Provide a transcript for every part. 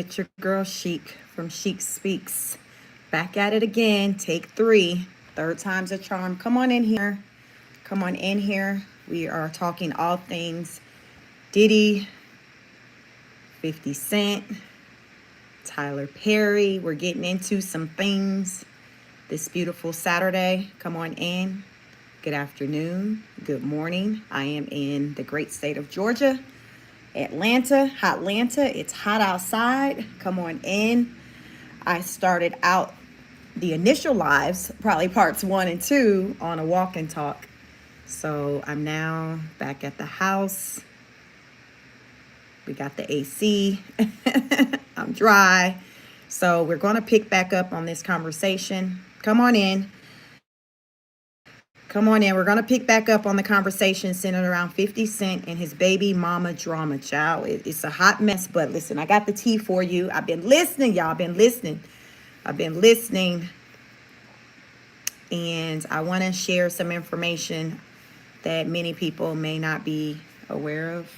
It's your girl Chic from Chic Speaks. Back at it again. Take three. Third time's a charm. Come on in here. Come on in here. We are talking all things Diddy, 50 Cent, Tyler Perry. We're getting into some things this beautiful Saturday. Come on in. Good afternoon. Good morning. I am in the great state of Georgia. Atlanta. It's hot outside. Come on in. I started out the initial lives, probably parts 1 and 2, on a walk and talk. So I'm now back at the house. We got the AC. I'm dry. So we're going to pick back up on this conversation. Come on in. Come on in. We're going to pick back up on the conversation centered around 50 Cent and his baby mama drama, child. It's a hot mess, but listen, I got the tea for you. I've been listening, y'all. I've been listening. And I want to share some information that many people may not be aware of.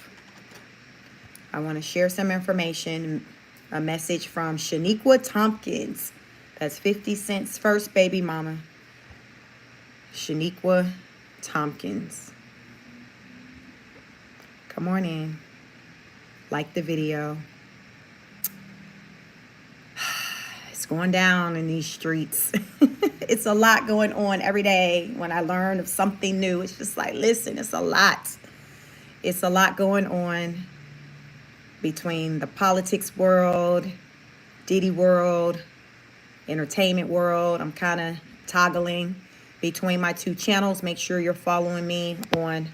I want to share some information, a message from Sheniqua Tomkins. That's 50 Cent's first baby mama. Sheniqua Tomkins. Come on in. Like the video. It's going down in these streets. It's a lot going on every day. When I learn of something new, it's just like, listen, it's a lot. It's a lot going on between the politics world, Diddy world, entertainment world. I'm kind of toggling between my two channels. Make sure you're following me on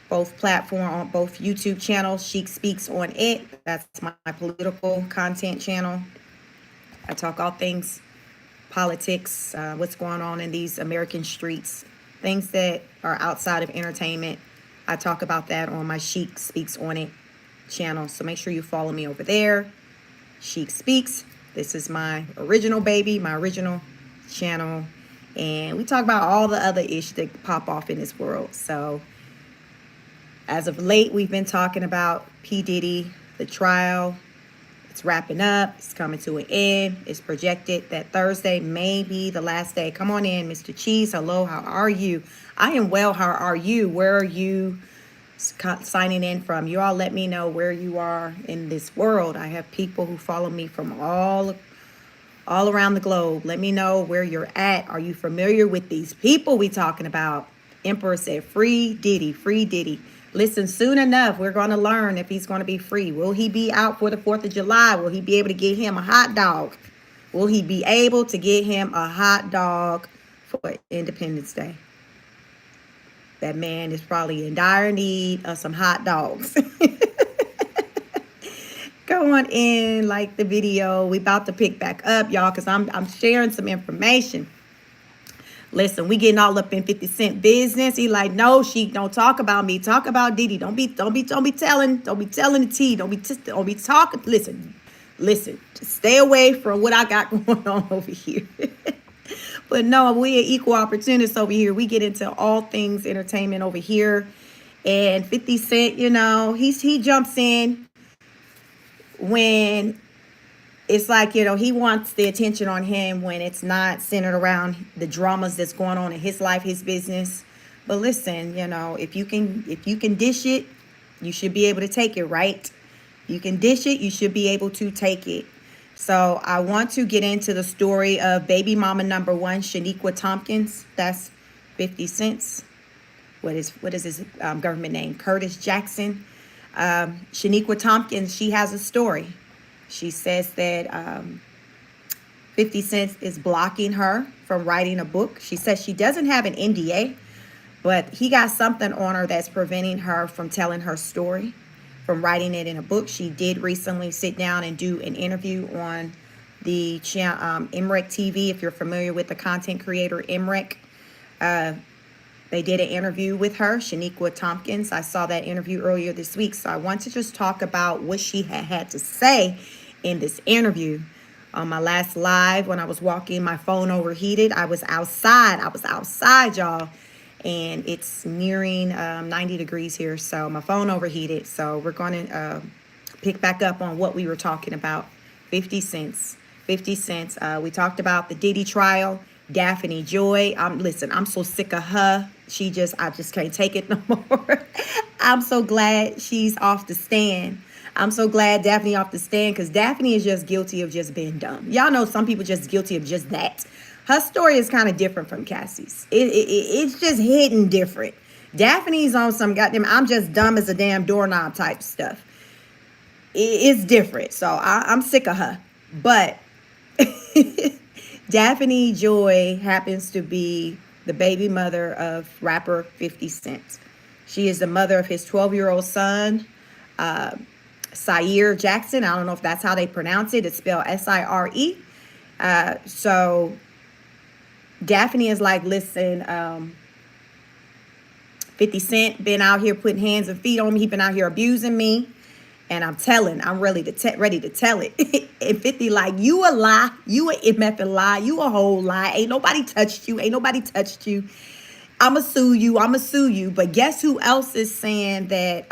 both platforms, on both YouTube channels. Chic Speaks on it. That's my political content channel. I talk all things politics, what's going on in these American streets, things that are outside of entertainment. I talk about that on my Chic Speaks on it channel. So make sure you follow me over there. Chic Speaks. This is my original baby, my original channel. And we talk about all the other issues that pop off in this world. So as of late, we've been talking about P. Diddy, the trial. It's wrapping up. It's coming to an end. It's projected that Thursday may be the last day. Come on in, Mr. Cheese. Hello, how are you? I am well. How are you? Where are you signing in from? You all let me know where you are in this world. I have people who follow me from all around the globe. Let me know where you're at. Are you familiar with these people we talking about? Emperor said, free Diddy, free Diddy. Listen, soon enough, we're going to learn if he's going to be free. Will he be out for the 4th of July? Will he be able to get him a hot dog? Will he be able to get him a hot dog for Independence Day? That man is probably in dire need of some hot dogs. Go on in, like the video. We about to pick back up, y'all, because I'm sharing some information. Listen, we getting all up in 50 Cent business. He like, no, she don't talk about me. Talk about Diddy. Don't be telling the tea. Don't be talking. Listen. Just stay away from what I got going on over here. But no, we are equal opportunists over here. We get into all things entertainment over here. And 50 Cent, he jumps in when it's like, he wants the attention on him when it's not centered around the dramas that's going on in his life, his business. But listen, if you can dish it, you should be able to take it, right? You can dish it, you should be able to take it. So I want to get into the story of baby mama number one, Sheniqua Tomkins. That's 50 Cent's. What is his government name? Curtis Jackson. Sheniqua Tomkins, she has a story. She says that 50 Cent is blocking her from writing a book. She says she doesn't have an NDA, but he got something on her that's preventing her from telling her story, from writing it in a book. She did recently sit down and do an interview on the Emrek TV. If you're familiar with the content creator Emrek, they did an interview with her, Sheniqua Tomkins. I saw that interview earlier this week. So I want to just talk about what she had to say in this interview. On my last live, when I was walking, my phone overheated. I was outside, y'all. And it's nearing 90 degrees here. So my phone overheated. So we're going to pick back up on what we were talking about 50 cents. 50 cents. We talked about the Diddy trial. Daphne Joy. Listen, I'm so sick of her. I just can't take it no more. I'm so glad she's off the stand. I'm so glad Daphne off the stand, because Daphne is just guilty of just being dumb. Y'all know some people just guilty of just that. Her story is kind of different from Cassie's. It's just hidden different. Daphne's on some goddamn I'm just dumb as a damn doorknob type stuff. It's different. So I'm sick of her. But Daphne Joy happens to be the baby mother of rapper 50 Cent. She is the mother of his 12-year-old son, Sire Jackson. I don't know if that's how they pronounce it. It's spelled Sire. So Daphne is like, listen, 50 Cent been out here putting hands and feet on me. He been out here abusing me. And I'm ready to tell it. And 50 like, you a lie. You a MFing lie. You a whole lie. Ain't nobody touched you. I'ma sue you. But guess who else is saying that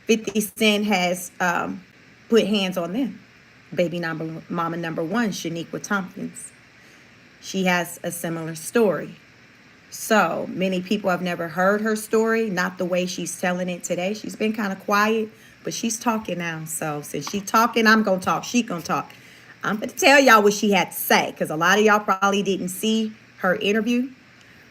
50 Cent has put hands on them? Mama number one, Sheniqua Tomkins. She has a similar story. So many people have never heard her story, not the way she's telling it today. She's been kind of quiet, but she's talking now. So since she's talking, I'm going to talk. She going to talk. I'm going to tell y'all what she had to say, because a lot of y'all probably didn't see her interview,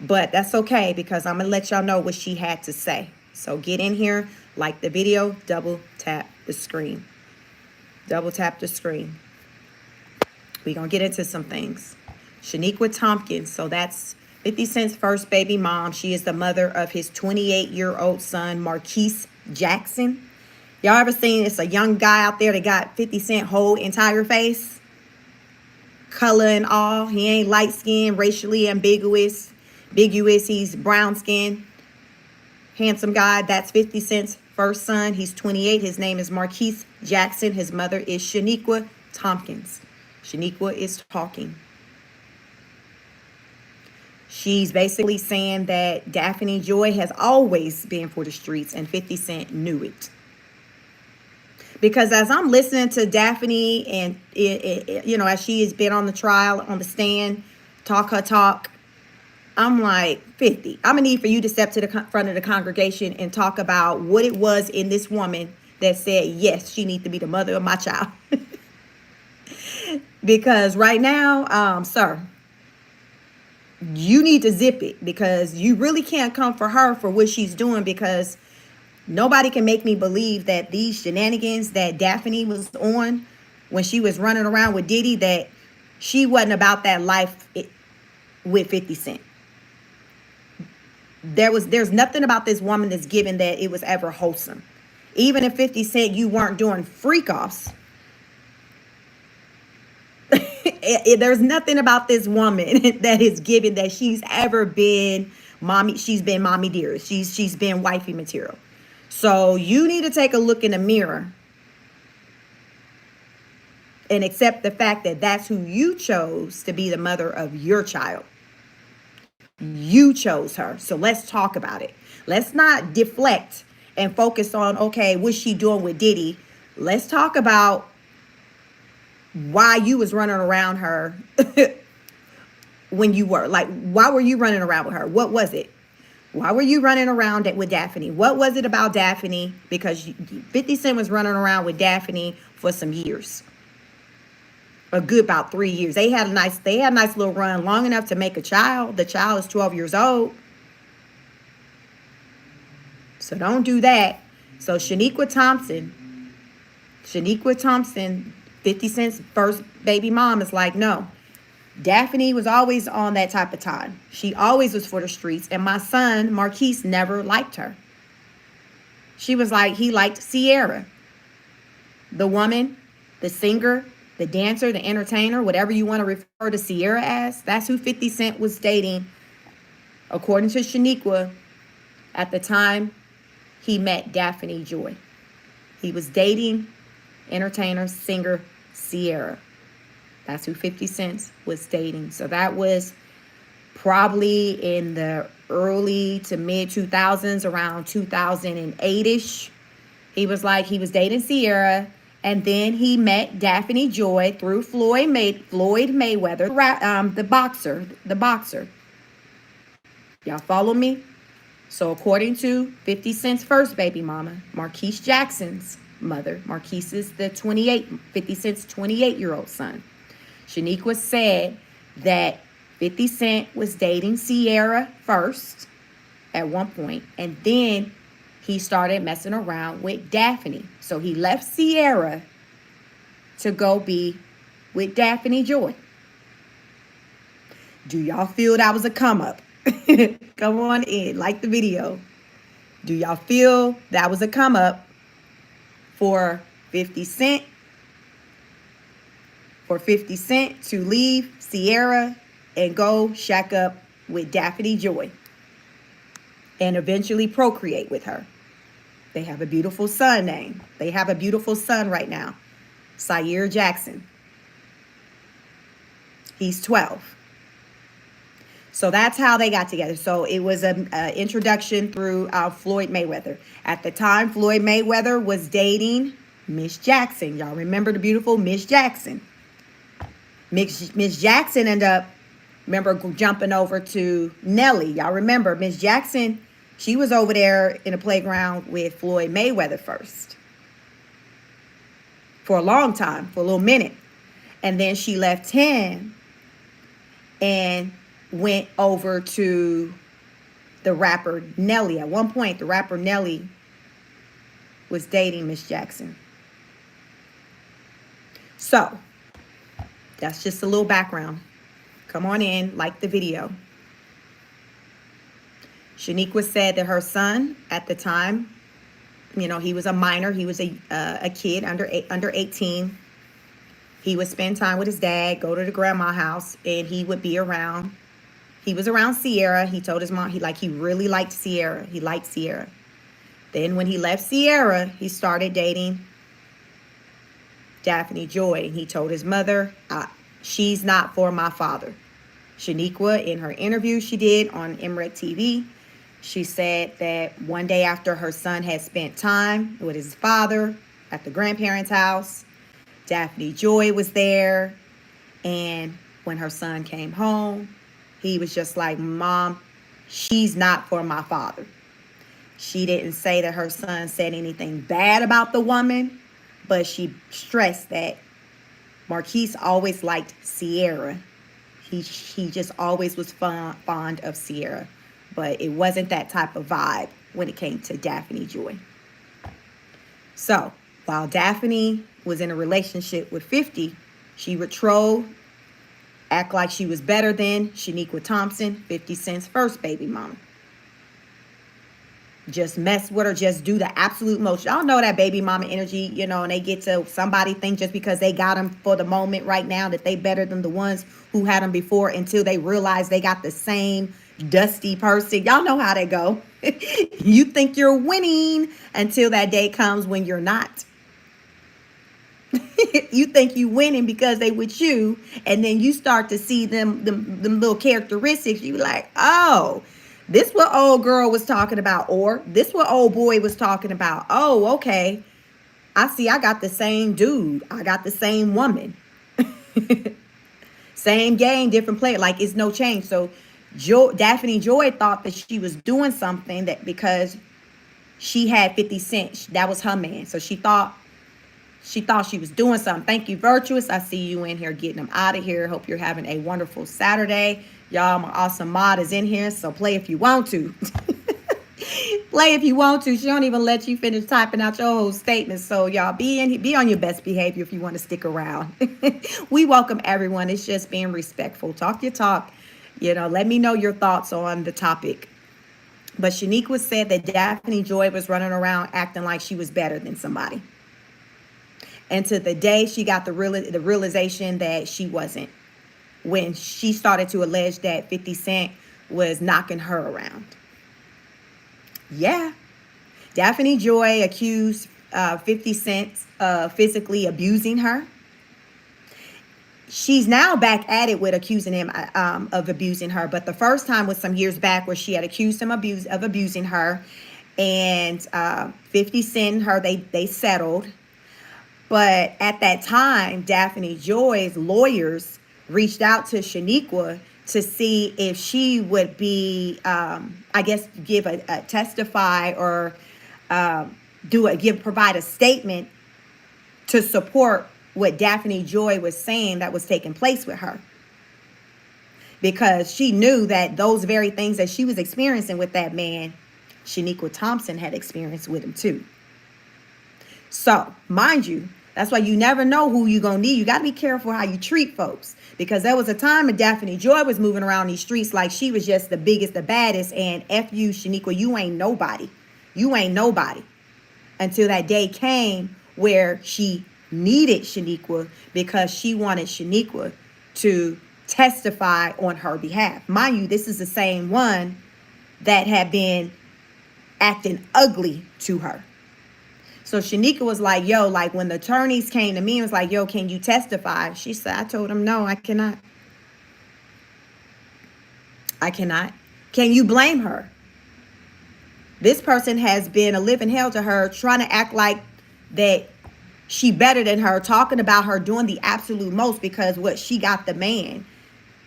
but that's okay, because I'm going to let y'all know what she had to say. So get in here, like the video, double tap the screen. Double tap the screen. We're going to get into some things. Sheniqua Tomkins. So that's 50 Cent's first baby mom. She is the mother of his 28-year-old son, Marquise Jackson. Y'all ever seen, it's a young guy out there that got 50 Cent whole entire face? Color and all. He ain't light-skinned, racially ambiguous. He's brown-skinned. Handsome guy. That's 50 Cent's first son. He's 28. His name is Marquise Jackson. His mother is Sheniqua Tomkins. Sheniqua is talking. She's basically saying that Daphne Joy has always been for the streets, and 50 Cent knew it. Because as I'm listening to Daphne, and as she has been on the trial, on the stand, talk her talk, I'm like, 50, I'm going to need for you to step to the front of the congregation and talk about what it was in this woman that said, yes, she needs to be the mother of my child. Because right now, sir, you need to zip it, because you really can't come for her for what she's doing, because nobody can make me believe that these shenanigans that Daphne was on when she was running around with Diddy, that she wasn't about that life with 50 Cent. There's nothing about this woman that's given that it was ever wholesome. Even if 50 Cent, you weren't doing freak offs. There's nothing about this woman that is given that she's ever been mommy. She's been mommy dearest. She's been wifey material. So you need to take a look in the mirror and accept the fact that that's who you chose to be the mother of your child. You chose her. So let's talk about it. Let's not deflect and focus on, okay, what's she doing with Diddy? Let's talk about why you was running around her when you were. Like, why were you running around with her? What was it? Why were you running around with Daphne? What was it about Daphne? Because 50 Cent was running around with Daphne for some years. A good about 3 years. They had a nice little run, long enough to make a child. The child is 12 years old. So don't do that. So Sheniqua Thompson, 50 Cent's first baby mom, is like, no. Daphne was always on that type of time. She always was for the streets. And my son, Marquise, never liked her. She was like, he liked Sierra. The woman, the singer, the dancer, the entertainer, whatever you want to refer to Sierra as. That's who 50 Cent was dating, according to Sheniqua, at the time he met Daphne Joy. He was dating entertainer, singer Sierra. That's who 50 Cent was dating. So that was probably in the early to mid 2000s, around 2008-ish. He was dating Sierra, And then he met Daphne Joy through Floyd Mayweather, the boxer. Y'all follow me? So according to 50 Cent's first baby mama, Marquise Jackson's mother, Marquise is the 50 Cent's 28-year-old son. Sheniqua said that 50 Cent was dating Sierra first at one point, and then he started messing around with Daphne. So he left Sierra to go be with Daphne Joy. Do y'all feel that was a come up? Come on in, like the video. Do y'all feel that was a come up for 50 Cent? For 50 Cent to leave Sierra and go shack up with Daphne Joy and eventually procreate with her. They have a beautiful son They have a beautiful son right now, Syer Jackson. He's 12. So that's how they got together. So it was an introduction through Floyd Mayweather. At the time, Floyd Mayweather was dating Miss Jackson. Y'all remember the beautiful Miss Jackson. Miss Jackson ended up, remember, jumping over to Nelly. Y'all remember Miss Jackson, she was over there in the playground with Floyd Mayweather first. For a long time, for a little minute. And then she left him and went over to the rapper Nelly. At one point, the rapper Nelly was dating Miss Jackson. So, that's just a little background. Come on in, like the video. Sheniqua said that her son, at the time, he was a minor. He was a kid under 18. He would spend time with his dad, go to the grandma house, and he would be around. He was around Sierra. He told his mom he really liked Sierra. He liked Sierra. Then when he left Sierra, he started dating Daphne Joy. He told his mother, she's not for my father. Sheniqua, in her interview she did on MREC TV, she said that one day after her son had spent time with his father at the grandparents' house, Daphne Joy was there. And when her son came home, he was just like, Mom, she's not for my father. She didn't say that her son said anything bad about the woman, but she stressed that Marquise always liked Sierra. He just always was fond of Sierra, but it wasn't that type of vibe when it came to Daphne Joy. So while Daphne was in a relationship with 50, she would troll, act like she was better than Sheniqua Tomkins, 50 Cent's first baby mama. Just mess with her, just do the absolute most. Y'all know that baby mama energy, and they get to somebody think just because they got them for the moment right now that they better than the ones who had them before, until they realize they got the same dusty person. Y'all know how they go. You think you're winning until that day comes when you're not. You think you winning because they with you, and then you start to see them little characteristics. You like, oh, this what old girl was talking about, or this what old boy was talking about. Oh, okay. I see I got the same dude. I got the same woman. Same game, different player. Like, it's no change. So Daphne Joy thought that she was doing something that because she had 50 Cent. That was her man. So she thought she was doing something. Thank you, Virtuous. I see you in here getting them out of here. Hope you're having a wonderful Saturday. Y'all, my awesome mod is in here, so play if you want to. Play if you want to. She don't even let you finish typing out your whole statement. So y'all, be on your best behavior if you want to stick around. We welcome everyone. It's just being respectful. Talk your talk. Let me know your thoughts on the topic. But Sheniqua said that Daphne Joy was running around acting like she was better than somebody. And to the day she got the realization that she wasn't, when she started to allege that 50 Cent was knocking her around. Yeah. Daphne Joy accused 50 Cent of physically abusing her. She's now back at it with accusing him of abusing her. But the first time was some years back where she had accused him of abusing her. And 50 Cent and her, they settled. But at that time, Daphne Joy's lawyers reached out to Sheniqua to see if she would be, I guess, give a testify or provide a statement to support what Daphne Joy was saying that was taking place with her. Because she knew that those very things that she was experiencing with that man, Sheniqua Thompson had experienced with him too. So, mind you, that's why you never know who you're going to need. You got to be careful how you treat folks. Because there was a time when Daphne Joy was moving around these streets like she was just the biggest, the baddest. And F you, Sheniqua, you ain't nobody. You ain't nobody. Until that day came where she needed Sheniqua because she wanted Sheniqua to testify on her behalf. Mind you, this is the same one that had been acting ugly to her. So Sheniqua was like, yo, like when the attorneys came to me and was like, yo, can you testify? She said, I told him, no, I cannot. I cannot. Can you blame her? This person has been a living hell to her, trying to act like that she better than her, talking about her doing the absolute most because what she got the man.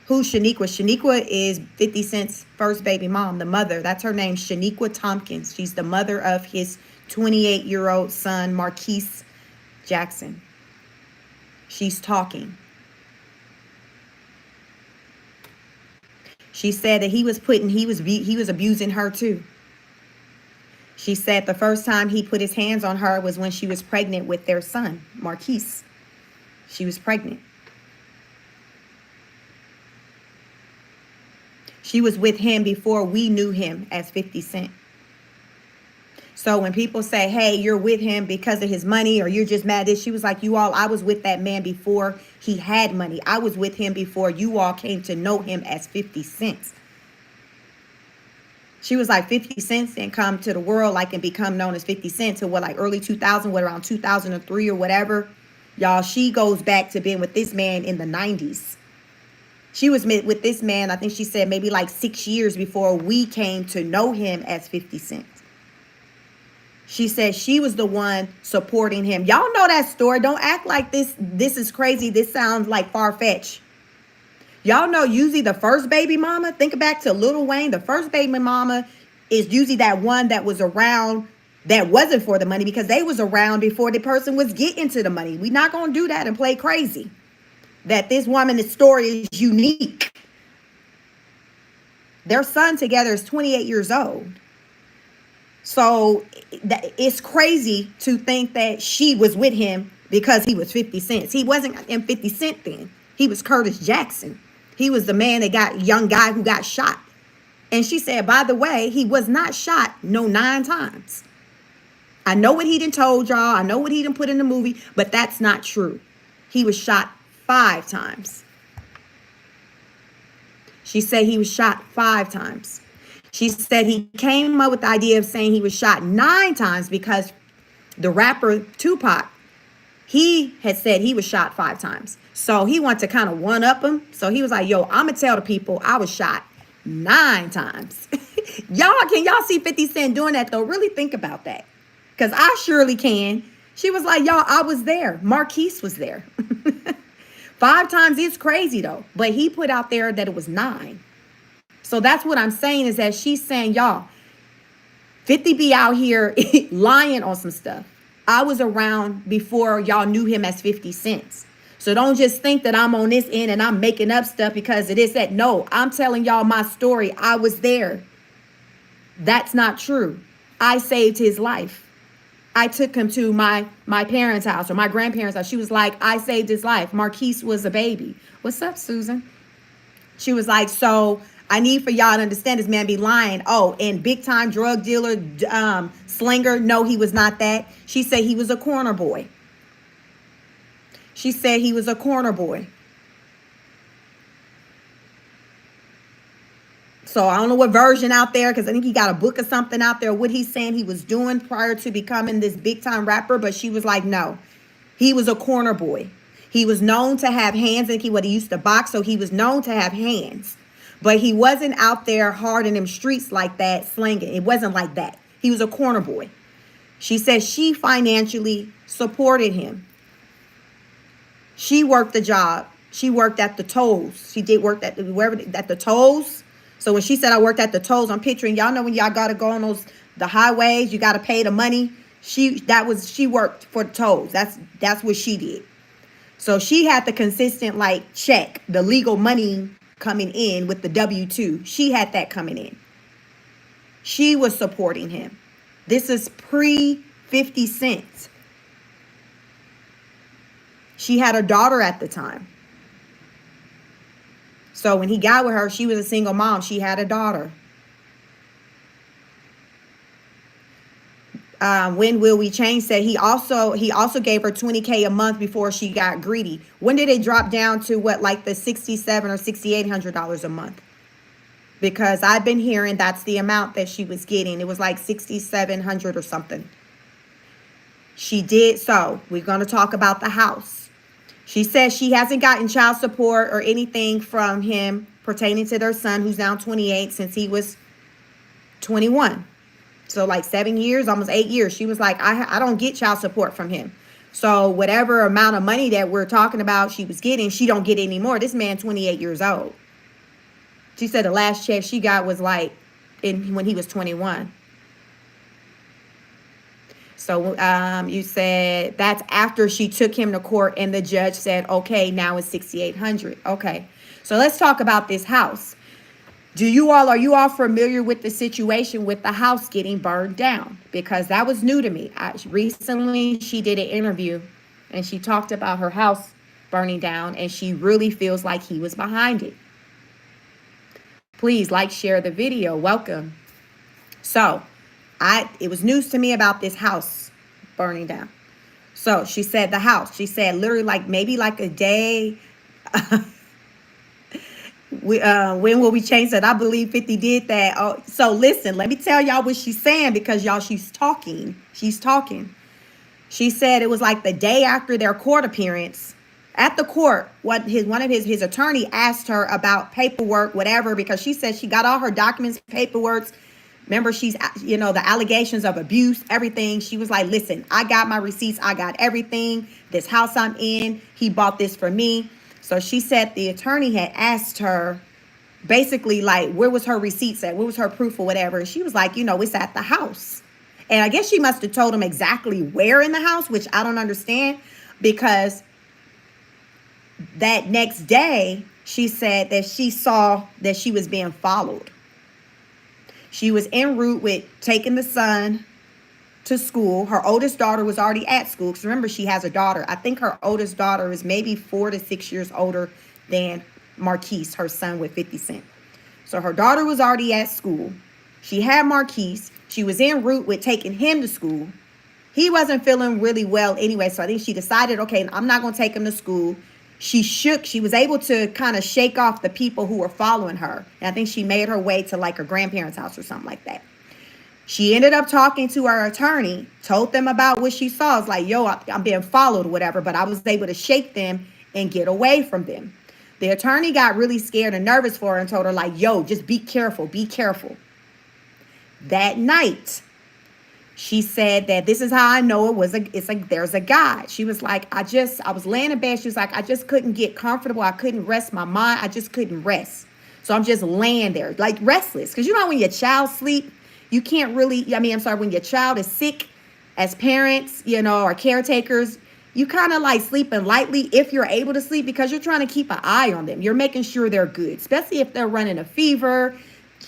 Who's Sheniqua? Sheniqua is 50 Cent's first baby mom, the mother. That's her name, Sheniqua Tomkins. She's the mother of his 28-year-old son, Marquise Jackson. She's talking. She said that he was abusing her too. She said the first time he put his hands on her was when she was pregnant with their son, Marquise. She was pregnant. She was with him before we knew him as 50 Cent. So when people say, hey, you're with him because of his money or you're just mad at, she was like, you all, I was with that man before he had money. I was with him before you all came to know him as 50 Cent. She was like 50 Cent didn't come to the world like and become known as 50 Cent till what, like early 2000, what, around 2003 or whatever. Y'all, she goes back to being with this man in the 90s. She was with this man, I think she said maybe like 6 years before we came to know him as 50 Cent. She said she was the one supporting him. Y'all know that story. Don't act like this is crazy. This sounds like far-fetched. Y'all know usually the first baby mama, think back to Lil Wayne, the first baby mama is usually that one that was around that wasn't for the money because they was around before the person was getting to the money. We're not going to do that and play crazy. That this woman's story is unique. Their son together is 28 years old. So it's crazy to think that she was with him because he was 50 Cent. He wasn't in 50 Cent then. He was Curtis Jackson. He was the man that got young guy who got shot. And she said, by the way, he was not shot 9 times. I know what he done told y'all. I know what he done put in the movie, but that's not true. He was shot 5 times. She said he was shot 5 times. She said he came up with the idea of saying he was shot 9 times because the rapper Tupac, he had said he was shot 5 times. So he wanted to kind of one-up him. So he was like, yo, I'm going to tell the people I was shot 9 times. Can y'all see 50 Cent doing that though? Really think about that. Because I surely can. She was like, y'all, I was there. Marquise was there. 5 times is crazy though. But he put out there that it was 9. So that's what I'm saying is that she's saying, y'all, 50 be out here lying on some stuff. I was around before y'all knew him as 50 Cent. So don't just think that I'm on this end and I'm making up stuff because it is that. No, I'm telling y'all my story. I was there. That's not true. I saved his life. I took him to my parents' house or my grandparents' house. She was like, I saved his life. Marquise was a baby. What's up, Susan? She was like, so I need for y'all to understand this man be lying. Oh, and big time drug dealer, slinger. No, he was not that. She said he was a corner boy. She said he was a corner boy. So I don't know what version out there, because I think he got a book or something out there, what he's saying he was doing prior to becoming this big time rapper. But she was like, no, he was a corner boy. He was known to have hands, and he used to box. So he was known to have hands. But he wasn't out there hard in them streets like that, slinging. It wasn't like that. He was a corner boy. She said she financially supported him. She worked the job. She worked at the tolls. She did work at wherever at the tolls. So when she said I worked at the tolls, I'm picturing, y'all know when y'all gotta go on the highways, you gotta pay the money. She worked for the tolls. That's what she did. So she had the consistent like check, the legal money coming in with the W-2. She had that coming in. She was supporting him. This is pre 50 Cent. She had a daughter at the time. So when he got with her, she was a single mom. She had a daughter. When Will We Change said he also gave her $20K a month before she got greedy. When did it drop down to what, like the $6,700 or $6,800 a month? Because I've been hearing that's the amount that she was getting. It was like $6,700 or something. She did. So we're going to talk about the house. She says she hasn't gotten child support or anything from him pertaining to their son, who's now 28, since he was 21. So like 7 years, almost 8 years. She was like, I don't get child support from him. So whatever amount of money that we're talking about she was getting, she don't get anymore. This man 28 years old. She said the last check she got was like when he was 21. So you said that's after she took him to court and the judge said, okay, now it's $6,800. Okay. So let's talk about this house. Are you all familiar with the situation with the house getting burned down? Because that was new to me. Recently, she did an interview and she talked about her house burning down and she really feels like he was behind it. Please like, share the video. Welcome. So it was news to me about this house burning down. So she said the house, she said literally like maybe like a day. When Will We Change that? I believe 50 did that. Oh, so listen, let me tell y'all what she's saying, because y'all, she's talking. She said it was like the day after their court appearance. At the court, one of his attorney asked her about paperwork, whatever, because she said she got all her documents, paperwork. Remember, she's, the allegations of abuse, everything. She was like, listen, I got my receipts. I got everything. This house I'm in, he bought this for me. So she said the attorney had asked her basically like, where was her receipts at? Where was her proof or whatever? And she was like, it's at the house. And I guess she must have told him exactly where in the house, which I don't understand, because that next day, she said that she saw that she was being followed. She was en route with taking the son to school. Her oldest daughter was already at school, because remember, she has a daughter. I think her oldest daughter is maybe 4 to 6 years older than Marquise, her son with 50 Cent. So her daughter was already at school. She had Marquise. She was en route with taking him to school. He wasn't feeling really well anyway, so I think she decided, okay, I'm not going to take him to school. She was able to kind of shake off the people who were following her. And I think she made her way to like her grandparents' house or something like that. She ended up talking to her attorney, told them about what she saw. It's like, yo, I'm being followed or whatever, but I was able to shake them and get away from them. The attorney got really scared and nervous for her and told her like, yo, just be careful, be careful. That night, she said that this is how I know it's like there's a God. She was like, I was laying in bed. She was like, I just couldn't get comfortable. I couldn't rest my mind. I just couldn't rest. So I'm just laying there like restless. Because when your child sleep, you can't really, when your child is sick, as parents, or caretakers, you kind of like sleeping lightly if you're able to sleep, because you're trying to keep an eye on them. You're making sure they're good, especially if they're running a fever,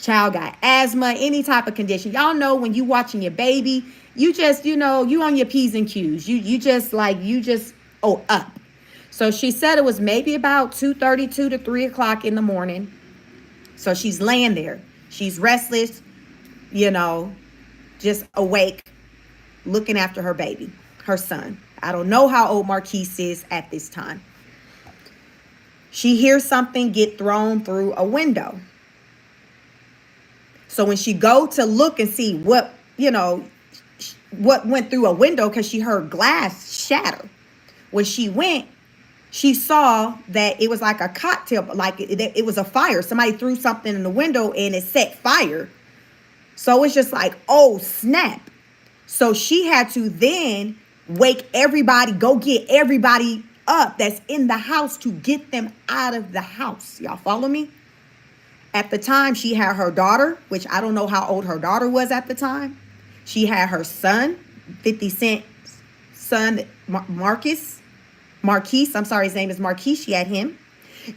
child got asthma, any type of condition. Y'all know when you watching your baby, you just, you on your P's and Q's. Up. So she said it was maybe about 2:32 to 3 o'clock in the morning. So she's laying there. She's restless, just awake, looking after her baby, her son. I don't know how old Marquise is at this time. She hears something get thrown through a window. So when she go to look and see what went through a window, because she heard glass shatter. When she went, she saw that it was like a cocktail, like it was a fire. Somebody threw something in the window and it set fire. So it's just like, oh, snap. So she had to then wake everybody, go get everybody up that's in the house to get them out of the house. Y'all follow me? At the time, she had her daughter, which I don't know how old her daughter was at the time. She had her son, 50 Cent's son, Marquise. I'm sorry, his name is Marquise. She had him.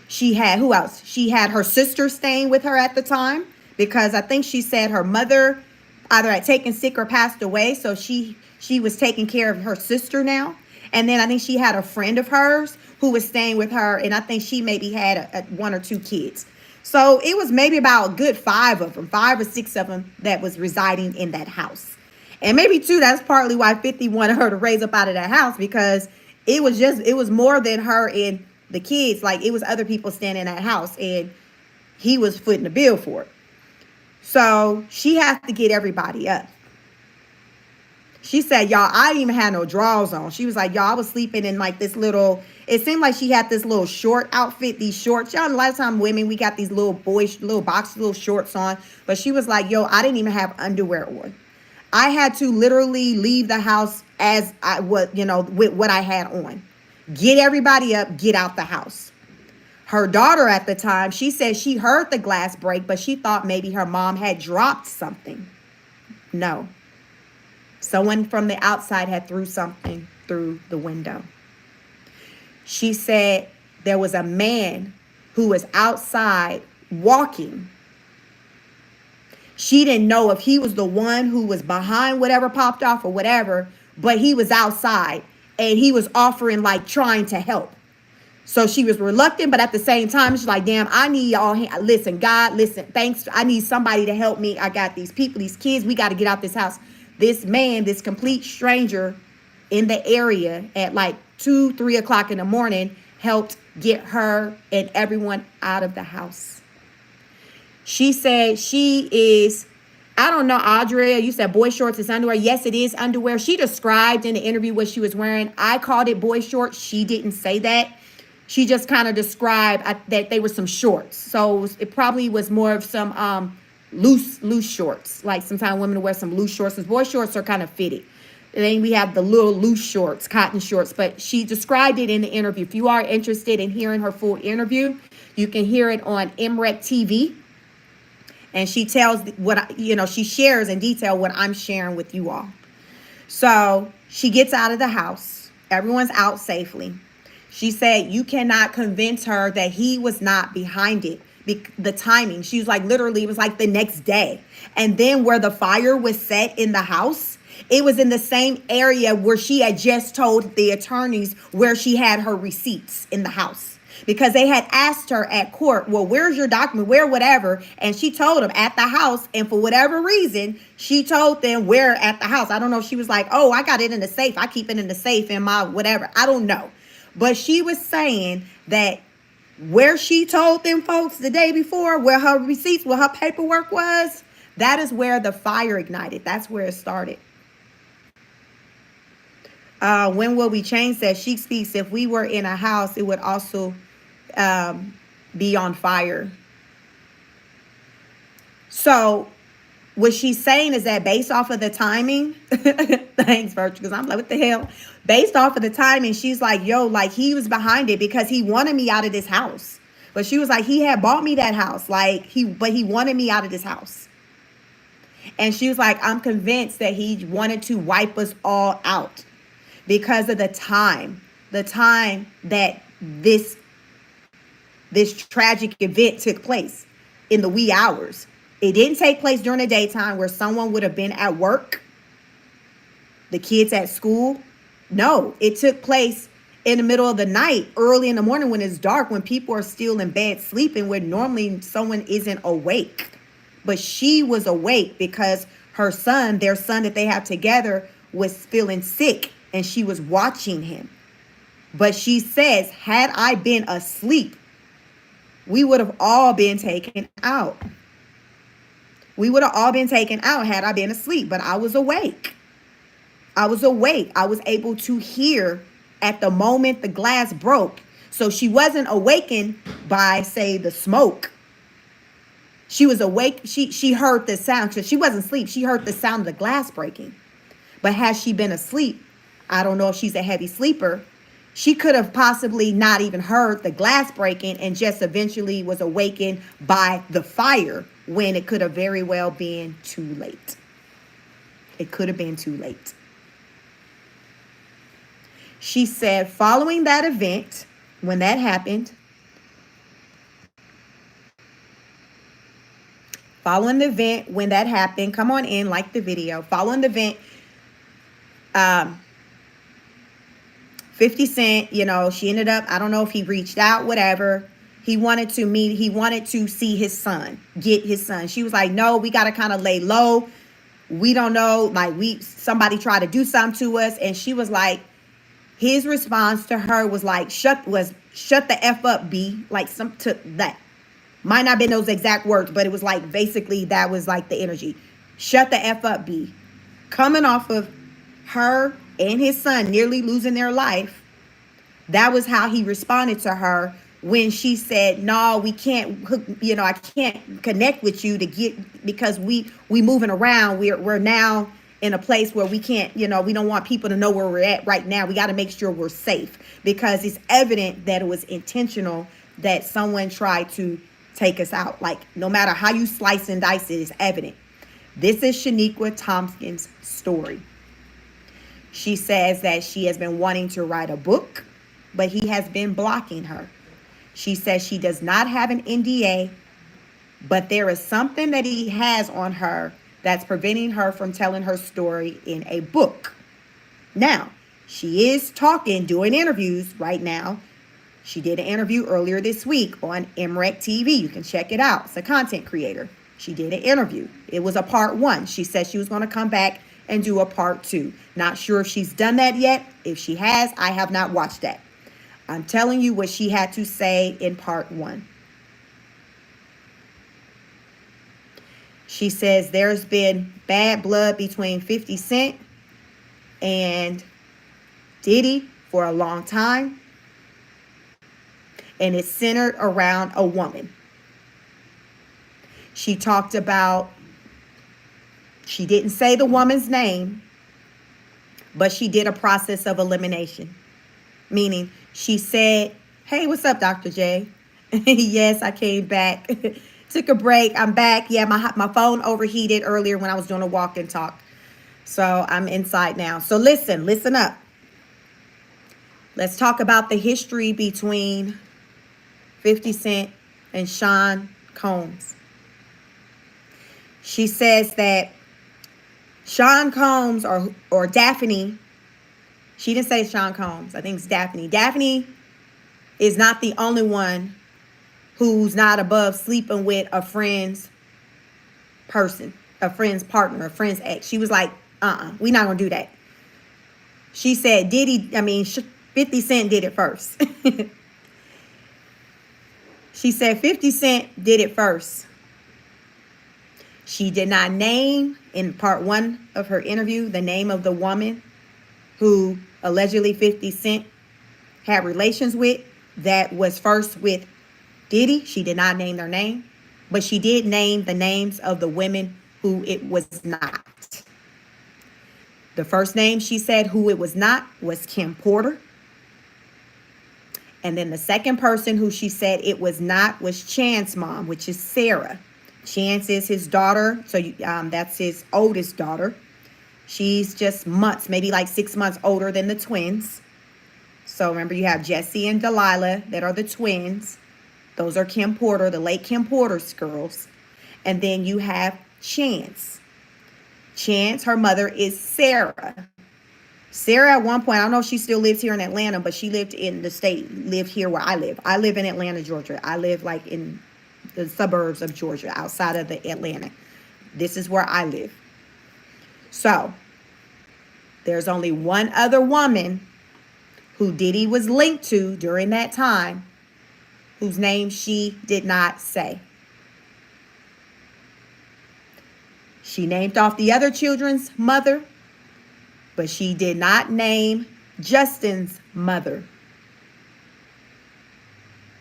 She had, who else? She had her sister staying with her at the time, because I think she said her mother either had taken sick or passed away. So she was taking care of her sister now. And then I think she had a friend of hers who was staying with her. And I think she maybe had one or two kids. So it was maybe about a good 5 or 6 of them that was residing in that house. And maybe too, that's partly why 50 wanted her to raise up out of that house, because it was more than her and the kids. Like, it was other people staying in that house, and he was footing the bill for it. So she has to get everybody up. She said, y'all, I didn't even have no drawers on. She was like, y'all, I was sleeping in like this little, it seemed like she had this little short outfit, these shorts. Y'all, a lot of time women, we got these little boys, little boxes, little shorts on. But she was like, yo, I didn't even have underwear on. I had to literally leave the house as I was, with what I had on. Get everybody up, get out the house. Her daughter at the time, she said she heard the glass break, but she thought maybe her mom had dropped something. No. Someone from the outside had threw something through the window. She said there was a man who was outside walking. She didn't know if he was the one who was behind whatever popped off or whatever, but he was outside and he was offering, like, trying to help. So she was reluctant, but at the same time, she's like, damn, I need y'all. Listen, God, listen, thanks. I need somebody to help me. I got these people, these kids. We got to get out this house. This man, this complete stranger in the area at like 2, 3 o'clock in the morning helped get her and everyone out of the house. She said she is, I don't know, Audrey, you said boy shorts is underwear. Yes, it is underwear. She described in the interview what she was wearing. I called it boy shorts. She didn't say that. She just kind of described that they were some shorts. So it probably was more of some loose shorts. Like sometimes women will wear some loose shorts. Because boy shorts are kind of fitted. And then we have the little loose shorts, cotton shorts. But she described it in the interview. If you are interested in hearing her full interview, you can hear it on MREC TV. And she tells she shares in detail what I'm sharing with you all. So she gets out of the house. Everyone's out safely. She said you cannot convince her that he was not behind it. The timing. She was like, literally, it was like the next day. And then where the fire was set in the house, it was in the same area where she had just told the attorneys where she had her receipts in the house. Because they had asked her at court, well, where's your document? Where, whatever. And she told them at the house. And for whatever reason, she told them where at the house. I don't know if she was like, oh, I got it in the safe. I keep it in the safe in my whatever. I don't know. But she was saying that where she told them folks the day before, where her receipts, where her paperwork was, that is where the fire ignited. That's where it started. When will we change that? She speaks, if we were in a house, it would also be on fire. So what she's saying is that based off of the timing, thanks, Virtue, because I'm like, what the hell? Based off of the timing, she's like, yo, like he was behind it because he wanted me out of this house. But she was like, he had bought me that house, but he wanted me out of this house. And she was like, I'm convinced that he wanted to wipe us all out because of the time that this tragic event took place in the wee hours. It didn't take place during the daytime where someone would have been at work, the kids at school. No, it took place in the middle of the night, early in the morning when it's dark, when people are still in bed sleeping, where normally someone isn't awake. But she was awake because her son, their son that they have together, was feeling sick and she was watching him. But she says, had I been asleep, we would have all been taken out. We would have all been taken out had I been asleep, but I was awake. I was awake. I was able to hear at the moment the glass broke. So she wasn't awakened by, say, the smoke. She was awake. She heard the sound. So she wasn't asleep. She heard the sound of the glass breaking. But has she been asleep? I don't know if she's a heavy sleeper. She could have possibly not even heard the glass breaking and just eventually was awakened by the fire when it could have very well been too late. It could have been too late. She said following that event, when that happened, following the event, when that happened, come on in, like the video. Following the event, 50 Cent, you know, she ended up, I don't know if he reached out, whatever. He wanted to see his son, get his son. She was like, no, we got to kind of lay low. We don't know, like somebody tried to do something to us. And she was like, his response to her was like, shut the F up, B. Like some to that. Might not have been those exact words, but it was like, basically that was like the energy. Shut the F up, B. Coming off of her and his son nearly losing their life, that was how he responded to her when she said, no, we can't, you know, I can't connect with you to get, because we moving around. We're now in a place where we can't, you know, we don't want people to know where we're at right now. We got to make sure we're safe, because it's evident that it was intentional, that someone tried to take us out. Like, no matter how you slice and dice it, it's evident. This is Sheniqua Tomkins' story. She says that she has been wanting to write a book, but he has been blocking her. She says she does not have an NDA, but there is something that he has on her that's preventing her from telling her story in a book. Now, she is doing interviews right now. She did an interview earlier this week on MREC TV. You can check it out. It's a content creator. She did an interview. It was a part 1. She said she was going to come back and do a part 2. Not sure if she's done that yet. If she has, I have not watched that. I'm telling you what she had to say in part 1. She says there's been bad blood between 50 Cent and Diddy for a long time, and it's centered around a woman. She talked about, she didn't say the woman's name, but she did a process of elimination. Meaning, she said, hey, what's up, Dr. J? Yes, I came back. Took a break. I'm back. Yeah, my phone overheated earlier when I was doing a walk and talk. So I'm inside now. So listen up. Let's talk about the history between 50 Cent and Sean Combs. She says that Sean Combs or Daphne, she didn't say Sean Combs. I think it's Daphne. Daphne is not the only one who's not above sleeping with a friend's person, a friend's partner, a friend's ex. She was like, we're not going to do that. She said 50 Cent did it first. She said 50 Cent did it first. She did not name, in part 1 of her interview, the name of the woman who allegedly 50 Cent had relations with, that was first with Diddy. She did not name their name, but she did name the names of the women who it was not. The first name she said who it was not was Kim Porter. And then the second person who she said it was not was Chance's mom, which is Sarah. Chance is his daughter, so that's his oldest daughter. She's just months, maybe like 6 months older than the twins. So remember, you have Jesse and Delilah that are the twins. Those are Kim Porter, the late Kim Porter's girls. And then you have Chance. Chance, her mother is Sarah. Sarah, at one point, I don't know if she still lives here in Atlanta, but she lived in the state, lived here where I live. I live in Atlanta, Georgia. I live like in the suburbs of Georgia, outside of the Atlanta. This is where I live. So there's only one other woman who Diddy was linked to during that time, whose name she did not say. She named off the other children's mother, but she did not name Justin's mother,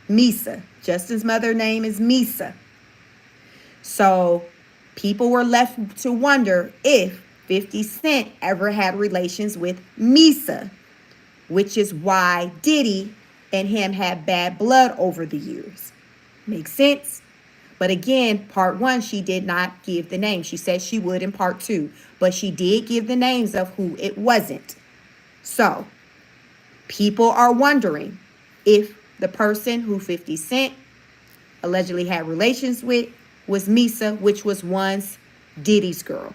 Misa. Justin's mother name is Misa. So people were left to wonder if 50 Cent ever had relations with Misa. which is why Diddy and him had bad blood over the years. Makes sense? But again, part one, she did not give the name. She said she would in part two, but she did give the names of who it wasn't. So people are wondering if the person who 50 Cent allegedly had relations with was Misa, which was once Diddy's girl.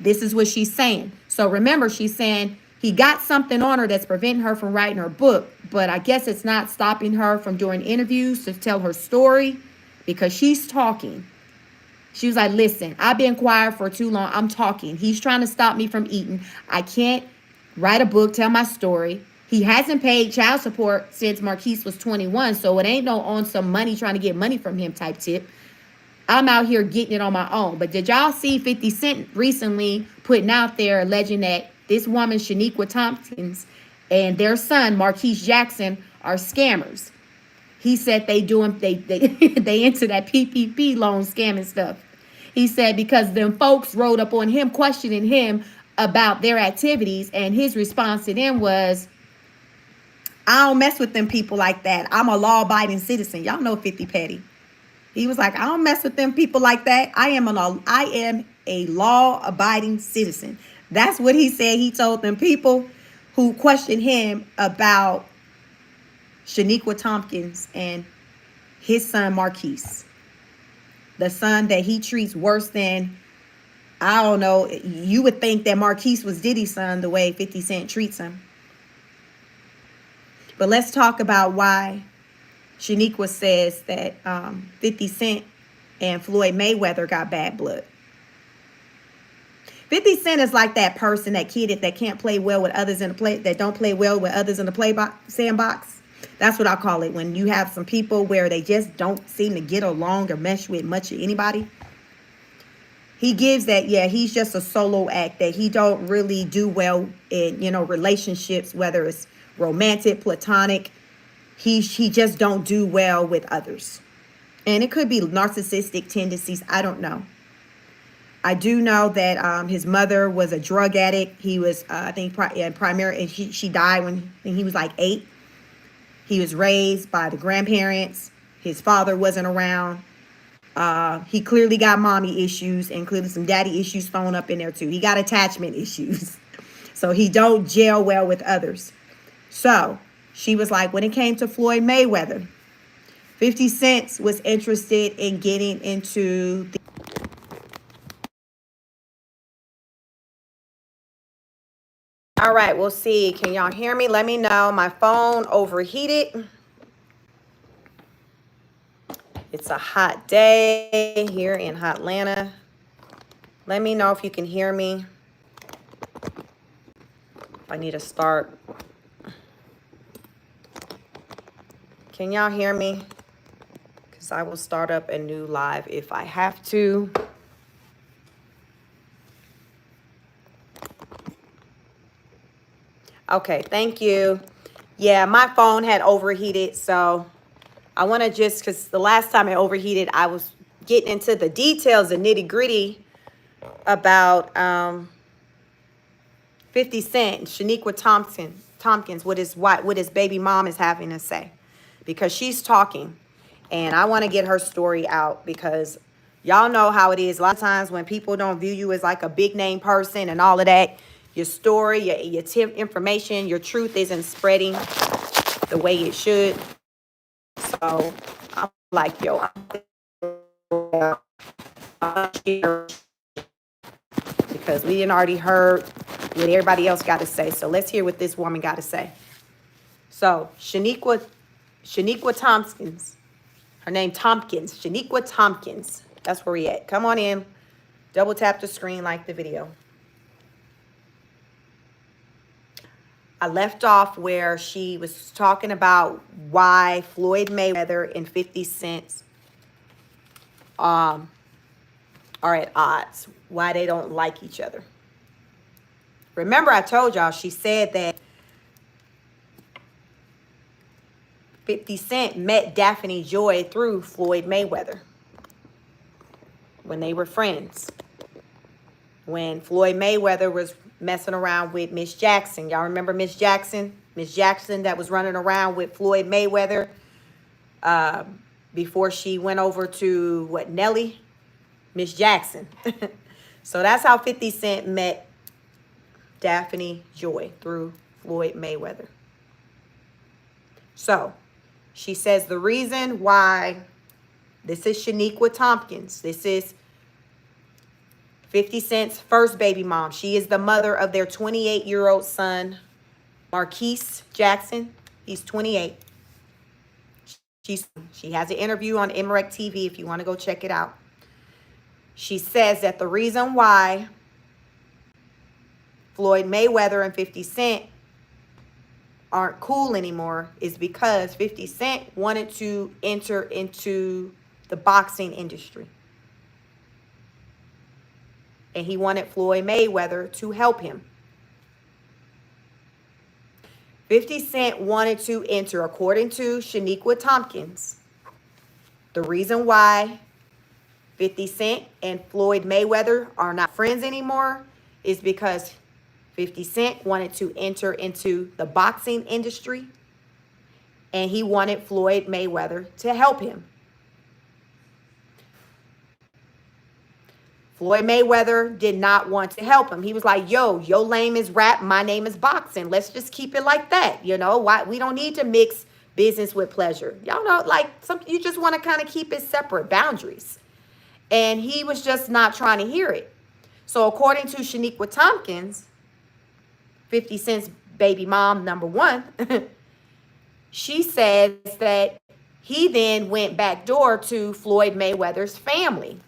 This is what she's saying. So remember, she's saying he got something on her that's preventing her from writing her book, but I guess it's not stopping her from doing interviews to tell her story because she's talking. She was like, listen, I've been quiet for too long. I'm talking. He's trying to stop me from eating. I can't write a book, tell my story. He hasn't paid child support since Marquise was 21, so it ain't no on some money trying to get money from him type tip. I'm out here getting it on my own. But did y'all see 50 Cent recently putting out there alleging that this woman, Sheniqua Tomkins, and their son, Marquise Jackson, are scammers? He said they into that PPP loan scamming stuff. He said because them folks rode up on him questioning him about their activities, and his response to them was, I don't mess with them people like that. I'm a law-abiding citizen. Y'all know 50 Petty. He was like, I don't mess with them people like that. I am a law-abiding citizen. That's what he said. He told them people who questioned him about Sheniqua Tomkins and his son Marquise. The son that he treats worse than, I don't know, you would think that Marquise was Diddy's son the way 50 Cent treats him. But let's talk about why Sheniqua says that 50 Cent and Floyd Mayweather got bad blood. 50 Cent is like that person, that kid that can't play well with others in the play, that don't play well with others in the sandbox. That's what I call it, when you have some people where they just don't seem to get along or mesh with much of anybody. He gives that, yeah, he's just a solo act, that he don't really do well in, relationships, whether it's romantic, platonic. He just don't do well with others. And it could be narcissistic tendencies. I don't know. I do know that his mother was a drug addict. He was, I think, primary, and she died when he was like 8. He was raised by the grandparents. His father wasn't around. He clearly got mommy issues, including some daddy issues thrown up in there too. He got attachment issues. So he don't gel well with others. So she was like, when it came to Floyd Mayweather, 50 Cent was interested in getting into the... All right, we'll see. Can y'all hear me? Let me know. My phone overheated. It's a hot day here in Hotlanta. Let me know if you can hear me. If I need to start. Can y'all hear me? Because I will start up a new live if I have to. Okay, thank you. Yeah, my phone had overheated, so I want to just, because the last time it overheated, I was getting into the details, the nitty-gritty about 50 Cent, Sheniqua Tomkins, what his baby mom is having to say. Because she's talking, and I want to get her story out, because y'all know how it is. A lot of times when people don't view you as like a big name person and all of that, your story, your information, your truth isn't spreading the way it should. So I'm like, yo, because we didn't already heard what everybody else got to say. So let's hear what this woman got to say. So Sheniqua Tomkins, her name Tomkins, Sheniqua Tomkins. That's where we at. Come on in. Double tap the screen, like the video. I left off where she was talking about why Floyd Mayweather and 50 Cent are at odds, why they don't like each other. Remember, I told y'all, she said that 50 Cent met Daphne Joy through Floyd Mayweather when they were friends. when Floyd Mayweather was messing around with Miss Jackson. Y'all remember Miss Jackson? Miss Jackson that was running around with Floyd Mayweather before she went over to, what, Nelly? Miss Jackson. So that's how 50 Cent met Daphne Joy, through Floyd Mayweather. So she says the reason why, this is Sheniqua Tomkins. This is 50 Cent's first baby mom. She is the mother of their 28-year-old son, Marquise Jackson. He's 28. She has an interview on Emmerich TV if you want to go check it out. She says that the reason why Floyd Mayweather and 50 Cent aren't cool anymore is because 50 Cent wanted to enter into the boxing industry. And he wanted Floyd Mayweather to help him. 50 Cent wanted to enter, according to Sheniqua Tomkins, the reason why 50 Cent and Floyd Mayweather are not friends anymore is because 50 Cent wanted to enter into the boxing industry and he wanted Floyd Mayweather to help him. Floyd Mayweather did not want to help him. He was like, yo, your name is rap, my name is boxing. Let's just keep it like that. You know, why we don't need to mix business with pleasure. Y'all know, like, you just want to kind of keep it separate, boundaries. And he was just not trying to hear it. So according to Sheniqua Tomkins, 50 Cent's baby mom, number one, she says that he then went backdoor to Floyd Mayweather's family.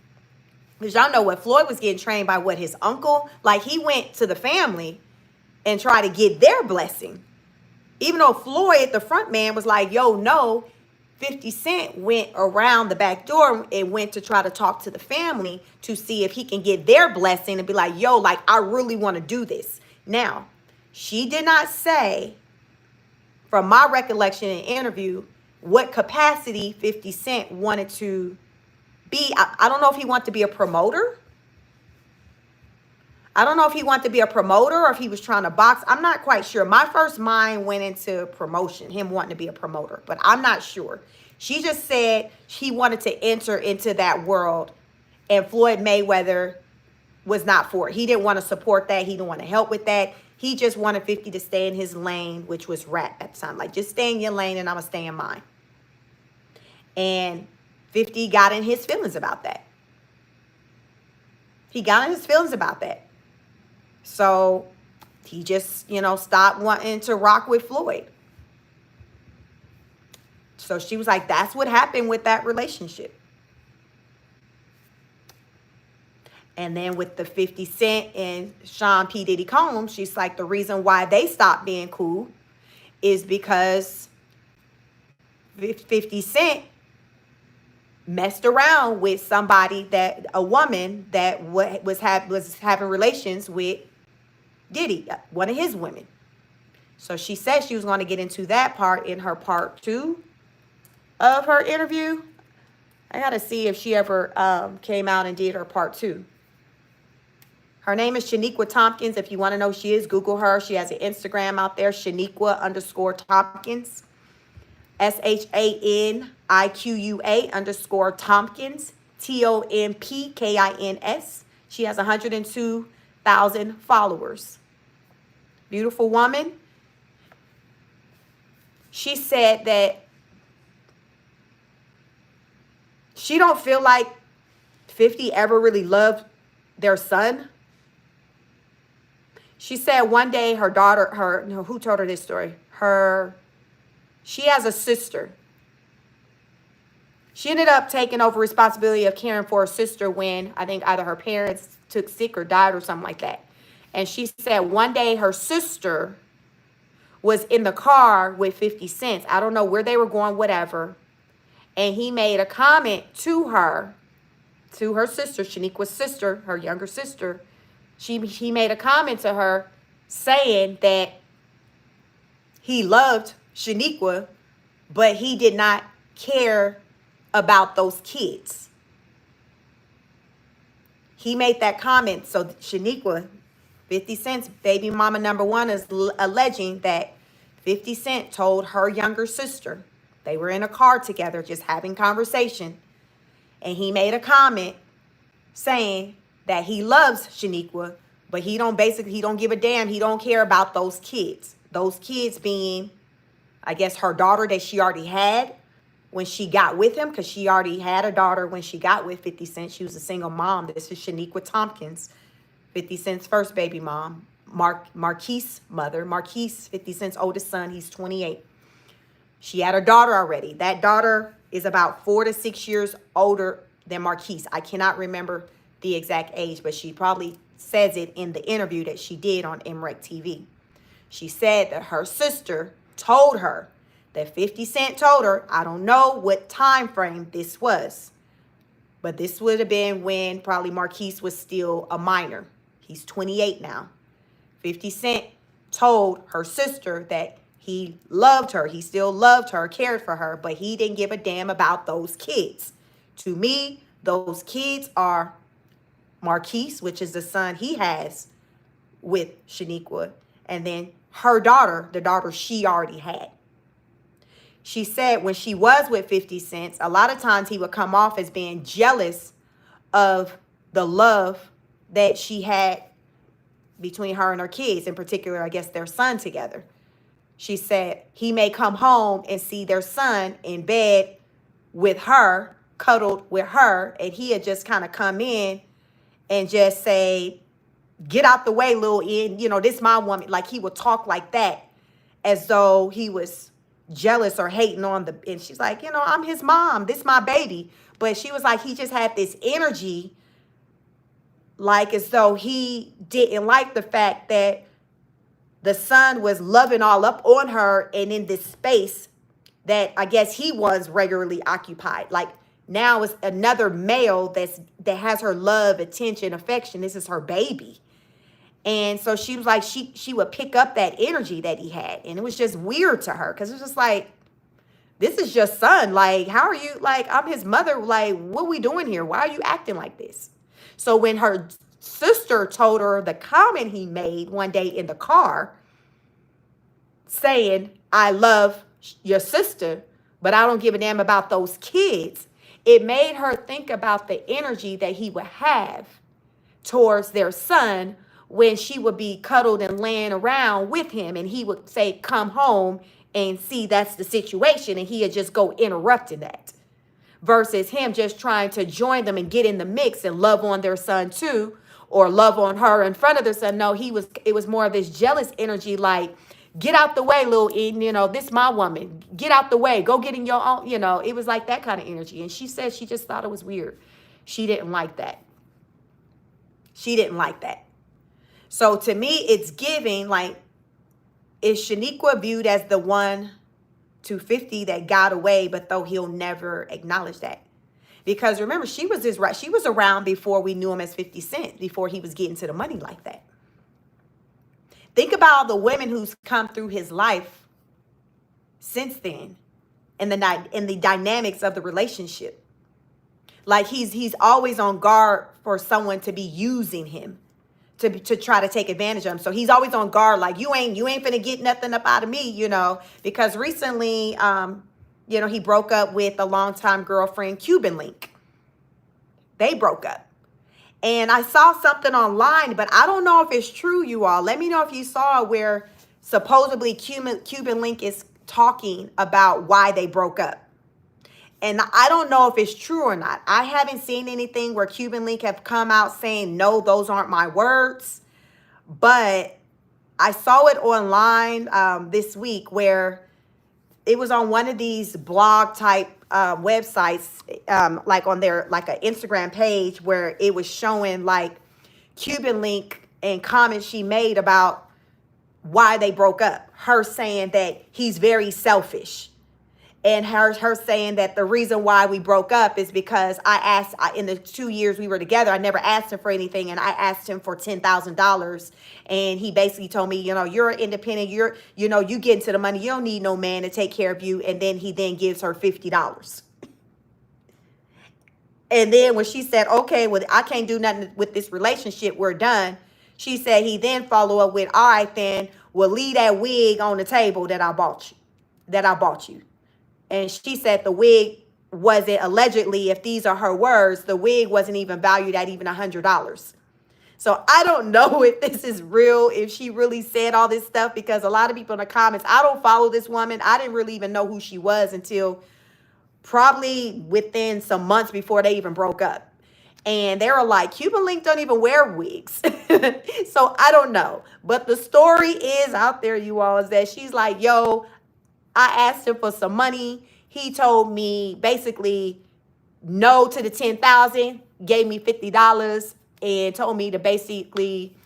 Because y'all know what, Floyd was getting trained by what, his uncle? Like, he went to the family and tried to get their blessing. Even though Floyd, the front man, was like, yo, no, 50 Cent went around the back door and went to try to talk to the family to see if he can get their blessing and be like, yo, like, I really want to do this. Now, she did not say, from my recollection in the interview, what capacity 50 Cent wanted to be. I don't know if he wanted to be a promoter. I don't know if he wanted to be a promoter or if he was trying to box. I'm not quite sure. My first mind went into promotion, him wanting to be a promoter, but I'm not sure. She just said he wanted to enter into that world and Floyd Mayweather was not for it. He didn't want to support that. He didn't want to help with that. He just wanted 50 to stay in his lane, which was rap at the time. Like, just stay in your lane and I'm going to stay in mine. And 50 got in his feelings about that. He got in his feelings about that. So he just, stopped wanting to rock with Floyd. So she was like, that's what happened with that relationship. And then with the 50 Cent and Sean P. Diddy Combs, she's like, the reason why they stopped being cool is because 50 Cent messed around with somebody, that a woman that was having relations with Diddy, one of his women. So she said she was going to get into that part in her part 2 of her interview. I got to see if she ever came out and did her part 2. Her name is Sheniqua Tomkins. If you want to know who she is, Google her. She has an Instagram out there, Sheniqua_Tomkins. SHANIQUA_Tomkins. TOMPKINS. She has 102,000 followers. Beautiful woman. She said that she don't feel like 50 ever really loved their son. She said one day her daughter, who told her this story? She has a sister. She ended up taking over responsibility of caring for her sister when I think either her parents took sick or died or something like that. And she said one day her sister was in the car with 50 Cent. I don't know where they were going, whatever. And he made a comment to her sister, Sheniqua's sister, her younger sister. He made a comment to her saying that he loved Sheniqua, but he did not care about those kids. he made that comment. So Sheniqua, 50 Cent's baby mama number one, is alleging that 50 Cent told her younger sister, they were in a car together just having conversation, and he made a comment saying that he loves Sheniqua, but he don't give a damn. He don't care about those kids. Those kids being, I guess, her daughter that she already had when she got with him, because she already had a daughter when she got with 50 Cent. She was a single mom. This is Sheniqua Tomkins, 50 Cent's first baby mom. Marquise mother. Marquise, 50 Cent's oldest son. He's 28. She had a daughter already. That daughter is about 4 to 6 years older than Marquise. I cannot remember the exact age, but she probably says it in the interview that she did on MREC TV. She said that her sister told her that 50 Cent told her, I don't know what time frame this was, but this would have been when probably Marquise was still a minor. He's 28 now. 50 Cent told her sister that he loved her. He still loved her, cared for her, but he didn't give a damn about those kids. To me, those kids are Marquise, which is the son he has with Sheniqua, and then her daughter, the daughter she already had. She said when she was with 50 Cent, a lot of times he would come off as being jealous of the love that she had between her and her kids, in particular, I guess, their son together. She said he may come home and see their son in bed with her, cuddled with her, and he had just kind of come in and just say, get out the way, little N, this my woman. Like, he would talk like that as though he was jealous or hating on and she's like, I'm his mom, this my baby. But she was like, he just had this energy, like as though he didn't like the fact that the son was loving all up on her and in this space that I guess he was regularly occupied. Like, now it's another male that has her love, attention, affection. This is her baby. And so she was like, she would pick up that energy that he had. And it was just weird to her because it was just like, this is your son. Like, how are you? Like, I'm his mother. Like, what are we doing here? Why are you acting like this? So when her sister told her the comment he made one day in the car saying, I love your sister, but I don't give a damn about those kids, it made her think about the energy that he would have towards their son when she would be cuddled and laying around with him and he would say, come home and see that's the situation. And he'd just go interrupting that versus him just trying to join them and get in the mix and love on their son too, or love on her in front of their son. No, it was more of this jealous energy, like, get out the way, little Eden, this my woman. Get out the way. Go get in your own, it was like that kind of energy. And she said she just thought it was weird. She didn't like that. She didn't like that. So to me, it's giving, like, is Sheniqua viewed as the one to 50 that got away, but though he'll never acknowledge that? Because remember, she was around before we knew him as 50 Cent, before he was getting to the money like that. Think about all the women who's come through his life since then and the dynamics of the relationship. Like, he's always on guard for someone to be using him to try to take advantage of him. So he's always on guard, like, you ain't finna get nothing up out of me, because recently, he broke up with a longtime girlfriend, Cuban Link. They broke up. And I saw something online, but I don't know if it's true, you all. Let me know if you saw where supposedly Cuban Link is talking about why they broke up. And I don't know if it's true or not. I haven't seen anything where Cuban Link have come out saying, no, those aren't my words. But I saw it online this week where it was on one of these blog type websites, like on their, like an Instagram page, where it was showing like Cuban Link and comments she made about why they broke up. Her saying that he's very selfish. And her saying that the reason why we broke up is because in the 2 years we were together, I never asked him for anything. And I asked him for $10,000. And he basically told me, you're independent. You get into the money. You don't need no man to take care of you. And then he gives her $50. And then when she said, okay, well, I can't do nothing with this relationship, we're done. She said he then followed up with, all right, then we'll leave that wig on the table that I bought you, And she said the wig wasn't, allegedly, if these are her words, the wig wasn't even valued at even $100. So I don't know if this is real, if she really said all this stuff, because a lot of people in the comments, I don't follow this woman. I didn't really even know who she was until probably within some months before they even broke up. And they were like, Cuban Link don't even wear wigs. So I don't know. But the story is out there, you all, is that she's like, yo, I asked him for some money. He told me basically no to the 10,000, gave me $50 and told me to basically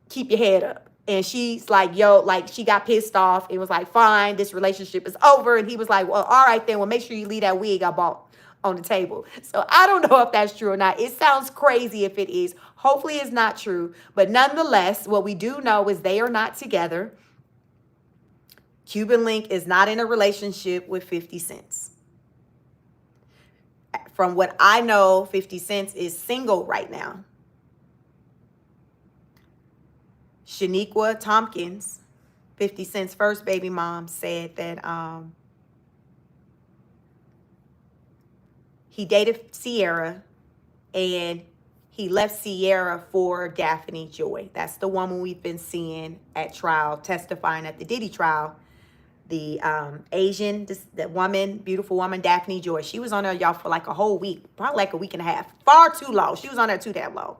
keep your head up. And she's like, yo, like she got pissed off and was like, fine, this relationship is over. And he was like, well, all right, then, well, make sure you leave that wig I bought on the table. So I don't know if that's true or not. It sounds crazy if it is. Hopefully it's not true. But nonetheless, what we do know is they are not together. Cuban Link is not in a relationship with 50 Cent. From what I know, 50 Cent is single right now. Sheniqua Tomkins, 50 Cent's first baby mom, said that he dated Sierra and he left Sierra for Daphne Joy. That's the woman we've been seeing at trial, testifying at the Diddy trial. The Asian, that woman, beautiful woman, Daphne Joy. She was on there, y'all, for like a whole week, probably like a week and a half. Far too long. She was on there too damn long.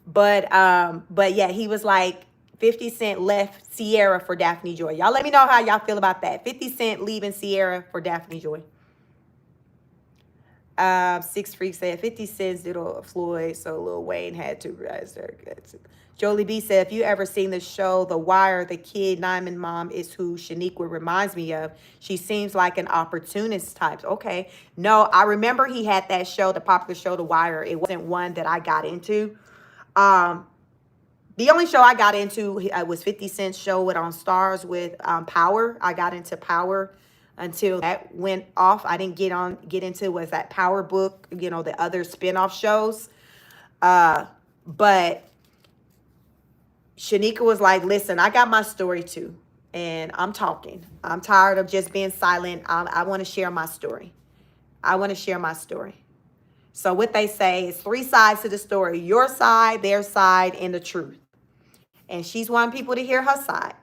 But yeah, he was like, 50 Cent left Sierra for Daphne Joy. Y'all let me know how y'all feel about that. 50 Cent leaving Sierra for Daphne Joy. Six Freaks said 50 Cent did Floyd, so Lil Wayne had to realize their guts. Jolie B said, if you ever seen the show The Wire, the kid Nyman mom is who Sheniqua reminds me of. She seems like an opportunist type. Okay. No, I remember he had that show, the popular show The Wire. It wasn't one that I got into. The only show I got into was 50 Cent's show on Stars with Power. I got into Power until that went off. I didn't get into was that Power book, you know, the other spinoff shows. But Sheniqua was like, listen, I got my story too. And I'm talking. I'm tired of just being silent. I want to share my story. I want to share my story. So what they say is 3 sides to the story. Your side, their side, and the truth. And she's wanting people to hear her side.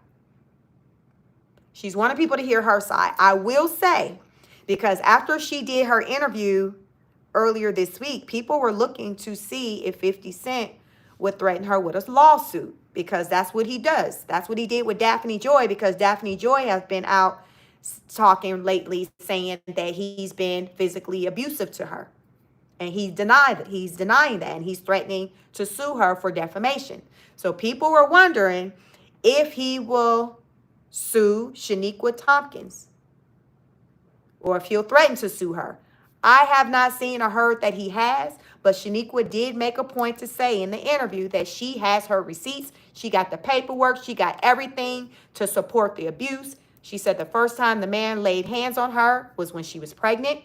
She's wanting people to hear her side. I will say, because after she did her interview earlier this week, people were looking to see if 50 Cent would threaten her with a lawsuit, because that's what he does. That's what he did with Daphne Joy, because Daphne Joy has been out talking lately saying that he's been physically abusive to her. And he's denying that, and he's threatening to sue her for defamation. So people were wondering if he will sue Sheniqua Tomkins or if he'll threaten to sue her. I have not seen or heard that he has, but Sheniqua did make a point to say in the interview that she has her receipts. She got the paperwork. She got everything to support the abuse. She said the first time the man laid hands on her was when she was pregnant.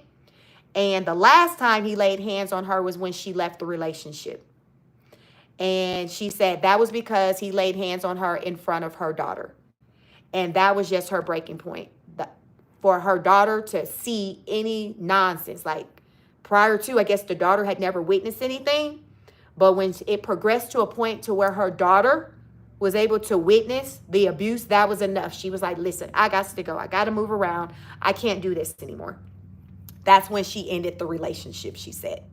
And the last time he laid hands on her was when she left the relationship. And she said that was because he laid hands on her in front of her daughter. And that was just her breaking point. For her daughter to see any nonsense. Like prior to, I guess the daughter had never witnessed anything. But when it progressed to a point to where her daughter was able to witness the abuse, that was enough. She was like, listen, I got to go. I got to move around. I can't do this anymore. That's when she ended the relationship, she said.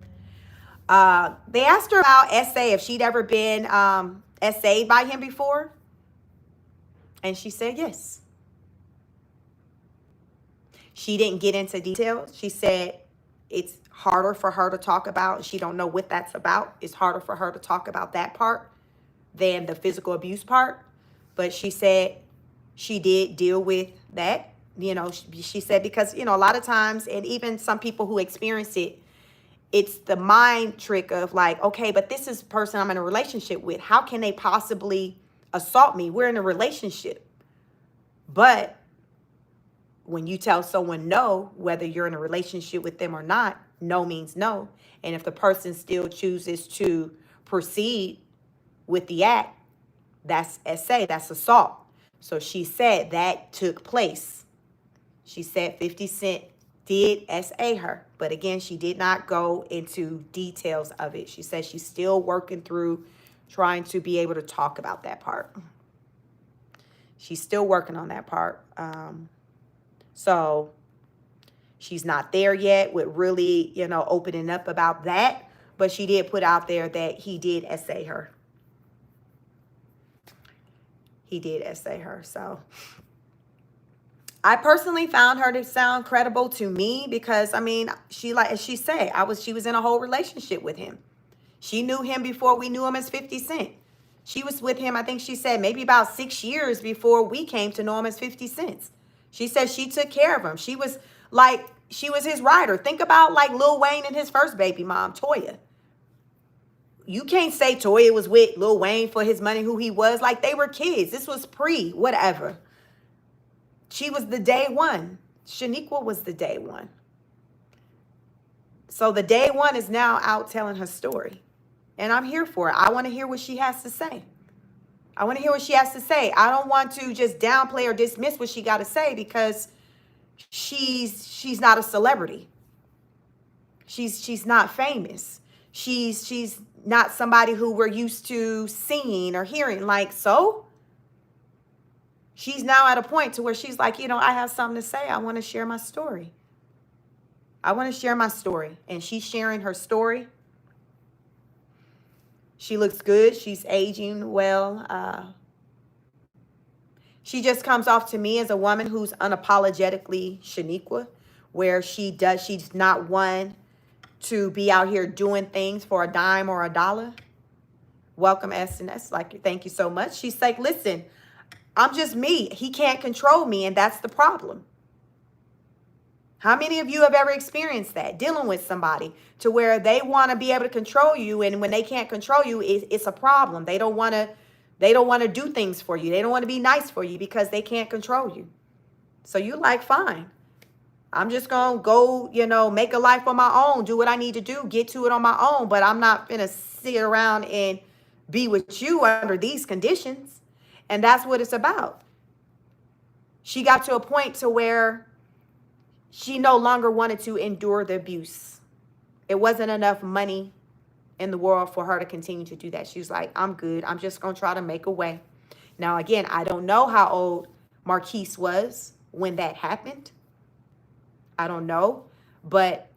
They asked her about SA, if she'd ever been SA'd by him before. And she said yes. She didn't get into details. She said it's harder for her to talk about. She don't know what that's about. It's harder for her to talk about that part than the physical abuse part. But she said she did deal with that. You know, she said because, you know, a lot of times, and even some people who experience it, it's the mind trick of like, okay, but this is the person I'm in a relationship with. How can they possibly assault me? We're in a relationship. But when you tell someone no, whether you're in a relationship with them or not, no means no. And if the person still chooses to proceed with the act, that's SA, that's assault. So she said that took place. She said 50 Cent did SA her. But again, she did not go into details of it. She said she's still working through trying to be able to talk about that part. She's still working on that part. So she's not there yet with really, opening up about that. But she did put out there that he did SA her. He did SA her. So I personally found her to sound credible to me because, I mean, she, like as she said, she was in a whole relationship with him. She knew him before we knew him as 50 Cent. She was with him, I think she said, maybe about 6 years before we came to know him as 50 Cent. She said she took care of him. She was his rider. Think about like Lil Wayne and his first baby mom, Toya. You can't say Toya was with Lil Wayne for his money, who he was. Like, they were kids. This was whatever. She was the day one. Sheniqua was the day one. So the day one is now out telling her story. And I'm here for it. I want to hear what she has to say. I want to hear what she has to say. I don't want to just downplay or dismiss what she got to say because she's not a celebrity. She's not famous. She's not somebody who we're used to seeing or hearing. Like, so she's now at a point to where she's like, I have something to say. I want to share my story. I want to share my story. And she's sharing her story. She looks good. She's aging well. She just comes off to me as a woman who's unapologetically Sheniqua, where she's not one to be out here doing things for a dime or a dollar. Welcome, SNS. Like, thank you so much. She's like, listen, I'm just me. He can't control me, and that's the problem. How many of you have ever experienced that? Dealing with somebody to where they want to be able to control you, and when they can't control you, it's a problem. They don't want to do things for you. They don't want to be nice for you because they can't control you. So you're like, fine. I'm just going to go, make a life on my own, do what I need to do, get to it on my own, but I'm not going to sit around and be with you under these conditions. And that's what it's about. She got to a point to where she no longer wanted to endure the abuse. It wasn't enough money in the world for her to continue to do that. She was like, I'm good. I'm just going to try to make a way. Now, again, I don't know how old Marquise was when that happened. I don't know. But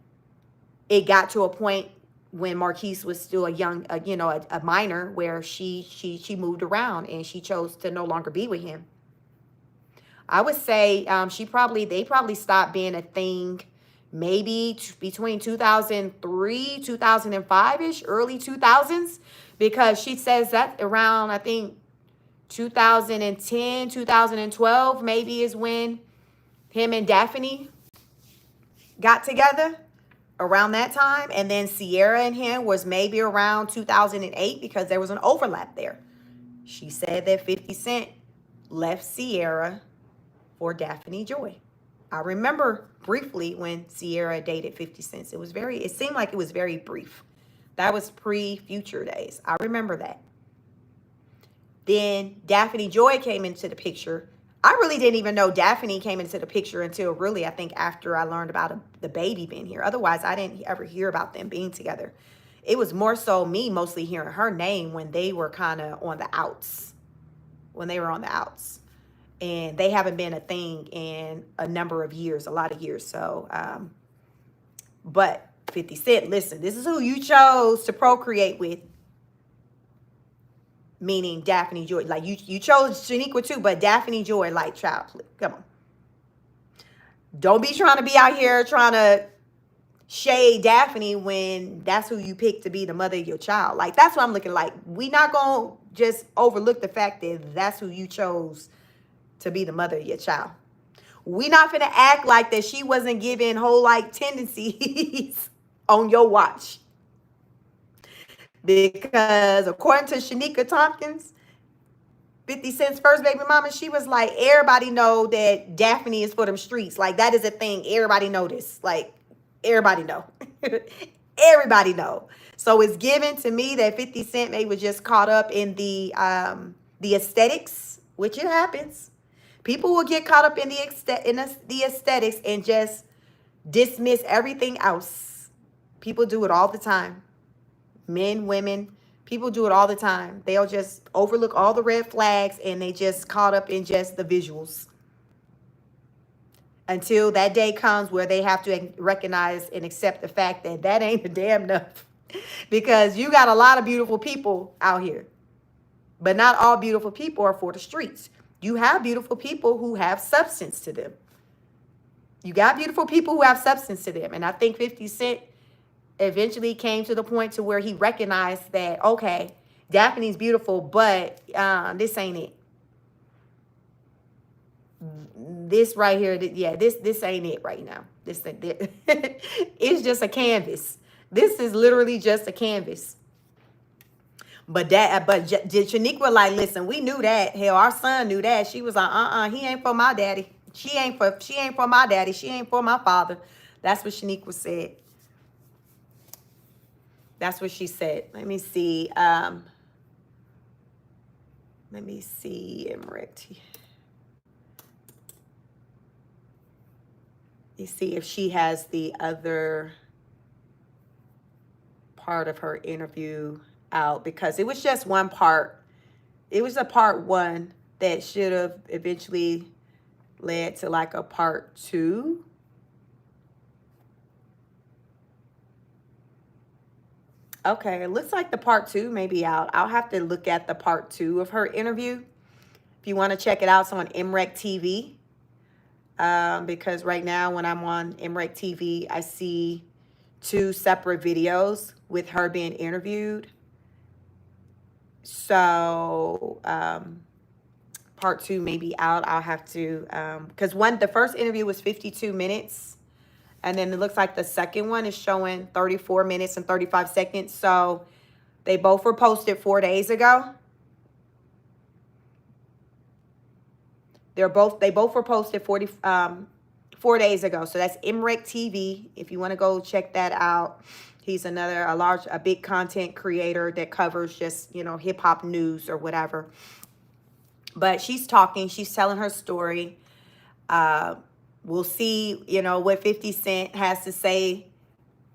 it got to a point when Marquise was still a minor, where she moved around and she chose to no longer be with him. I would say they probably stopped being a thing maybe between 2003, 2005-ish, early 2000s, because she says that around, I think, 2010, 2012 maybe is when him and Daphne got together, around that time. And then Sierra and him was maybe around 2008 because there was an overlap there. She said that 50 Cent left Sierra for Daphne Joy. I remember briefly when Sierra dated 50 Cent. It seemed like it was very brief. That was pre-Future days. I remember that. Then Daphne Joy came into the picture. I really didn't even know Daphne came into the picture until really, I think, after I learned about the baby being here. Otherwise, I didn't ever hear about them being together. It was more so me mostly hearing her name when they were kind of on the outs. When they were on the outs. And they haven't been a thing in a number of years, a lot of years. So, but 50 Cent, listen, this is who you chose to procreate with. Meaning Daphne Joy. Like, you chose Sheniqua too, but Daphne Joy, like, child, please, come on. Don't be trying to be out here trying to shade Daphne when that's who you picked to be the mother of your child. Like, that's what I'm looking like. We not going to just overlook the fact that that's who you chose to be the mother of your child. We not finna act like that she wasn't giving whole like tendencies on your watch. Because according to Sheniqua Tomkins, 50 Cent's first baby mama, she was like, everybody know that Daphne is for them streets. Like, that is a thing. Everybody know this. Like, everybody know. Everybody know. So it's given to me that 50 Cent maybe was just caught up in the aesthetics, which it happens. People will get caught up in the aesthetics and just dismiss everything else. People do it all the time. Men, women, people do it all the time. They'll just overlook all the red flags and they just caught up in just the visuals. Until that day comes where they have to recognize and accept the fact that that ain't a damn enough. Because you got a lot of beautiful people out here. But not all beautiful people are for the streets. You have beautiful people who have substance to them. You got beautiful people who have substance to them. And I think 50 Cent eventually came to the point to where he recognized that, okay, Daphne's beautiful, but this ain't it. This right here, yeah, this ain't it right now. This it's just a canvas. This is literally just a canvas. But Sheniqua like, listen, we knew that. Hell, our son knew that. She was like, he ain't for my daddy. She ain't for my daddy. She ain't for my father. That's what Sheniqua said. That's what she said. Let me see. Emmerich. You see if she has the other part of her interview out, because it was just one part. It was a part one that should have eventually led to like a part two. Okay, it looks like the part two may be out. I'll have to look at the part two of her interview. If you want to check it out, it's on Emmerich TV. Because right now when I'm on Emmerich TV, I see two separate videos with her being interviewed. So part two may be out. I'll have to, because the first interview was 52 minutes. And then it looks like the second one is showing 34 minutes and 35 seconds. So they both were posted 4 days ago. They both were posted 4 days ago. So that's Emmerich TV. If you want to go check that out. He's a big content creator that covers just, hip hop news or whatever. But she's telling her story. We'll see, what 50 Cent has to say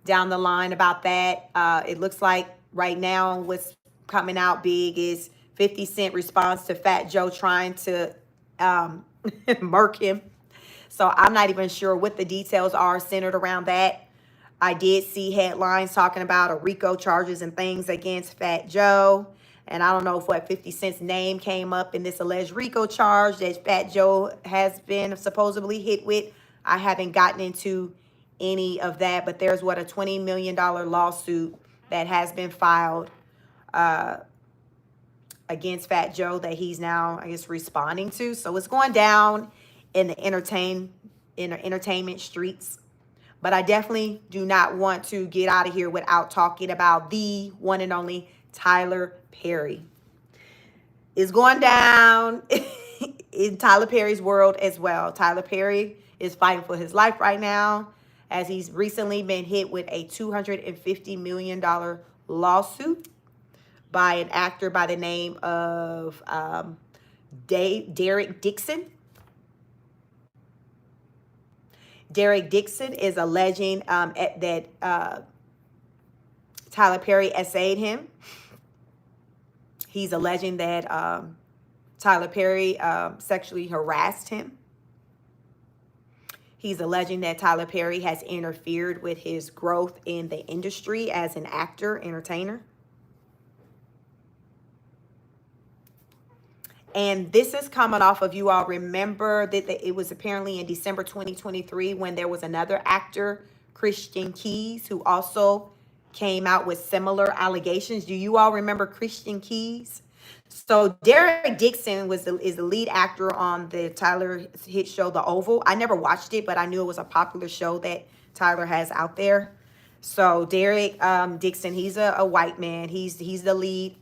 down the line about that. It looks like right now what's coming out big is 50 Cent response to Fat Joe trying to murk him. So I'm not even sure what the details are centered around that. I did see headlines talking about a RICO charges and things against Fat Joe. And I don't know if 50 Cent's name came up in this alleged RICO charge that Fat Joe has been supposedly hit with. I haven't gotten into any of that, but there's a $20 million lawsuit that has been filed against Fat Joe that he's now, I guess, responding to. So it's going down in the entertainment streets. But I definitely do not want to get out of here without talking about the one and only Tyler Perry. It's going down in Tyler Perry's world as well. Tyler Perry is fighting for his life right now as he's recently been hit with a $250 million lawsuit by an actor by the name of Derek Dixon. Derek Dixon is alleging that Tyler Perry essayed him. He's alleging that Tyler Perry sexually harassed him. He's alleging that Tyler Perry has interfered with his growth in the industry as an actor, entertainer. And this is coming off of, you all remember that it was apparently in December 2023 when there was another actor, Christian Keys, who also came out with similar allegations. Do you all remember Christian Keys? So Derek Dixon is the lead actor on the Tyler hit show, The Oval. I never watched it, but I knew it was a popular show that Tyler has out there. So Derek Dixon, he's a white man. He's the lead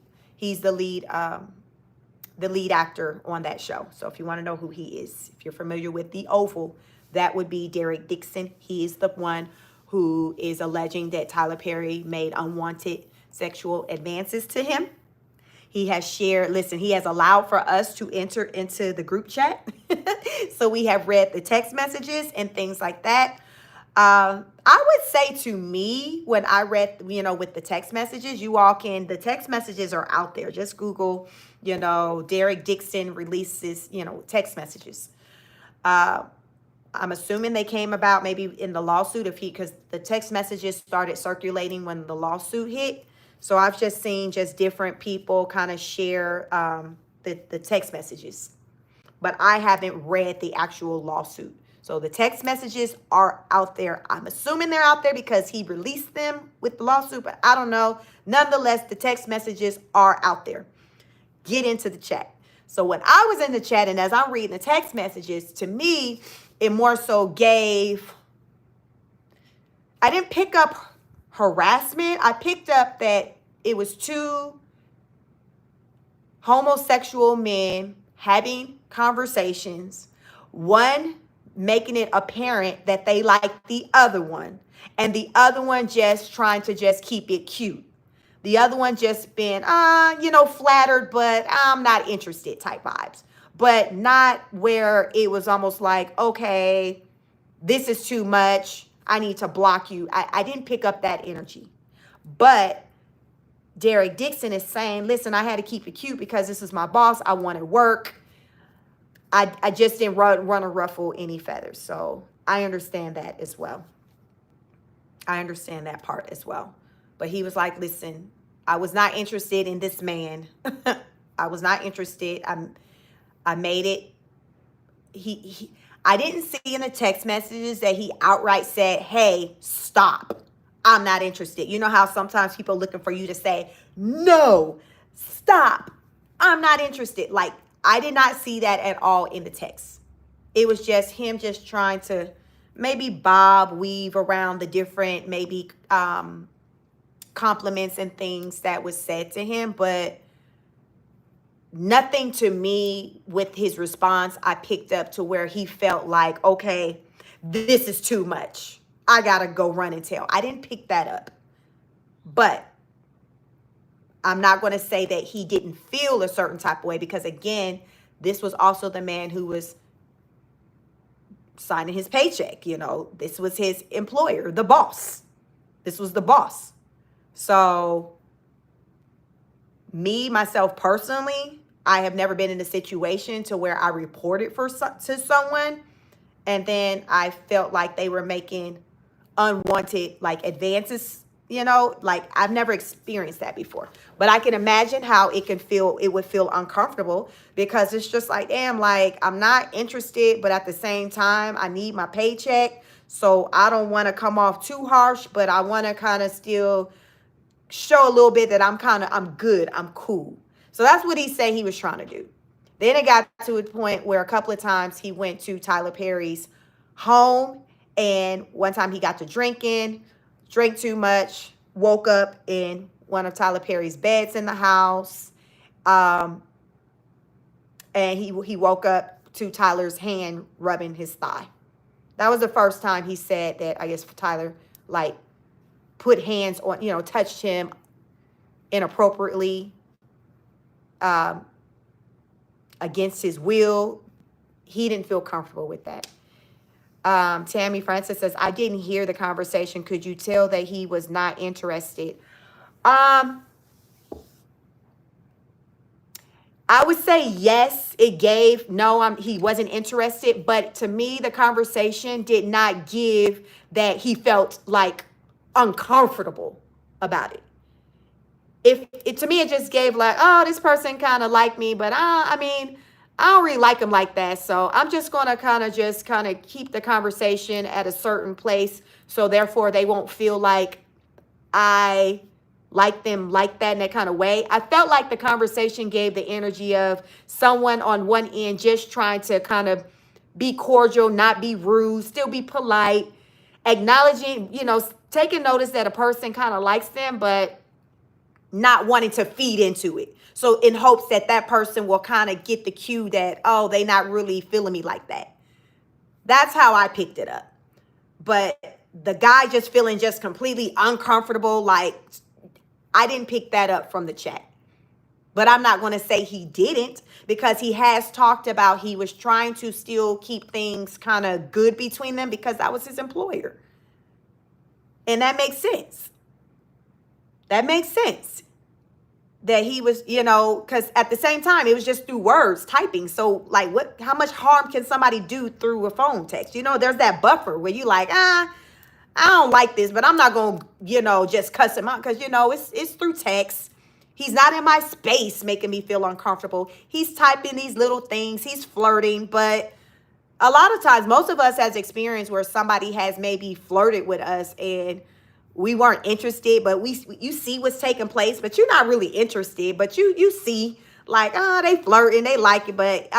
the lead actor on that show. So if you want to know who he is, if you're familiar with The Oval, that would be Derek Dixon. He is the one who is alleging that Tyler Perry made unwanted sexual advances to him. He has shared, listen, he has allowed for us to enter into the group chat. So we have read the text messages and things like that. I would say to me, when I read, with the text messages, the text messages are out there. Just Google, Derek Dixon releases, text messages. I'm assuming they came about maybe in the lawsuit because the text messages started circulating when the lawsuit hit. So I've just seen different people kind of share the text messages, but I haven't read the actual lawsuit. So the text messages are out there. I'm assuming they're out there because he released them with the lawsuit, but I don't know. Nonetheless, the text messages are out there. Get into the chat. So when I was in the chat and as I'm reading the text messages, to me, it more so I didn't pick up harassment. I picked up that it was two homosexual men having conversations, one making it apparent that they like the other one, and the other one just trying to keep it cute. The other one just been, flattered, but I'm not interested type vibes. But not where it was almost like, okay, this is too much. I need to block you. I didn't pick up that energy. But Derek Dixon is saying, listen, I had to keep it cute because this is my boss. I wanted work. I just didn't run or ruffle any feathers. So I understand that as well. I understand that part as well. But he was like, listen, I was not interested in this man. I was not interested. I made it. I didn't see in the text messages that he outright said, hey, stop. I'm not interested. You know how sometimes people are looking for you to say, no, stop. I'm not interested. Like, I did not see that at all in the text. It was just him just trying to maybe weave around the different maybe compliments and things that was said to him, but nothing to me with his response I picked up to where he felt like, okay, this is too much. I gotta go run and tell. I didn't pick that up. But I'm not going to say that he didn't feel a certain type of way because, again, this was also the man who was signing his paycheck. This was his employer, the boss. This was the boss. So myself personally, I have never been in a situation to where I reported to someone and then I felt like they were making unwanted advances, I've never experienced that before. But I can imagine how it would feel uncomfortable because it's just like, damn, I'm not interested, but at the same time, I need my paycheck. So I don't want to come off too harsh, but I want to kind of still show a little bit that I'm good, I'm cool. So that's what he said he was trying to do. Then it got to a point where a couple of times he went to Tyler Perry's home, and one time he got to drinking, drank too much, woke up in one of Tyler Perry's beds in the house, and he woke up to Tyler's hand rubbing his thigh. That was the first time he said that, I guess, Tyler, put hands on, touched him inappropriately, against his will. He didn't feel comfortable with that. Tammy Francis says, I didn't hear the conversation. Could you tell that he was not interested? I would say yes, it gave. No, he wasn't interested. But to me, the conversation did not give that he felt uncomfortable about it. To me, it just gave this person kind of liked me, but I don't really like him like that. So I'm just going to kind of keep the conversation at a certain place. So therefore they won't feel like I like them like that in that kind of way. I felt like the conversation gave the energy of someone on one end just trying to kind of be cordial, not be rude, still be polite, acknowledging, taking notice that a person kind of likes them, but not wanting to feed into it. So in hopes that that person will kind of get the cue that, oh, they not really feeling me like that. That's how I picked it up. But the guy just feeling just completely uncomfortable, like, I didn't pick that up from the chat. But I'm not going to say he didn't, because he has talked about he was trying to still keep things kind of good between them because that was his employer. And that makes sense. That makes sense. That he was, you know, because at the same time, it was just through words, typing. So, like, how much harm can somebody do through a phone text? You know, there's that buffer where you like, I don't like this, but I'm not going to, you know, just cuss him out because, you know, it's through text. He's not in my space making me feel uncomfortable. He's typing these little things. He's flirting. But a lot of times, most of us has experience where somebody has maybe flirted with us and we weren't interested, but you see what's taking place, but you're not really interested. But you see, like, they flirting, they like it, but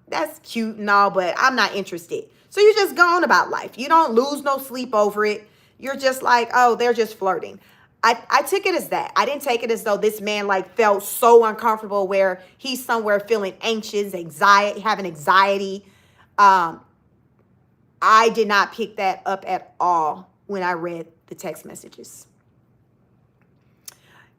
that's cute and all, but I'm not interested. So you just go on about life. You don't lose no sleep over it. You're just like, oh, they're just flirting. I took it as that. I didn't take it as though this man like felt so uncomfortable where he's somewhere feeling anxious, anxiety, having anxiety. I did not pick that up at all when I read the text messages.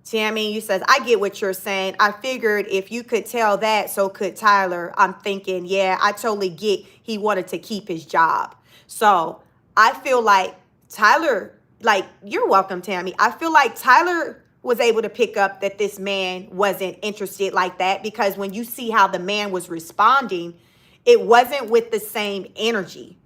Tammy, you says, I get what you're saying. I figured if you could tell that, so could Tyler. I'm thinking, yeah, I totally get he wanted to keep his job. So I feel like Tyler, like, you're welcome, Tammy. I feel like Tyler was able to pick up that this man wasn't interested like that, because when you see how the man was responding, it wasn't with the same energy.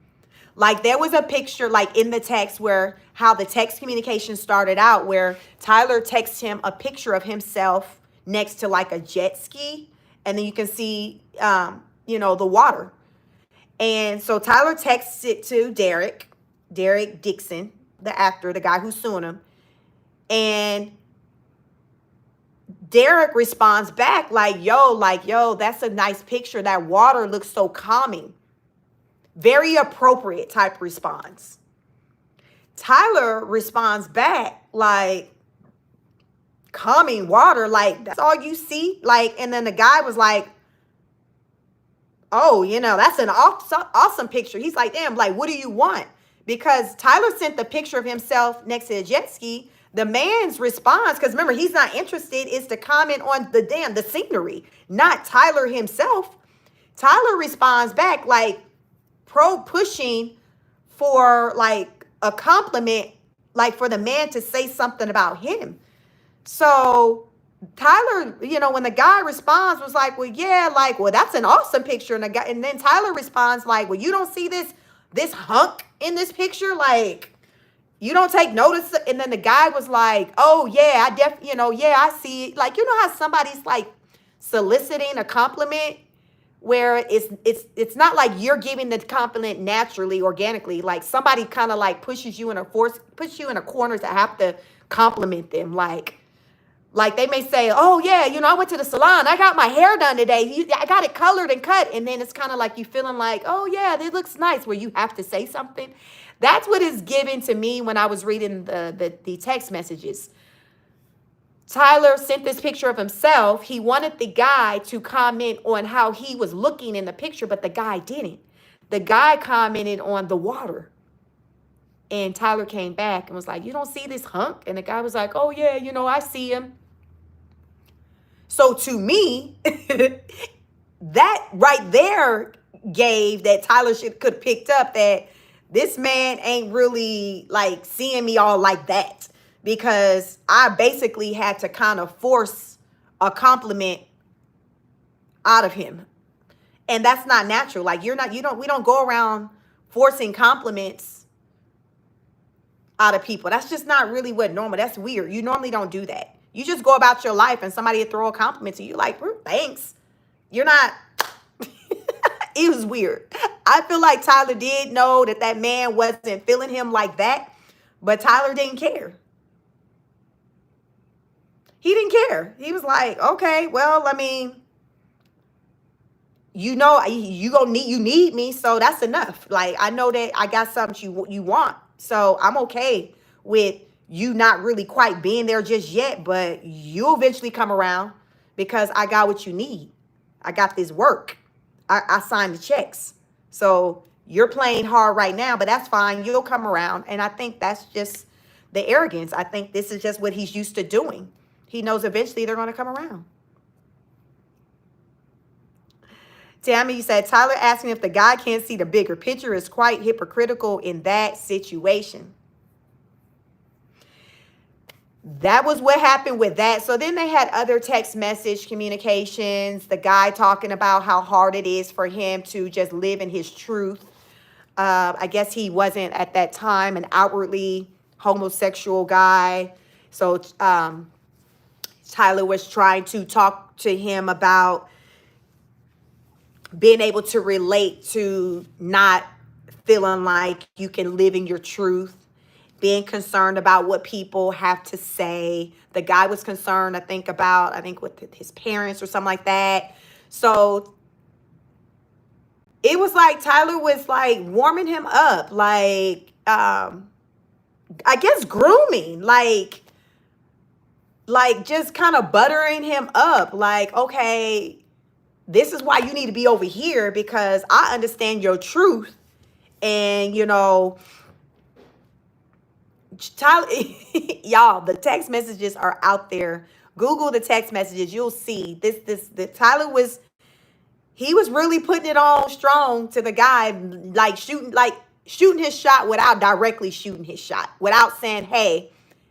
Like, there was a picture, like, in the text where how the text communication started out, where Tyler texts him a picture of himself next to, like, a jet ski. And then you can see, you know, the water. And so Tyler texts it to Derek Dixon, the actor, the guy who's suing him. And Derek responds back like, yo, that's a nice picture. That water looks so calming. Very appropriate type response. Tyler responds back like, calming water, like, that's all you see? Like, and then the guy was like, oh, you know, that's an awesome picture. He's like, damn, like, what do you want? Because Tyler sent the picture of himself next to a jet ski. The man's response, because remember, he's not interested, is to comment on the scenery, not Tyler himself. Tyler responds back like pushing for like a compliment, like for the man to say something about him. So Tyler, you know, when the guy responds, was like, well, yeah, like, well, that's an awesome picture. And then Tyler responds like, well, you don't see this hunk in this picture? Like, you don't take notice? And then the guy was like, oh yeah, I see it. Like, you know how somebody's like soliciting a compliment where it's not like you're giving the compliment naturally, organically. Like, somebody kind of like pushes you in a corner to have to compliment them. Like they may say, oh yeah, you know, I went to the salon, I got my hair done today, I got it colored and cut. And then it's kind of like you feeling like, oh yeah, this looks nice, where you have to say something. That's what is given to me when I was reading the text messages. Tyler sent this picture of himself. He wanted the guy to comment on how he was looking in the picture, but the guy didn't. The guy commented on the water. And Tyler came back and was like, you don't see this hunk? And the guy was like, oh yeah, you know, I see him. So to me, that right there gave that Tyler could have picked up that this man ain't really like seeing me all like that, because I basically had to kind of force a compliment out of him. And that's not natural. Like, we don't go around forcing compliments out of people. That's just not really what normal. That's weird. You normally don't do that. You just go about your life and somebody throw a compliment to you like, thanks. You're not. It was weird. I feel like Tyler did know that man wasn't feeling him like that, but Tyler didn't care. He didn't care. He was like, okay, well, I mean, you know, you need me, so that's enough. Like, I know that I got something you want, so I'm okay with you not really quite being there just yet, but you'll eventually come around because I got what you need. I got this work. I signed the checks. So you're playing hard right now, but that's fine. You'll come around. And I think that's just the arrogance. I think this is just what he's used to doing. He knows eventually they're going to come around. Tammy, you said, Tyler asking if the guy can't see the bigger picture is quite hypocritical in that situation. That was what happened with that. So then they had other text message communications. The guy talking about how hard it is for him to just live in his truth. I guess he wasn't at that time an outwardly homosexual guy. So Tyler was trying to talk to him about being able to relate to not feeling like you can live in your truth, being concerned about what people have to say. The guy was concerned, I think with his parents or something like that. So it was like Tyler was like warming him up, like, I guess grooming, like just kind of buttering him up. Like, okay, this is why you need to be over here because I understand your truth. And, you know, Tyler, y'all, the text messages are out there. Google the text messages. You'll see the Tyler was, he was really putting it on strong to the guy, like shooting his shot without directly shooting his shot, without saying, hey,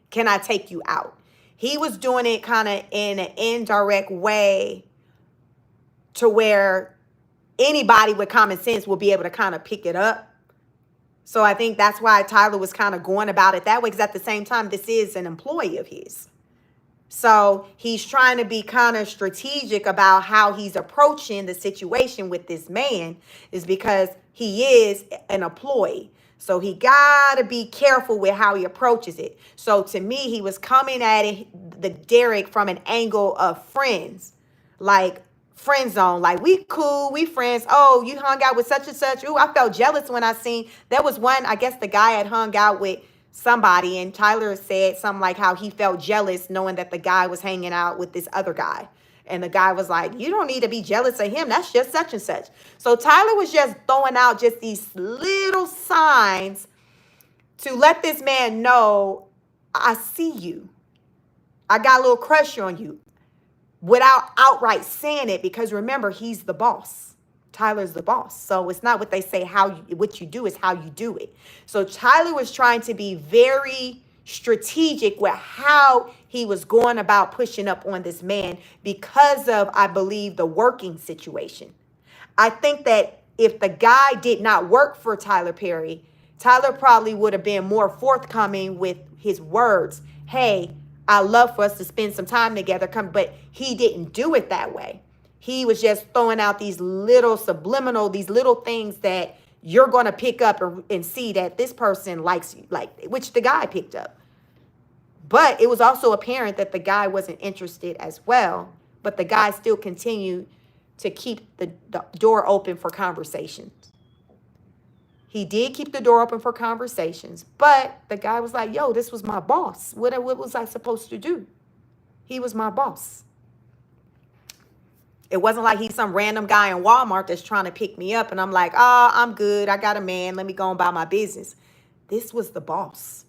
can I take you out? He was doing it kind of in an indirect way to where anybody with common sense will be able to kind of pick it up. So I think that's why Tyler was kind of going about it that way, because at the same time, this is an employee of his. So he's trying to be kind of strategic about how he's approaching the situation with this man, is because he is an employee. So he got to be careful with how he approaches it. So to me, he was coming at it, the Derek, from an angle of friends, like friend zone, like we cool, we friends. Oh, you hung out with such and such. Ooh, I felt jealous when I seen, there was one, I guess the guy had hung out with somebody, and Tyler said something like how he felt jealous knowing that the guy was hanging out with this other guy. And the guy was like, you don't need to be jealous of him. That's just such and such. So Tyler was just throwing out just these little signs to let this man know, I see you. I got a little crush on you, without outright saying it, because remember, he's the boss. Tyler's the boss. So it's not what they say, what you do is how you do it. So Tyler was trying to be very strategic with how he was going about pushing up on this man because of, I believe, the working situation. I think that if the guy did not work for Tyler Perry, Tyler probably would have been more forthcoming with his words. Hey, I love for us to spend some time together, but he didn't do it that way. He was just throwing out these little subliminal, these little things that you're going to pick up and see that this person likes you, like, which the guy picked up. But it was also apparent that the guy wasn't interested as well, but the guy still continued to keep the door open for conversations. He did keep the door open for conversations, but the guy was like, yo, this was my boss. What was I supposed to do? He was my boss. It wasn't like he's some random guy in Walmart that's trying to pick me up and I'm like, oh, I'm good. I got a man. Let me go and buy my business. This was the boss.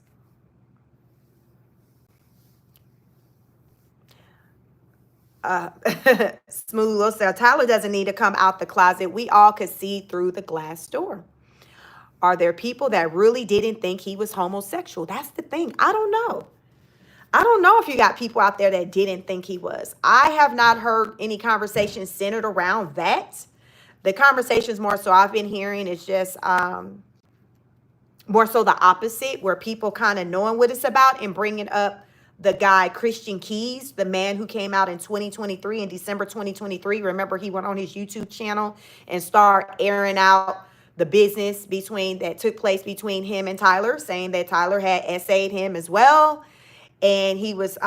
Smooth said, Tyler doesn't need to come out the closet. We all could see through the glass door. Are there people that really didn't think he was homosexual? That's the thing. I don't know. I don't know if you got people out there that didn't think he was. I have not heard any conversations centered around that. The conversations more so I've been hearing is just more so the opposite, where people kind of knowing what it's about and bringing up the guy Christian Keys, the man who came out in 2023, in December 2023. Remember, he went on his YouTube channel and started airing out the business that took place between him and Tyler, saying that Tyler had essayed him as well. And he was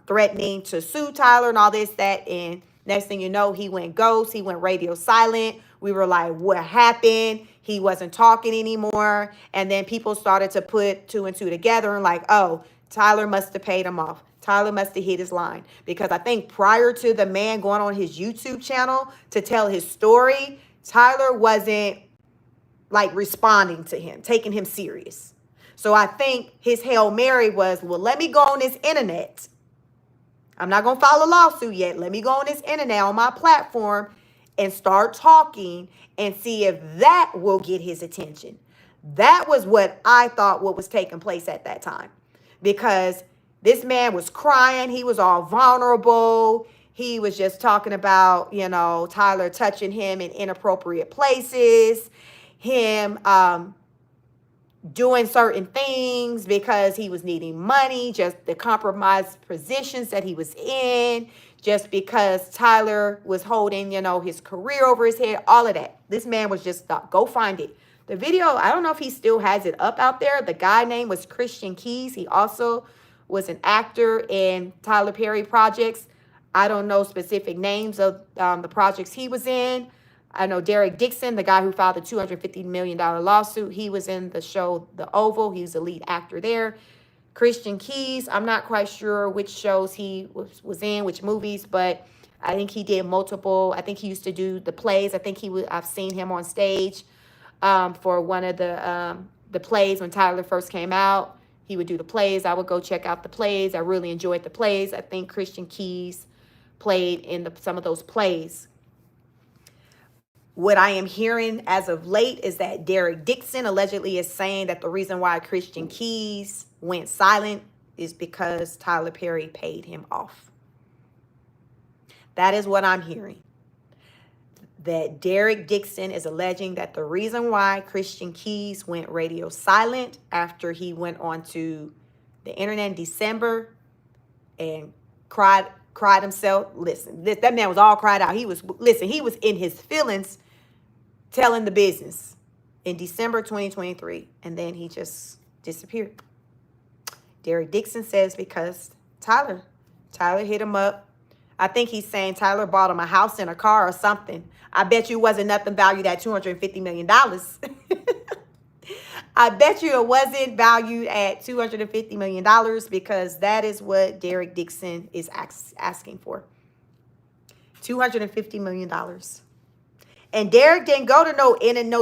threatening to sue Tyler and all this, that. And next thing you know, he went ghost. He went radio silent. We were like, what happened? He wasn't talking anymore. And then people started to put two and two together and like, oh, Tyler must have paid him off. Tyler must have hit his line, because I think prior to the man going on his YouTube channel to tell his story, Tyler wasn't like responding to him, taking him serious. So I think his Hail Mary was, well, let me go on this internet. I'm not going to file a lawsuit yet. Let me go on this internet on my platform and start talking and see if that will get his attention. That was what I thought what was taking place at that time, because this man was crying. He was all vulnerable. He was just talking about, Tyler touching him in inappropriate places, him doing certain things because he was needing money, just the compromised positions that he was in, just because Tyler was holding, his career over his head, all of that. This man was just, go find it. The video, I don't know if he still has it up out there. The guy name was Christian Keys. He also was an actor in Tyler Perry projects. I don't know specific names of the projects he was in. I know Derek Dixon, the guy who filed the $250 million lawsuit. He was in the show The Oval. He was the lead actor there. Christian Keys, I'm not quite sure which shows he was in, which movies, but I think he did multiple. I think he used to do the plays. I think I've seen him on stage for one of the plays when Tyler first came out. He would do the plays. I would go check out the plays. I really enjoyed the plays. I think Christian Keys played in some of those plays. What I am hearing as of late is that Derek Dixon allegedly is saying that the reason why Christian Keys went silent is because Tyler Perry paid him off. That is what I'm hearing. That Derek Dixon is alleging that the reason why Christian Keys went radio silent after he went onto the internet in December and cried himself. Listen, that man was all cried out. He was in his feelings telling the business in December 2023, and then he just disappeared. Derek Dixon says because Tyler hit him up. I think he's saying Tyler bought him a house and a car or something. I bet you it wasn't nothing valued at $250 million. I bet you it wasn't valued at $250 million, because that is what Derek Dixon is asking for. $250 million. And Derek didn't go to no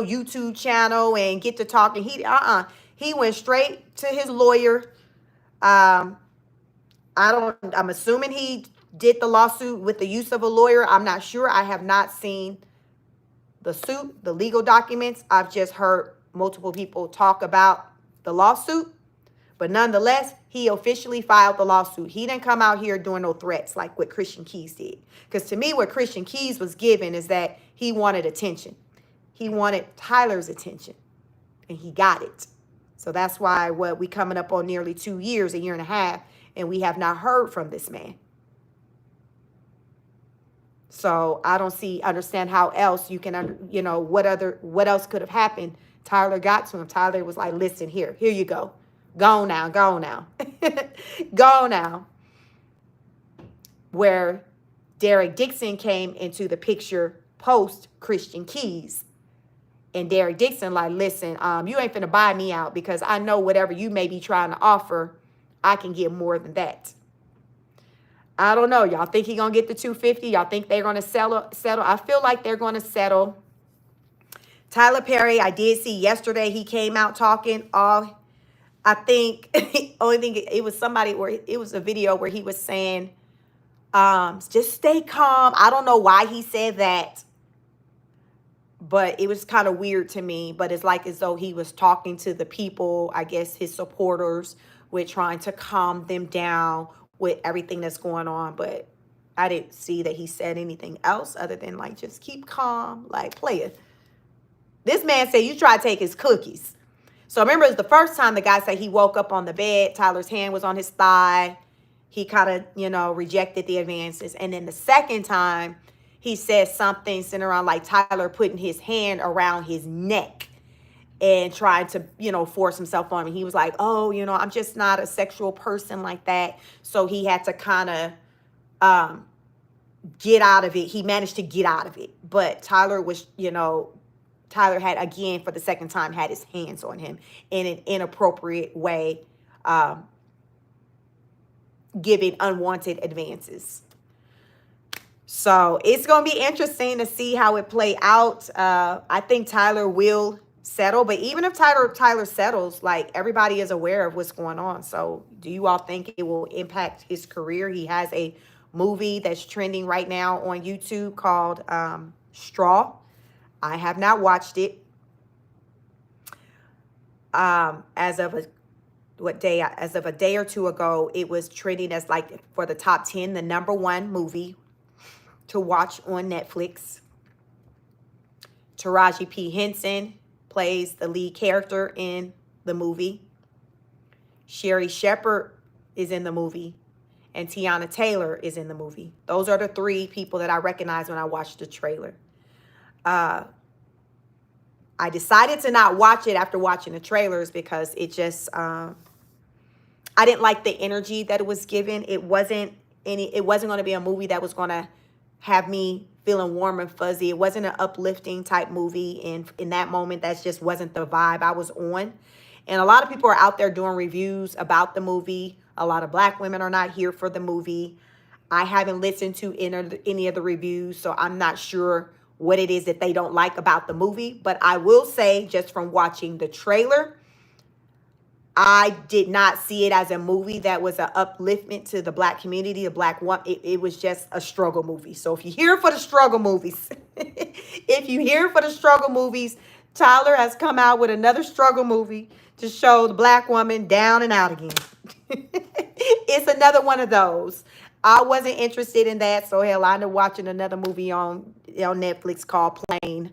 YouTube channel and get to talking. He went straight to his lawyer. I'm assuming he did the lawsuit with the use of a lawyer. I'm not sure. I have not seen the suit, the legal documents. I've just heard multiple people talk about the lawsuit. But nonetheless, he officially filed the lawsuit. He didn't come out here doing no threats like what Christian Keys did. Because to me, what Christian Keys was given is that he wanted attention. He wanted Tyler's attention. And he got it. So that's why we coming up on nearly 2 years, a year and a half, and we have not heard from this man. So I don't understand how else you can, what else could have happened. Tyler got to him. Tyler was like, listen, here you go. Go now. Go now. Where Derek Dixon came into the picture post Christian Keys. And Derek Dixon like, listen, you ain't finna buy me out, because I know whatever you may be trying to offer, I can get more than that. I don't know. Y'all think he gonna get the 250? Y'all think they're gonna settle? I feel like they're gonna settle. Tyler Perry, I did see yesterday he came out talking. I think only thing it was somebody where it was a video where he was saying, just stay calm. I don't know why he said that, but it was kind of weird to me. But it's like as though he was talking to the people, I guess his supporters, with trying to calm them down with everything that's going on. But I didn't see that he said anything else other than like, just keep calm, like play it. This man said you try to take his cookies. So remember, it was the first time the guy said he woke up on the bed. Tyler's hand was on his thigh. He kind of, rejected the advances. And then the second time he said something centered around like Tyler putting his hand around his neck and trying to, force himself on him. He was like, oh, I'm just not a sexual person like that. So he had to kind of get out of it. He managed to get out of it. But Tyler was, Tyler had, again, for the second time, had his hands on him in an inappropriate way. giving unwanted advances. So it's going to be interesting to see how it play out. I think Tyler will settle, but even if Tyler settles, like, everybody is aware of what's going on. So do you all think it will impact his career? He has a movie that's trending right now on YouTube called Straw. I have not watched it. As of a day or two ago, it was trending as, like, for the top 10, the #1 movie to watch on Netflix. Taraji P. Henson plays the lead character in the movie. Sherry Shepherd is in the movie. And Tiana Taylor is in the movie. Those are the 3 people that I recognize when I watched the trailer. I decided to not watch it after watching the trailers because it just, I didn't like the energy that it was given. It wasn't going to be a movie that was going to have me feeling warm and fuzzy. It wasn't an uplifting type movie. And in that moment, that just wasn't the vibe I was on. And a lot of people are out there doing reviews about the movie. A lot of Black women are not here for the movie. I haven't listened to any of the reviews, so I'm not sure what it is that they don't like about the movie. But I will say, just from watching the trailer, I did not see it as a movie that was an upliftment to the Black community, the Black woman. It was just a struggle movie. So if you're here for the struggle movies, Tyler has come out with another struggle movie to show the Black woman down and out again. It's another one of those. I wasn't interested in that, so hell, I ended up watching another movie on Netflix called Plane.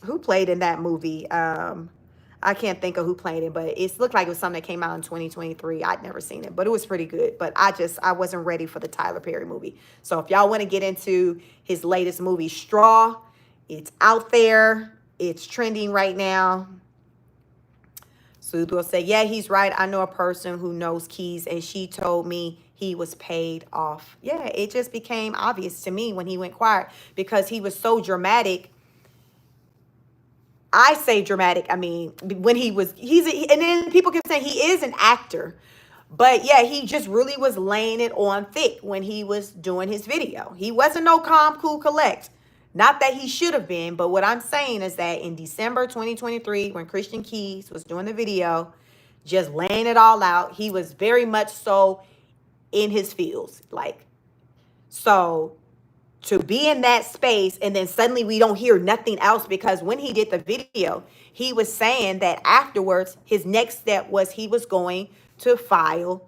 Who played in that movie? I can't think of who played it, but it looked like it was something that came out in 2023. I'd never seen it, but it was pretty good. But I wasn't ready for the Tyler Perry movie. So if y'all want to get into his latest movie, Straw, it's out there. It's trending right now. Sooth will say, yeah, he's right. I know a person who knows Keys, and she told me he was paid off. Yeah, it just became obvious to me when he went quiet because he was so dramatic. I say dramatic. I mean, when and then people can say he is an actor, but yeah, he just really was laying it on thick when he was doing his video. He wasn't no calm, cool, collect. Not that he should have been, but what I'm saying is that in December 2023, when Christian Keys was doing the video, just laying it all out, he was very much so in his feels. Like, so to be in that space and then suddenly we don't hear nothing else, because when he did the video, he was saying that afterwards, his next step was he was going to file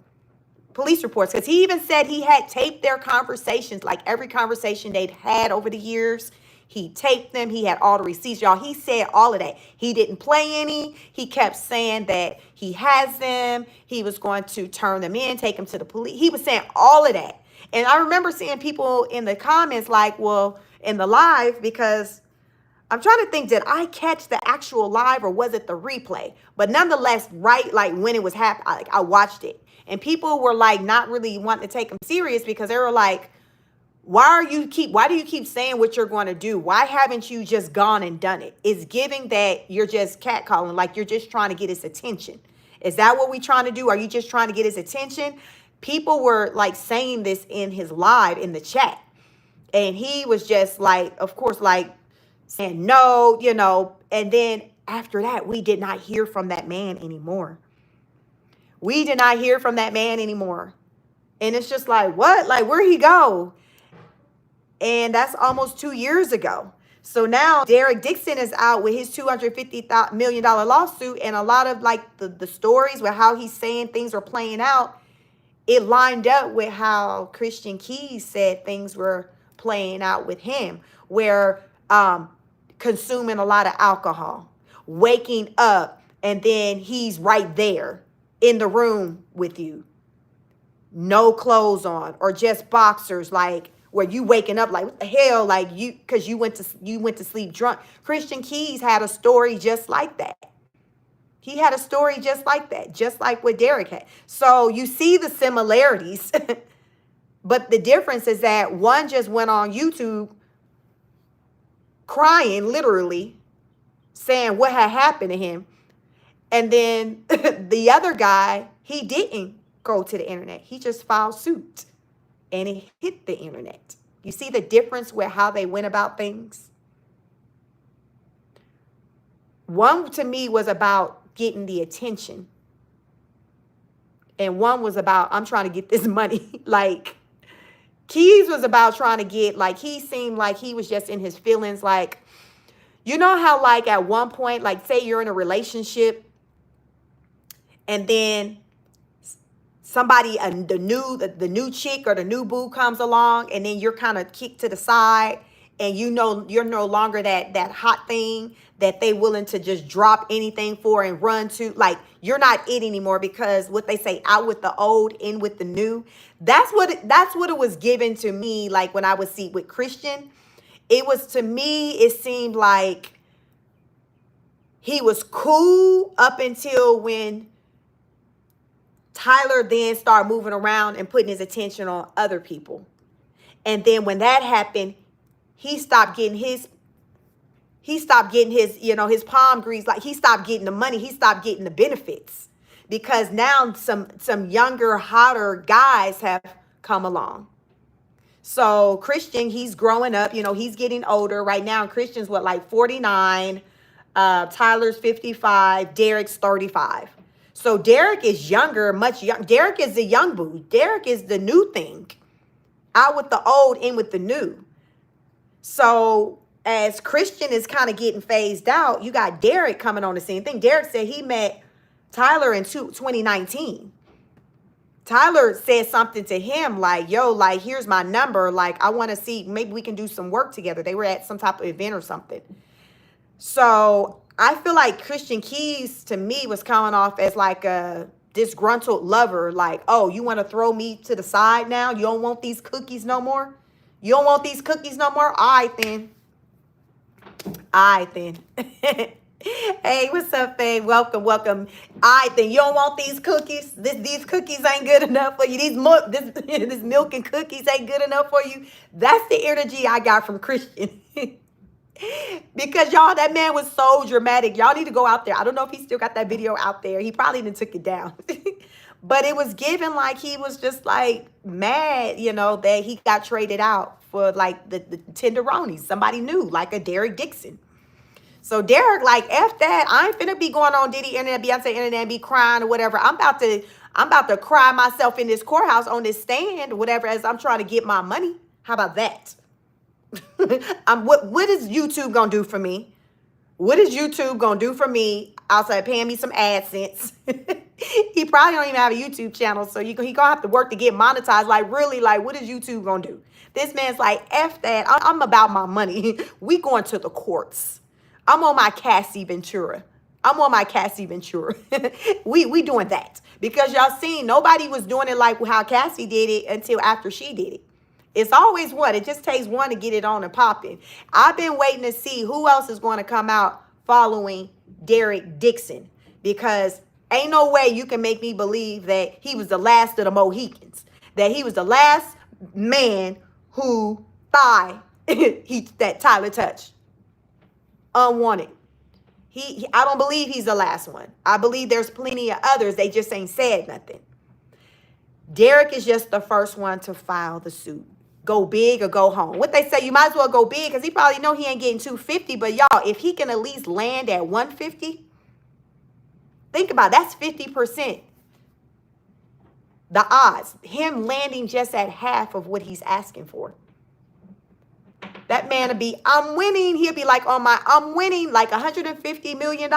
police reports, because he even said he had taped their conversations, like every conversation they'd had over the years. He taped them. He had all the receipts, y'all. He said all of that. He didn't play any. He kept saying that he has them. He was going to turn them in, take them to the police. He was saying all of that. And I remember seeing people in the comments like, well, in the live, because I'm trying to think, did I catch the actual live or was it the replay? But nonetheless, right, like when it was happening, like I watched it. And people were like not really wanting to take him serious because they were like, why do you keep saying what you're going to do? Why haven't you just gone and done it? It's giving that you're just catcalling, like you're just trying to get his attention. Is that what we're trying to do? Are you just trying to get his attention? People were like saying this in his live in the chat. And he was just like, of course, like saying no, and then after that, we did not hear from that man anymore. We did not hear from that man anymore. And it's just like, what? Like, where'd he go? And that's almost 2 years ago. So now Derek Dixon is out with his $250 million lawsuit. And a lot of like the stories with how he's saying things are playing out, it lined up with how Christian Keys said things were playing out with him, where consuming a lot of alcohol, waking up, and then he's right there in the room with you, no clothes on, or just boxers, like where you waking up like, what the hell, like because you went to sleep drunk. Christian Keys had a story just like that. He had a story just like that, just like what Derek had. So you see the similarities, but the difference is that one just went on YouTube crying, literally saying what had happened to him. And then the other guy, he didn't. go to the internet. He just filed suit and it hit the internet. You see the difference with how they went about things? One to me was about getting the attention. And one was about, I'm trying to get this money. Like, Keys was about trying to get, like, he seemed like he was just in his feelings. Like, you know how, like, at one point, like, say you're in a relationship and then somebody, the new chick or the new boo comes along, and then you're kind of kicked to the side, and you know you're no longer that hot thing that they willing to just drop anything for and run to. Like, you're not it anymore, because what they say, out with the old, in with the new. That's what it was given to me. Like, when I would see with Christian, it was, to me, it seemed like he was cool up until when Tyler then started moving around and putting his attention on other people. And then when that happened, he stopped getting his, his palm grease. Like, he stopped getting the money. He stopped getting the benefits, because now some younger, hotter guys have come along. So Christian, he's growing up, he's getting older right now. Christian's what, like 49, Tyler's 55, Derek's 35. So Derek is younger, much young. Derek is the young boo. Derek is the new thing. Out with the old, in with the new. So as Christian is kind of getting phased out, you got Derek coming on the scene. I think Derek said he met Tyler in 2019. Tyler said something to him like, yo, like, here's my number. Like, I want to see, maybe we can do some work together. They were at some type of event or something. So I feel like Christian Keys, to me, was coming off as like a disgruntled lover. Like, oh, you want to throw me to the side now? You don't want these cookies no more? You don't want these cookies no more? All right, then. All right, then. Hey, what's up, babe? Welcome, welcome. All right, then. You don't want these cookies? These cookies ain't good enough for you. This milk and cookies ain't good enough for you. That's the energy I got from Christian. Because, y'all, that man was so dramatic. Y'all need to go out there. I don't know if he still got that video out there. He probably even took it down. But it was given like he was just like mad, that he got traded out for like the tenderonis. Somebody new, like a Derek Dixon. So Derek, like, F that. I ain't finna be going on Diddy internet, Beyonce internet, and be crying or whatever. I'm about to cry myself in this courthouse on this stand or whatever, as I'm trying to get my money. How about that? What is YouTube gonna do for me? What is YouTube gonna do for me outside paying me some AdSense? He probably don't even have a YouTube channel, so he gonna have to work to get monetized. Like, really, like, what is YouTube gonna do? This man's like, F that. I'm about my money. We going to the courts. I'm on my Cassie Ventura. We doing that. Because y'all seen, nobody was doing it like how Cassie did it until after she did it. It's always one. It just takes one to get it on and popping. I've been waiting to see who else is going to come out following Derek Dixon, because ain't no way you can make me believe that he was the last of the Mohicans, that he was the last man who that Tyler touched unwanted. I don't believe he's the last one. I believe there's plenty of others. They just ain't said nothing. Derek is just the first one to file the suit. Go big or go home. What they say, you might as well go big, because he probably know he ain't getting 250. But y'all, if he can at least land at 150, think about it, that's 50%. The odds, him landing just at half of what he's asking for. That man will be, I'm winning. He'll be like, I'm winning like $150 million.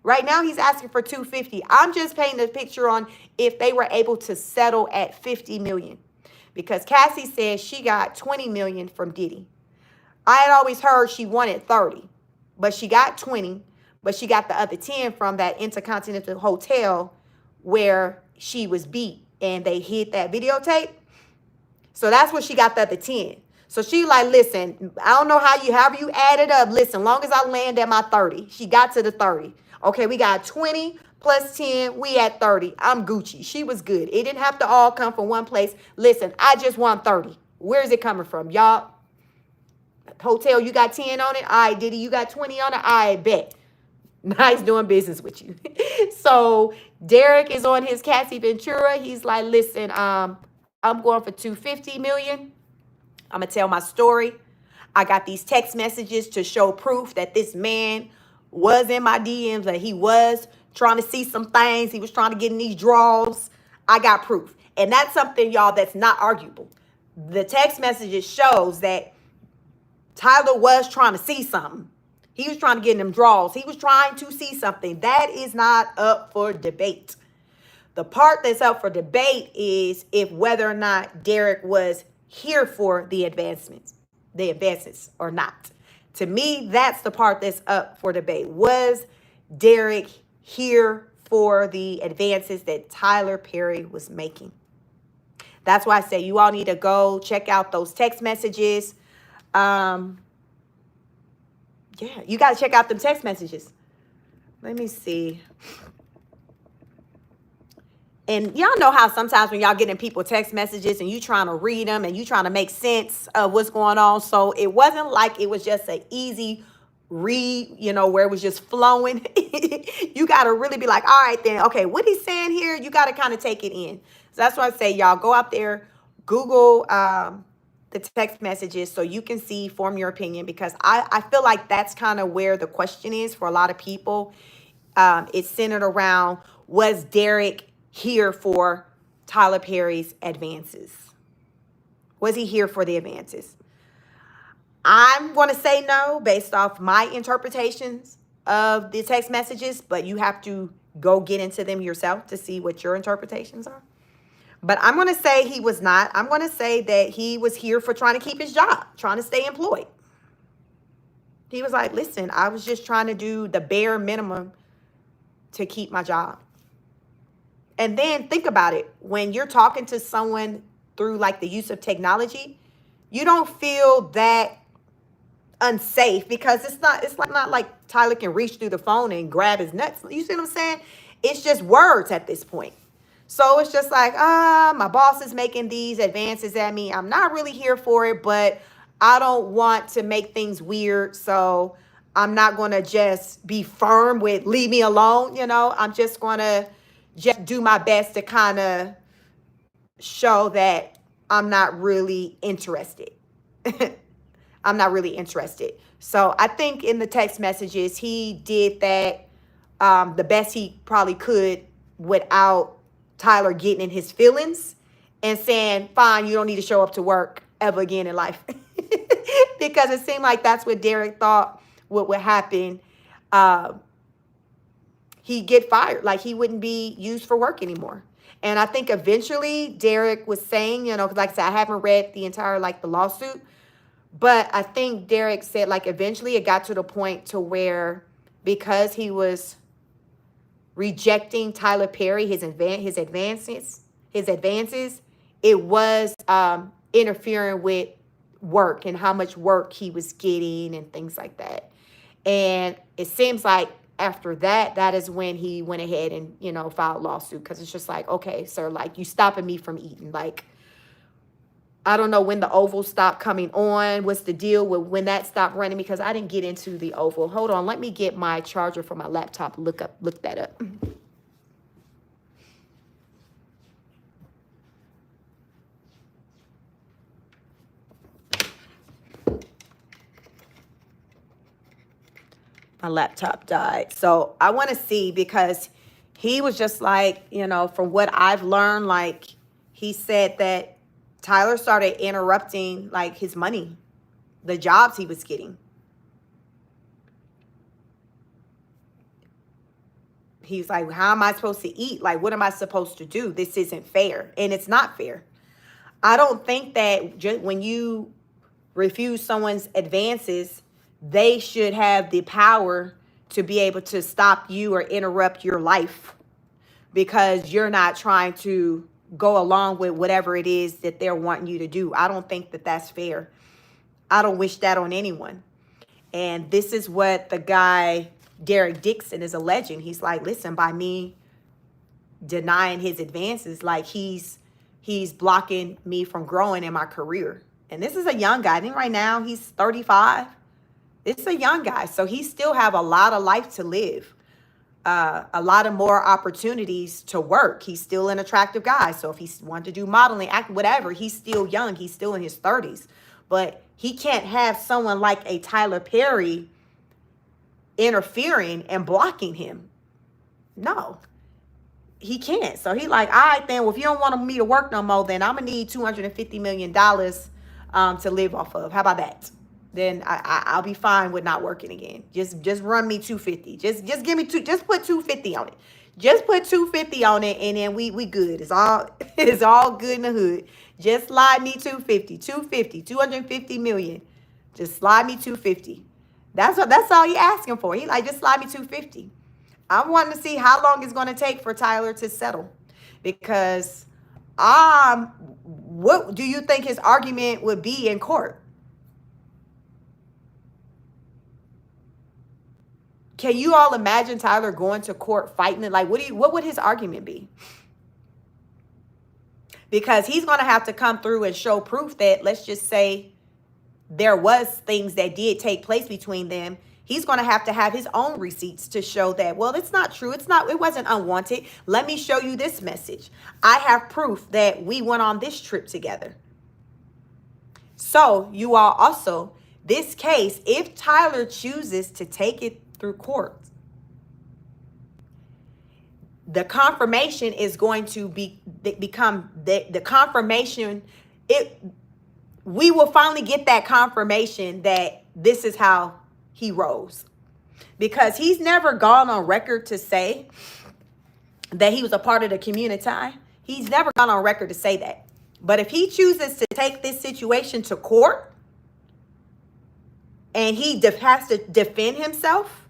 Right now, he's asking for 250. I'm just painting a picture on if they were able to settle at 50 million. Because Cassie says she got 20 million from Diddy. I had always heard she wanted 30, but she got 20, but she got the other 10 from that Intercontinental Hotel where she was beat and they hid that videotape. So that's where she got the other 10. So she like, listen, I don't know however you add it up. Listen, long as I land at my 30, she got to the 30. Okay, we got 20 plus 10, we at 30. I'm Gucci. She was good. It didn't have to all come from one place. Listen, I just want 30. Where is it coming from? Y'all, hotel, you got 10 on it? All right, Diddy, you got 20 on it? I bet. Nice doing business with you. So Derek is on his Cassie Ventura. He's like, listen, I'm going for 250 million. I'm gonna tell my story. I got these text messages to show proof that this man was in my DMs, that he was trying to see some things. He was trying to get in these draws. I got proof. And that's something, y'all, that's not arguable. The text messages shows that Tyler was trying to see something. He was trying to get in them draws. He was trying to see something. That is not up for debate. The part that's up for debate is if whether or not Derek was here for the advancements or not. To me, that's the part that's up for debate. Was Derek here for the advances that Tyler Perry was making? That's why I say you all need to go check out those text messages. Yeah, you got to check out them text messages. Let me see. And y'all know how sometimes when y'all getting people text messages and you trying to read them and you trying to make sense of what's going on. So it wasn't like it was just an easy read, you know, where it was just flowing. You got to really be like, all right, then, okay, what he's saying here, you got to kind of take it in. So that's why I say, y'all, go out there, Google the text messages so you can see, form your opinion, because I feel like that's kind of where the question is for a lot of people. It's centered around, was Derek here for Tyler Perry's advances? Was he here for the advances? I'm going to say no based off my interpretations of the text messages, but you have to go get into them yourself to see what your interpretations are. But I'm going to say he was not. I'm going to say that he was here for trying to keep his job, trying to stay employed. He was like, listen, I was just trying to do the bare minimum to keep my job. And then think about it. When you're talking to someone through like the use of technology, you don't feel that unsafe because it's not like Tyler can reach through the phone and grab his nuts. You see what I'm saying? It's just words at this point. So it's just like, my boss is making these advances at me. I'm not really here for it, but I don't want to make things weird. So I'm not going to just be firm with leave me alone. You know, I'm just going to just do my best to kind of show that I'm not really interested. I'm not really interested. So I think in the text messages, he did that the best he probably could without Tyler getting in his feelings and saying, fine, you don't need to show up to work ever again in life. Because it seemed like that's what Derek thought would happen. He'd get fired, like he wouldn't be used for work anymore. And I think eventually Derek was saying, you know, because like I said, I haven't read the entire, like the lawsuit, but I think Derek said like eventually it got to the point to where because he was rejecting Tyler Perry, his advances, it was interfering with work and how much work he was getting and things like that. And it seems like after that, that is when he went ahead and, you know, filed lawsuit, because it's just like, okay, sir, like you stopping me from eating. Like, I don't know when the Oval stopped coming on. What's the deal with when that stopped running? Because I didn't get into the Oval. Hold on. Let me get my charger for my laptop. Look that up. My laptop died. So I want to see, because he was just like, you know, from what I've learned, like he said that Tyler started interrupting like his money, the jobs he was getting. He's like, how am I supposed to eat? Like, what am I supposed to do? This isn't fair. And it's not fair. I don't think that just when you refuse someone's advances, they should have the power to be able to stop you or interrupt your life because you're not trying to go along with whatever it is that they're wanting you to do. I don't think that that's fair. I don't wish that on anyone. And this is what the guy, Derek Dixon, is alleging. He's like, listen, by me denying his advances, like he's blocking me from growing in my career. And this is a young guy. I think right now he's 35. It's a young guy. So he still have a lot of life to live. a lot of more opportunities to work. He's still an attractive guy. So if he wanted to do modeling, acting, whatever, he's still young. He's still in his 30s. But he can't have someone like a Tyler Perry interfering and blocking him. No, he can't. So he like, all right, then, well, if you don't want me to work no more, then I'm going to need $250 million to live off of. How about that? Then I'll be fine with not working again. Just run me 250. Just give me just put 250 on it. Just put 250 on it, and then we good. It's all good in the hood. Just slide me 250 million. Just slide me 250. That's all he asking for. He like, just slide me 250. I'm wanting to see how long it's going to take for Tyler to settle, because what do you think his argument would be in court? Can you all imagine Tyler going to court fighting it? Like, what would his argument be? Because he's going to have to come through and show proof that, let's just say, there was things that did take place between them. He's going to have his own receipts to show that, well, it's not true. It wasn't unwanted. Let me show you this message. I have proof that we went on this trip together. So you all also, this case, if Tyler chooses to take it through court, the confirmation is going to become the confirmation. We will finally get that confirmation that this is how he rose, because he's never gone on record to say that he was a part of the community. He's never gone on record to say that. But if he chooses to take this situation to court and he has to defend himself,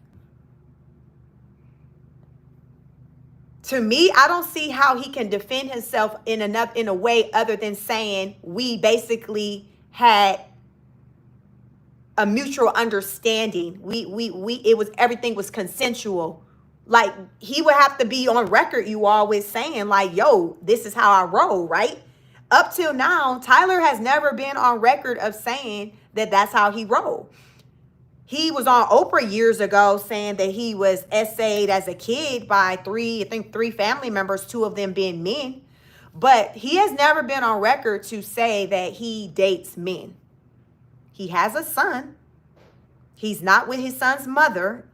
to me, I don't see how he can defend himself in a way other than saying we basically had a mutual understanding. Everything was consensual. Like, he would have to be on record, you always saying like, yo, this is how I roll, right? Up till now, Tyler has never been on record of saying that that's how he rolled. He was on Oprah years ago saying that he was essayed as a kid by three family members, two of them being men. But he has never been on record to say that he dates men. He has a son. He's not with his son's mother.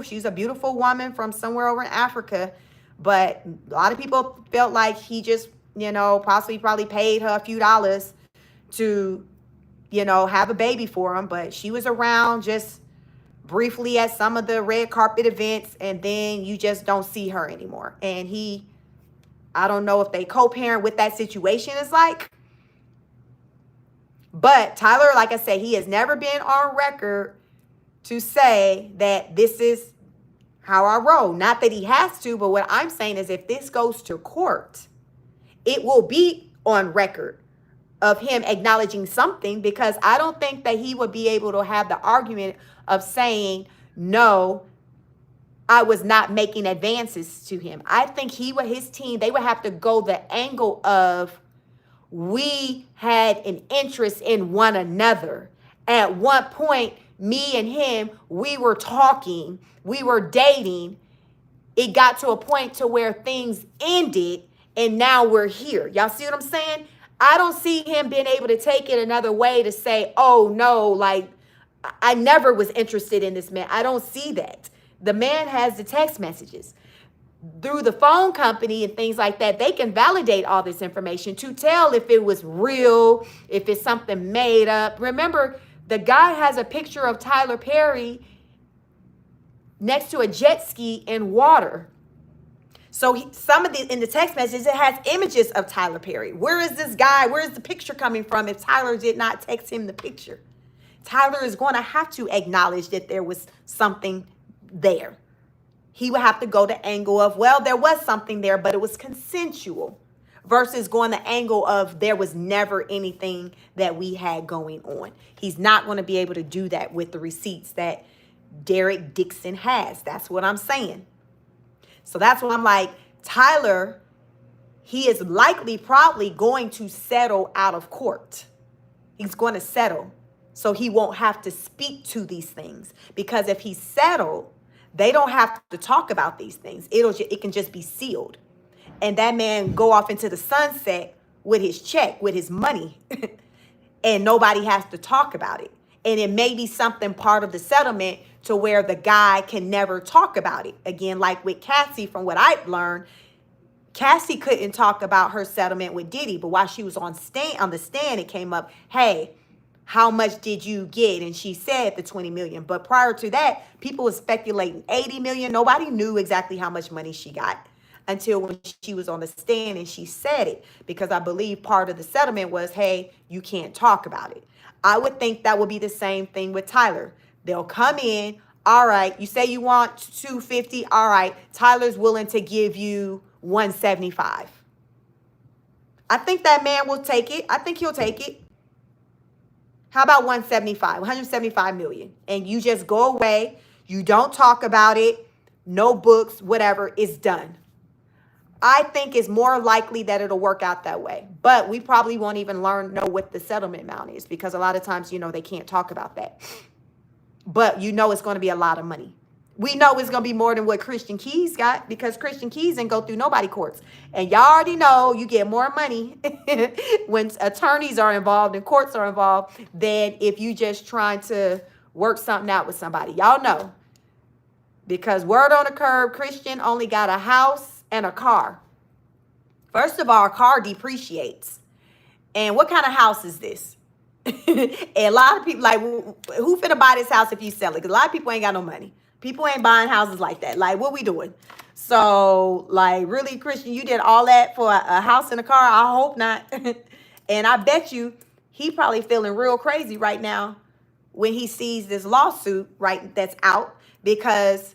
She's a beautiful woman from somewhere over in Africa. But a lot of people felt like he just, probably paid her a few dollars to, have a baby for him. But she was around just briefly at some of the red carpet events, and then you just don't see her anymore. And I don't know if they co-parent what that situation is like. But Tyler, like I said, he has never been on record to say that this is how I roll. Not that he has to, but what I'm saying is if this goes to court, it will be on record of him acknowledging something, because I don't think that he would be able to have the argument of saying, no, I was not making advances to him. I think his team, they would have to go the angle of, we had an interest in one another. At one point, me and him, we were talking, we were dating. It got to a point to where things ended, and now we're here. Y'all see what I'm saying? I don't see him being able to take it another way to say, oh no, like, I never was interested in this man. I don't see that. The man has the text messages. Through the phone company and things like that, they can validate all this information to tell if it was real, if it's something made up. Remember, the guy has a picture of Tyler Perry next to a jet ski in water. So in the text messages, it has images of Tyler Perry. Where is this guy? Where is the picture coming from if Tyler did not text him the picture? Tyler is going to have to acknowledge that there was something there. He would have to go the angle of, well, there was something there, but it was consensual, versus going the angle of there was never anything that we had going on. He's not going to be able to do that with the receipts that Derek Dixon has. That's what I'm saying. So that's what I'm like, Tyler, he is probably going to settle out of court. He's going to settle so he won't have to speak to these things. Because if he settled, They don't have to talk about these things. It can just be sealed. And that man go off into the sunset with his check, with his money, and nobody has to talk about it. And it may be something part of the settlement to where the guy can never talk about it. Again, like with Cassie, from what I've learned, Cassie couldn't talk about her settlement with Diddy, but while she was on the stand, it came up, hey, how much did you get? And she said the 20 million. But prior to that, people were speculating 80 million. Nobody knew exactly how much money she got until when she was on the stand and she said it, because I believe part of the settlement was, hey, you can't talk about it. I would think that would be the same thing with Tyler. They'll come in, all right, you say you want 250, all right, Tyler's willing to give you 175. I think that man will take it. I think he'll take it. How about 175, 175 million? And you just go away. You don't talk about it. No books, whatever, it's done. I think it's more likely that it'll work out that way. But we probably won't even know what the settlement amount is, because a lot of times, they can't talk about that. But it's going to be a lot of money. We know it's going to be more than what Christian Keys got, because Christian Keys didn't go through nobody courts. And y'all already know you get more money when attorneys are involved and courts are involved than if you just trying to work something out with somebody. Y'all know. Because word on the curb, Christian only got a house and a car. First of all, a car depreciates. And what kind of house is this? And a lot of people like, who finna buy this house if you sell it? Because a lot of people ain't got no money. People ain't buying houses like that. Like, what we doing? So, like, really, Christian, you did all that for a house and a car? I hope not. And I bet you he probably feeling real crazy right now when he sees this lawsuit, right, that's out, because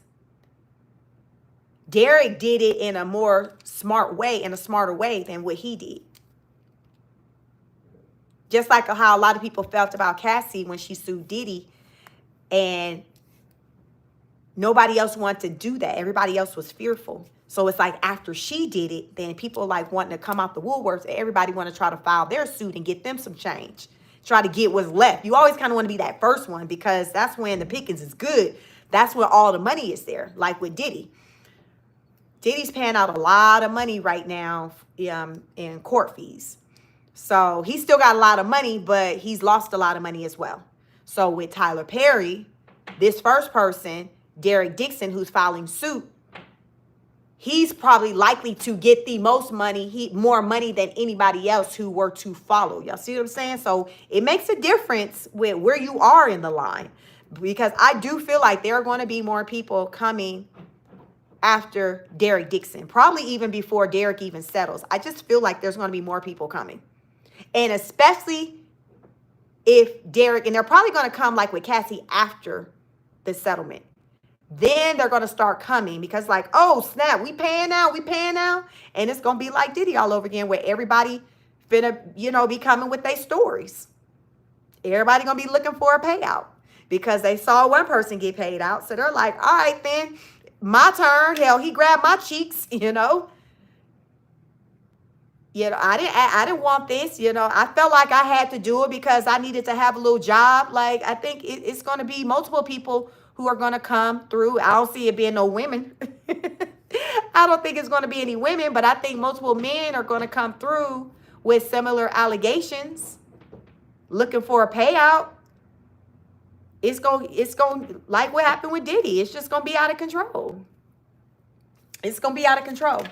Derek did it in a more smart way, in a smarter way than what he did. Just like how a lot of people felt about Cassie when she sued Diddy, and nobody else wanted to do that. Everybody else was fearful. So it's like after she did it, then people like wanting to come out the woodworks. Everybody want to try to file their suit and get them some change. Try to get what's left. You always kind of want to be that first one, because that's when the pickings is good. That's where all the money is there. Like with Diddy. Diddy's paying out a lot of money right now in court fees. So he's still got a lot of money, but he's lost a lot of money as well. So with Tyler Perry, this first person, Derek Dixon, who's filing suit, he's probably likely to get the most money, more money than anybody else who were to follow. Y'all see what I'm saying? So it makes a difference with where you are in the line, because I do feel like there are going to be more people coming after Derek Dixon, probably even before Derek even settles. I just feel like there's going to be more people coming. And especially if Derek, and they're probably going to come like with Cassie after the settlement. Then they're going to start coming, because like, oh, snap, we paying now. And it's going to be like Diddy all over again, where everybody finna, be coming with their stories. Everybody going to be looking for a payout because they saw one person get paid out. So they're like, all right, then my turn. Hell, he grabbed my cheeks, I didn't want this, I felt like I had to do it because I needed to have a little job. Like, I think it's going to be multiple people who are going to come through. I don't see it being no women. I don't think it's going to be any women, but I think multiple men are going to come through with similar allegations, looking for a payout. It's going like what happened with Diddy. It's just going to be out of control. It's going to be out of control.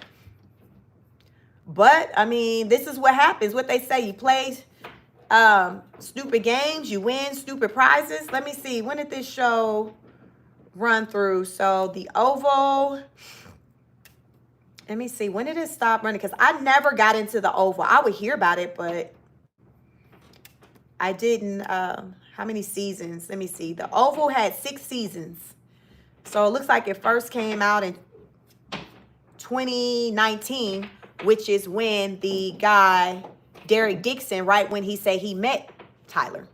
But, I mean, this is what happens. What they say, you play stupid games, you win stupid prizes. Let me see. When did this show run through? So, the Oval. Let me see. When did it stop running? Because I never got into the Oval. I would hear about it, but I didn't. How many seasons? Let me see. The Oval had 6 seasons. So, it looks like it first came out in 2019, which is when the guy, Derek Dixon, right when he said he met Tyler.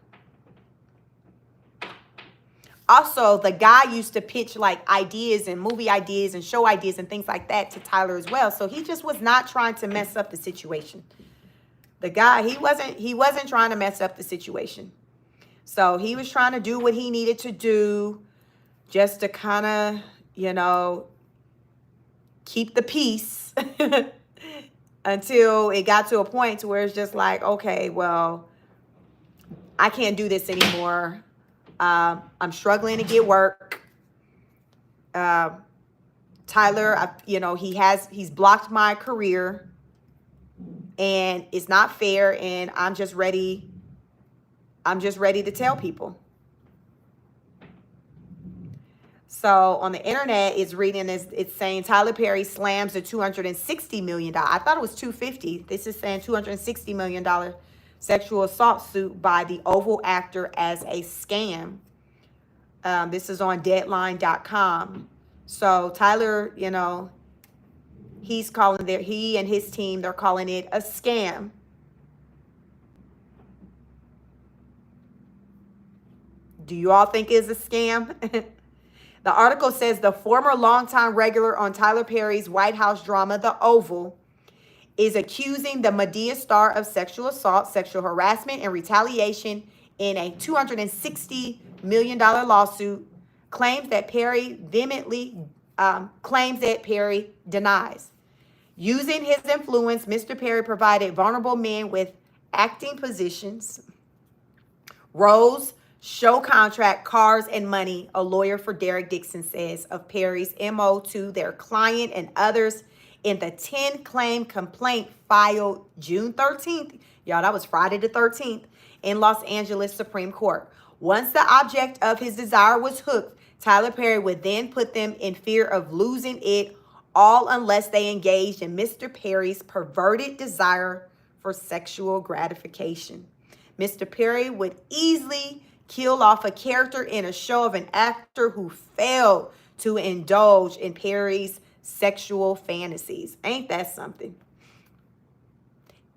Also, the guy used to pitch like ideas and movie ideas and show ideas and things like that to Tyler as well. So he just was not trying to mess up the situation. The guy, he wasn't trying to mess up the situation. So he was trying to do what he needed to do just to kind of, you know, keep the peace until it got to a point to where it's just like, okay, well, I can't do this anymore. I'm struggling to get work. Tyler, he's blocked my career, and it's not fair, and I'm just ready to tell people. So on the internet, it's saying Tyler Perry slams a $260 million. I thought it was $250. This is saying $260 million sexual assault suit by the Oval actor as a scam. This is on Deadline.com. So Tyler, he and his team, they're calling it a scam. Do you all think it's a scam? The article says the former longtime regular on Tyler Perry's White House drama, The Oval, is accusing the Madea star of sexual assault, sexual harassment, and retaliation in a $260 million lawsuit, claims that Perry denies. Using his influence, Mr. Perry provided vulnerable men with acting positions, roles, show contract, cars, and money, a lawyer for Derek Dixon says of Perry's MO to their client and others in the 10-claim complaint filed June 13th. Y'all, that was Friday the 13th in Los Angeles Supreme Court. Once the object of his desire was hooked, Tyler Perry would then put them in fear of losing it all unless they engaged in Mr. Perry's perverted desire for sexual gratification. Mr. Perry would easily kill off a character in a show of an actor who failed to indulge in Perry's sexual fantasies. Ain't that something?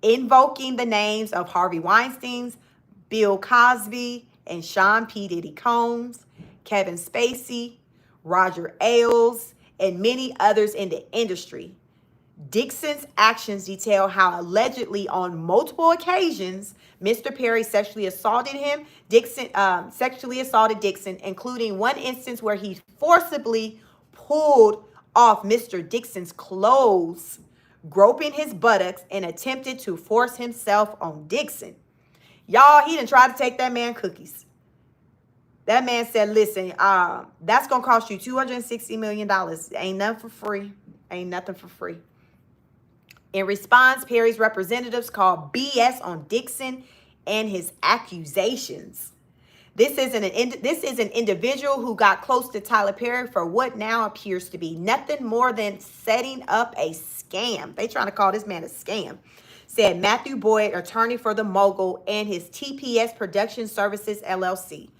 Invoking the names of Harvey Weinstein's, Bill Cosby, and Sean P. Diddy Combs, Kevin Spacey, Roger Ailes, and many others in the industry. Dixon's actions detail how allegedly on multiple occasions Mr. Perry sexually assaulted Dixon, including one instance where he forcibly pulled off Mr. Dixon's clothes, groping his buttocks, and attempted to force himself on Dixon. Y'all, he done tried to take that man cookies. That man said, listen, that's going to cost you $260 million. Ain't nothing for free. Ain't nothing for free. In response, Perry's representatives called BS on Dixon and his accusations. This is an individual who got close to Tyler Perry for what now appears to be nothing more than setting up a scam. They trying to call this man a scam, said Matthew Boyd, attorney for the mogul and his TPS Production Services, LLC.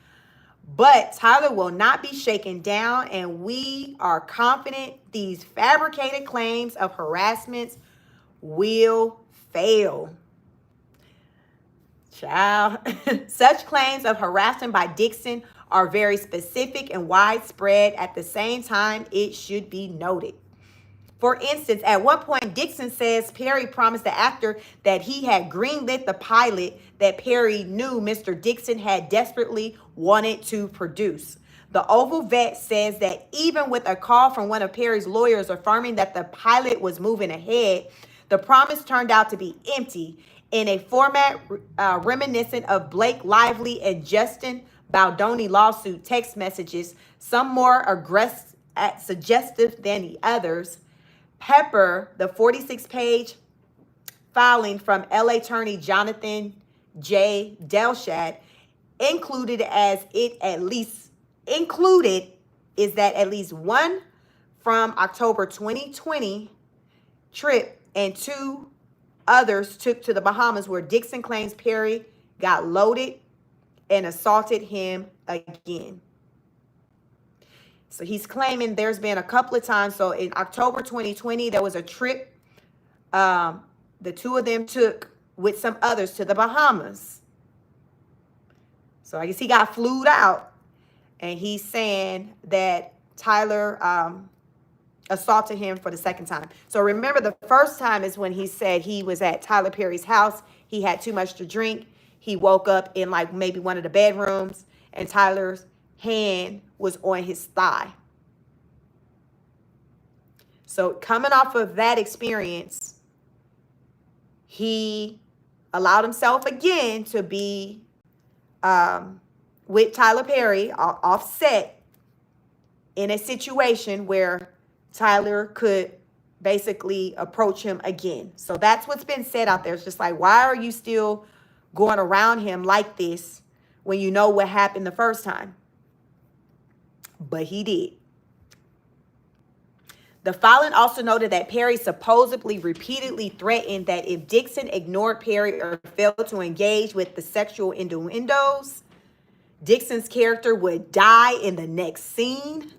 But Tyler will not be shaken down, and we are confident these fabricated claims of harassment will fail. Child. Such claims of harassment by Dixon are very specific and widespread. At the same time, it should be noted. For instance, at one point, Dixon says Perry promised the actor that he had greenlit the pilot that Perry knew Mr. Dixon had desperately wanted to produce. The Oval vet says that even with a call from one of Perry's lawyers affirming that the pilot was moving ahead, the promise turned out to be empty in a format reminiscent of Blake Lively and Justin Baldoni lawsuit text messages, some more aggressive, suggestive than the others. Pepper, the 46-page filing from LA attorney Jonathan J. Delshad, included is that at least one from October 2020 trip and two others took to the Bahamas where Dixon claims Perry got loaded and assaulted him again. So he's claiming there's been a couple of times. So in October 2020, there was a trip the two of them took with some others to the Bahamas. So I guess he got flued out, and he's saying that Tyler assaulted him for the second time. So remember, the first time is when he said he was at Tyler Perry's house. He had too much to drink. He woke up in like maybe one of the bedrooms, and Tyler's hand was on his thigh. So coming off of that experience, he allowed himself again to be with Tyler Perry offset in a situation where Tyler could basically approach him again. So that's what's been said out there. It's just like, why are you still going around him like this when you know what happened the first time? But he did. The filing also noted that Perry supposedly repeatedly threatened that if Dixon ignored Perry or failed to engage with the sexual innuendos, Dixon's character would die in the next scene.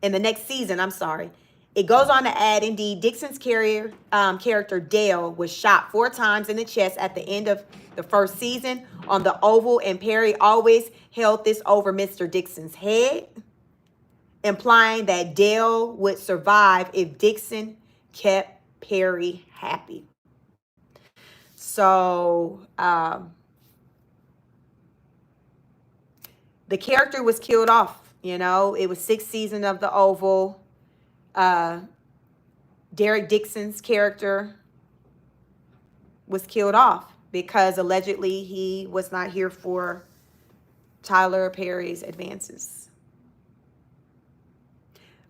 In the next season, I'm sorry. It goes on to add, indeed, Dixon's character Dale was shot 4 times in the chest at the end of the first season on the Oval, and Perry always held this over Mr. Dixon's head, implying that Dale would survive if Dixon kept Perry happy. So, the character was killed off. You know, it was 6th season of the Oval. Derek Dixon's character was killed off because allegedly he was not here for Tyler Perry's advances.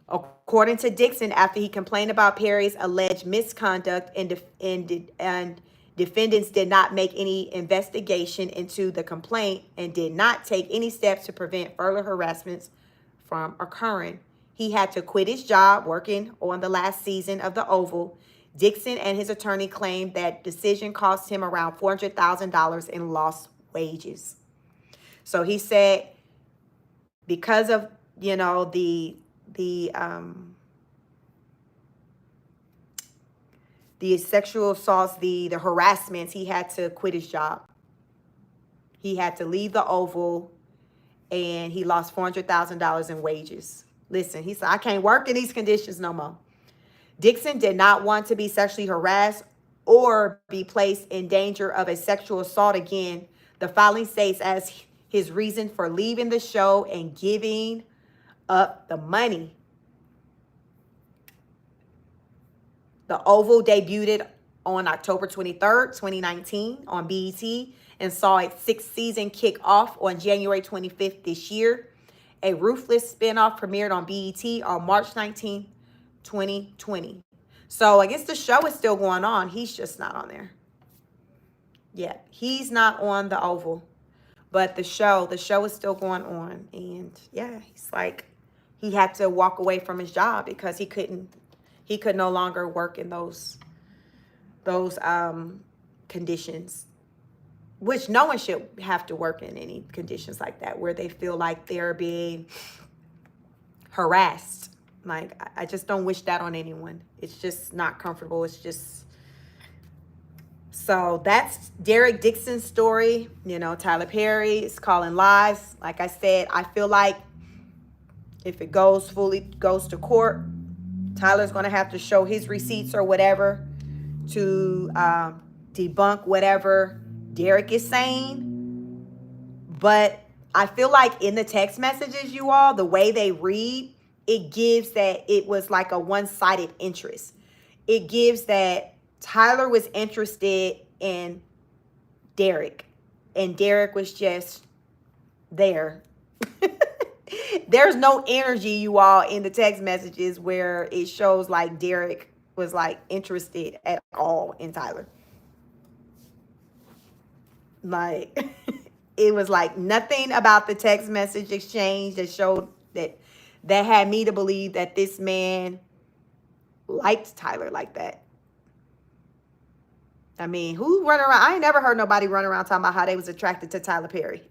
According to Dixon, after he complained about Perry's alleged misconduct and defendants did not make any investigation into the complaint and did not take any steps to prevent further harassments from occurring, he had to quit his job working on the last season of the Oval. Dixon and his attorney claimed that decision cost him around $400,000 in lost wages. So he said because of, you know, the sexual assaults, the harassments, he had to quit his job. He had to leave the Oval, and he lost $400,000 in wages. Listen, he said, I can't work in these conditions no more. Dixon did not want to be sexually harassed or be placed in danger of a sexual assault again. The filing states as his reason for leaving the show and giving up the money. The Oval debuted on October 23rd, 2019 on BET and saw its 6th season kick off on January 25th this year. A Ruthless spinoff premiered on BET on March 19th, 2020. So I guess the show is still going on. He's just not on there. Yeah, he's not on the Oval. But the show is still going on. And yeah, he's like, he had to walk away from his job because he could no longer work in those conditions, which no one should have to work in any conditions like that where they feel like they're being harassed. Like, I just don't wish that on anyone. It's just not comfortable. It's just, so that's Derek Dixon's story. You know, Tyler Perry is calling lies. Like I said, I feel like if it goes to court, Tyler's going to have to show his receipts or whatever to debunk whatever Derek is saying. But I feel like in the text messages, you all, the way they read, it gives that it was like a one-sided interest. It gives that Tyler was interested in Derek, and Derek was just there. There's no energy, you all, in the text messages where it shows like Derek was like interested at all in Tyler. Like, it was like nothing about the text message exchange that showed that had me to believe that this man liked Tyler like that. I mean, who run around? I ain't never heard nobody run around talking about how they was attracted to Tyler Perry.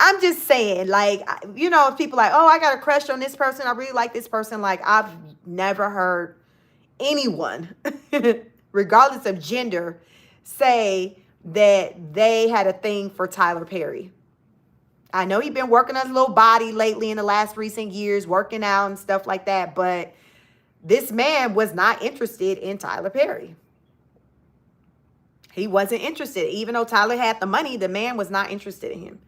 I'm just saying, like, you know, if people like, oh, I got a crush on this person, I really like this person. Like, I've never heard anyone, regardless of gender, say that they had a thing for Tyler Perry. I know he's been working on his little body lately in the last recent years, working out and stuff like that. But this man was not interested in Tyler Perry. He wasn't interested. Even though Tyler had the money, the man was not interested in him.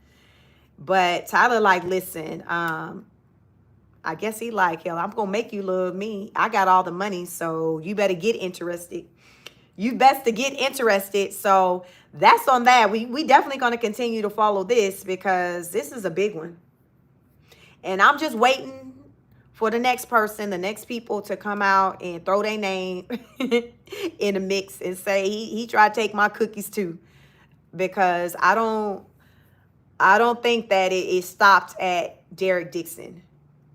But Tyler, like, listen, I guess he like, hell, I'm gonna make you love me. I got all the money, so you better get interested. You best to get interested. So that's on that. We definitely gonna continue to follow this because this is a big one. And I'm just waiting for the next person, the next people to come out and throw their name in the mix and say he tried to take my cookies too. Because I don't think that it stopped at Derek Dixon.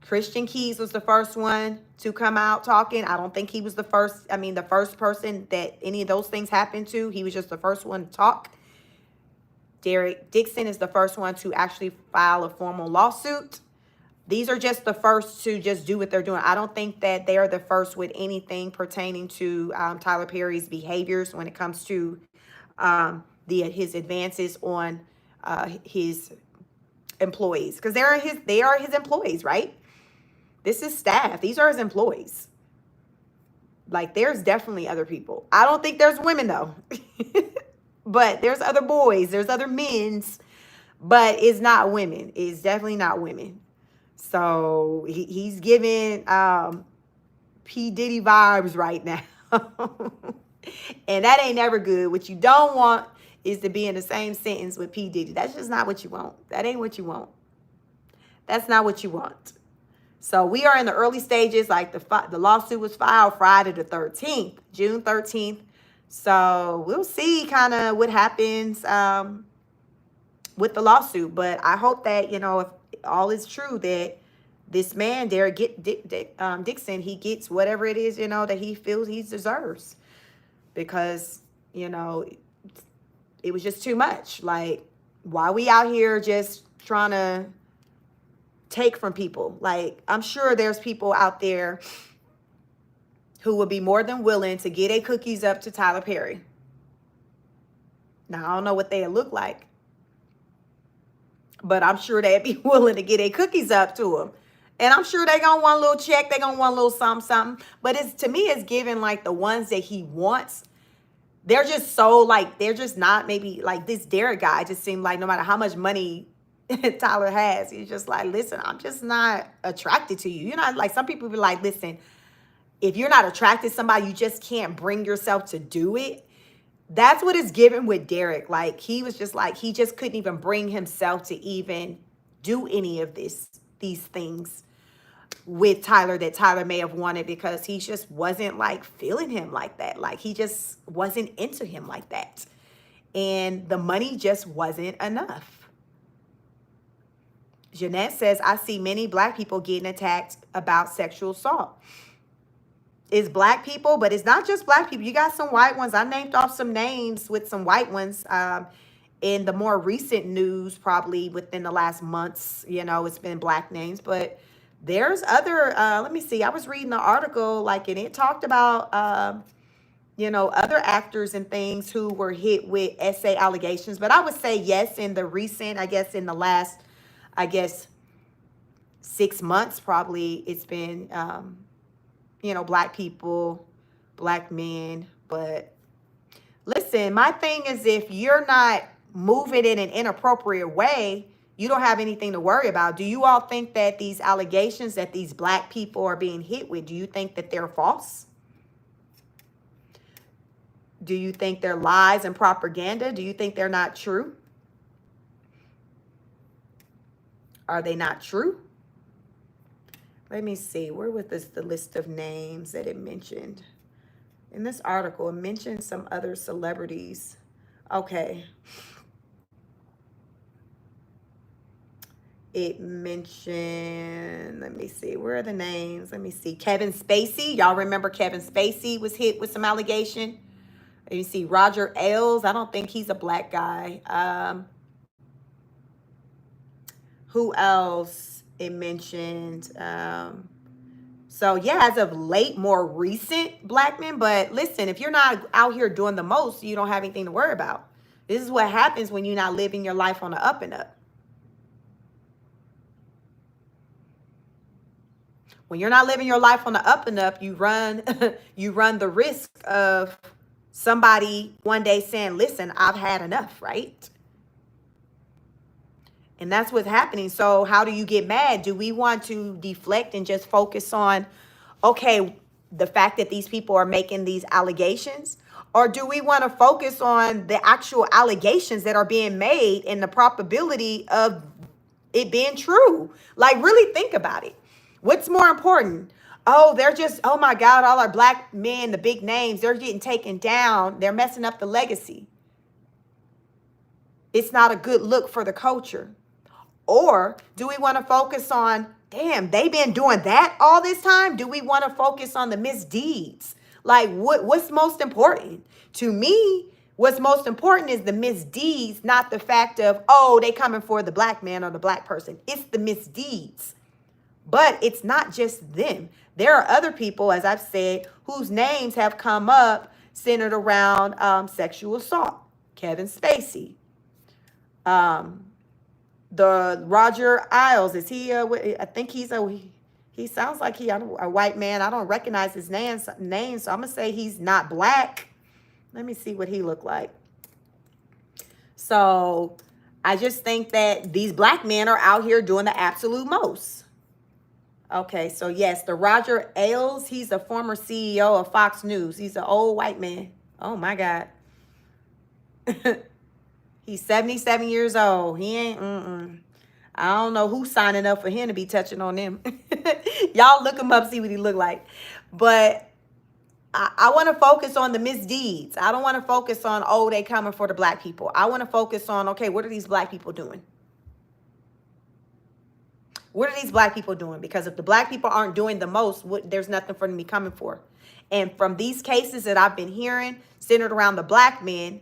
Christian Keys was the first one to come out talking. I don't think he was the first person that any of those things happened to. He was just the first one to talk. Derek Dixon is the first one to actually file a formal lawsuit. These are just the first to just do what they're doing. I don't think that they're the first with anything pertaining to Tyler Perry's behaviors when it comes to his advances on his employees, because they are his employees, right? This is staff. These are his employees. Like, there's definitely other people. I don't think there's women though, but there's other boys, there's other men's, but it's not women. It's definitely not women. So he's giving P. Diddy vibes right now. And that ain't never good. What you don't want is to be in the same sentence with P. Diddy. That's just not what you want. That ain't what you want. That's not what you want. So we are in the early stages. Like the lawsuit was filed Friday the 13th, June 13th. So we'll see kind of what happens with the lawsuit. But I hope that, if all is true, that this man, Derek Dixon, he gets whatever it is, that he feels he deserves. Because, it was just too much. Like, why we out here just trying to take from people? Like, I'm sure there's people out there who would be more than willing to get their cookies up to Tyler Perry. Now, I don't know what they look like, but I'm sure they'd be willing to get their cookies up to him. And I'm sure they gonna want a little check. They gonna want a little something. But to me, it's given like the ones that he wants. They're just so like, they're just not, maybe like this Derek guy just seemed like no matter how much money Tyler has, he's just like, listen, I'm just not attracted to you. Like some people be like, listen, if you're not attracted to somebody, you just can't bring yourself to do it. That's what it's given with Derek. Like, he was just like, he just couldn't even bring himself to even do any of these things with Tyler that Tyler may have wanted, because he just wasn't like feeling him like that. Like, he just wasn't into him like that. And the money just wasn't enough. Jeanette says, I see many Black people getting attacked about sexual assault. It's Black people, but it's not just Black people. You got some white ones. I named off some names with some white ones in the more recent news, probably within the last months. It's been Black names, but there's other, let me see. I was reading the article, and it talked about, other actors and things who were hit with SA allegations. But I would say yes, in the recent, in the last, 6 months, probably it's been, Black people, Black men. But listen, my thing is, if you're not moving in an inappropriate way, you don't have anything to worry about. Do you all think that these allegations that these Black people are being hit with, do you think that they're false? Do you think they're lies and propaganda? Do you think they're not true? Are they not true? Let me see. Where was the list of names that it mentioned? In this article, it mentioned some other celebrities. Okay. It mentioned, let me see, where are the names? Let me see. Kevin Spacey. Y'all remember Kevin Spacey was hit with some allegation. You see Roger Ailes. I don't think he's a Black guy. Who else it mentioned? So yeah, as of late, more recent Black men. But listen, if you're not out here doing the most, you don't have anything to worry about. This is what happens when you're not living your life on the up and up. When you're not living your life on the up and up, you run the risk of somebody one day saying, listen, I've had enough, right? And that's what's happening. So how do you get mad? Do we want to deflect and just focus on, okay, the fact that these people are making these allegations? Or do we want to focus on the actual allegations that are being made and the probability of it being true? Like, really think about it. What's more important? Oh, they're just, oh my God, all our black men, the big names, they're getting taken down. They're messing up the legacy. It's not a good look for the culture. Or do we want to focus on, damn, they've been doing that all this time? Do we want to focus on the misdeeds? Like, what's most important? To me, what's most important is the misdeeds, not the fact of, oh, they coming for the black man or the black person. It's the misdeeds. But it's not just them. There are other people, as I've said, whose names have come up centered around sexual assault. Kevin Spacey. The Roger Ailes, is he? I think he's he sounds like a white man. I don't recognize his name, so I'm gonna say he's not black. Let me see what he looked like. So I just think that these black men are out here doing the absolute most. Okay, so yes, the Roger Ailes, he's a former CEO of Fox News. He's an old white man. Oh my God. He's 77 years old. He ain't, I don't know who's signing up for him to be touching on them. Y'all look him up, see what he look like. But I want to focus on the misdeeds. I don't want to focus on, oh, they coming for the black people. I want to focus on, okay, what are these black people doing? What are these black people doing? Because if the black people aren't doing the most, there's nothing for them to be coming for. And from these cases that I've been hearing centered around the black men,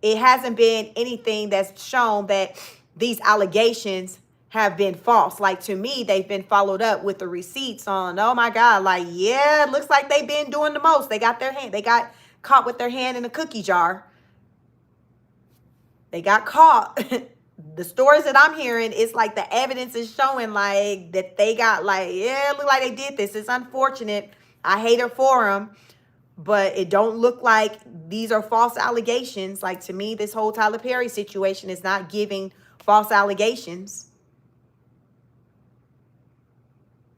it hasn't been anything that's shown that these allegations have been false. Like, to me, they've been followed up with the receipts on, oh my God, like, yeah, it looks like they've been doing the most. They got caught with their hand in a cookie jar. They got caught. The stories that I'm hearing, it's like the evidence is showing like that they got like, yeah, it look like they did this. It's unfortunate. I hate it for them. But it don't look like these are false allegations. Like, to me, this whole Tyler Perry situation is not giving false allegations.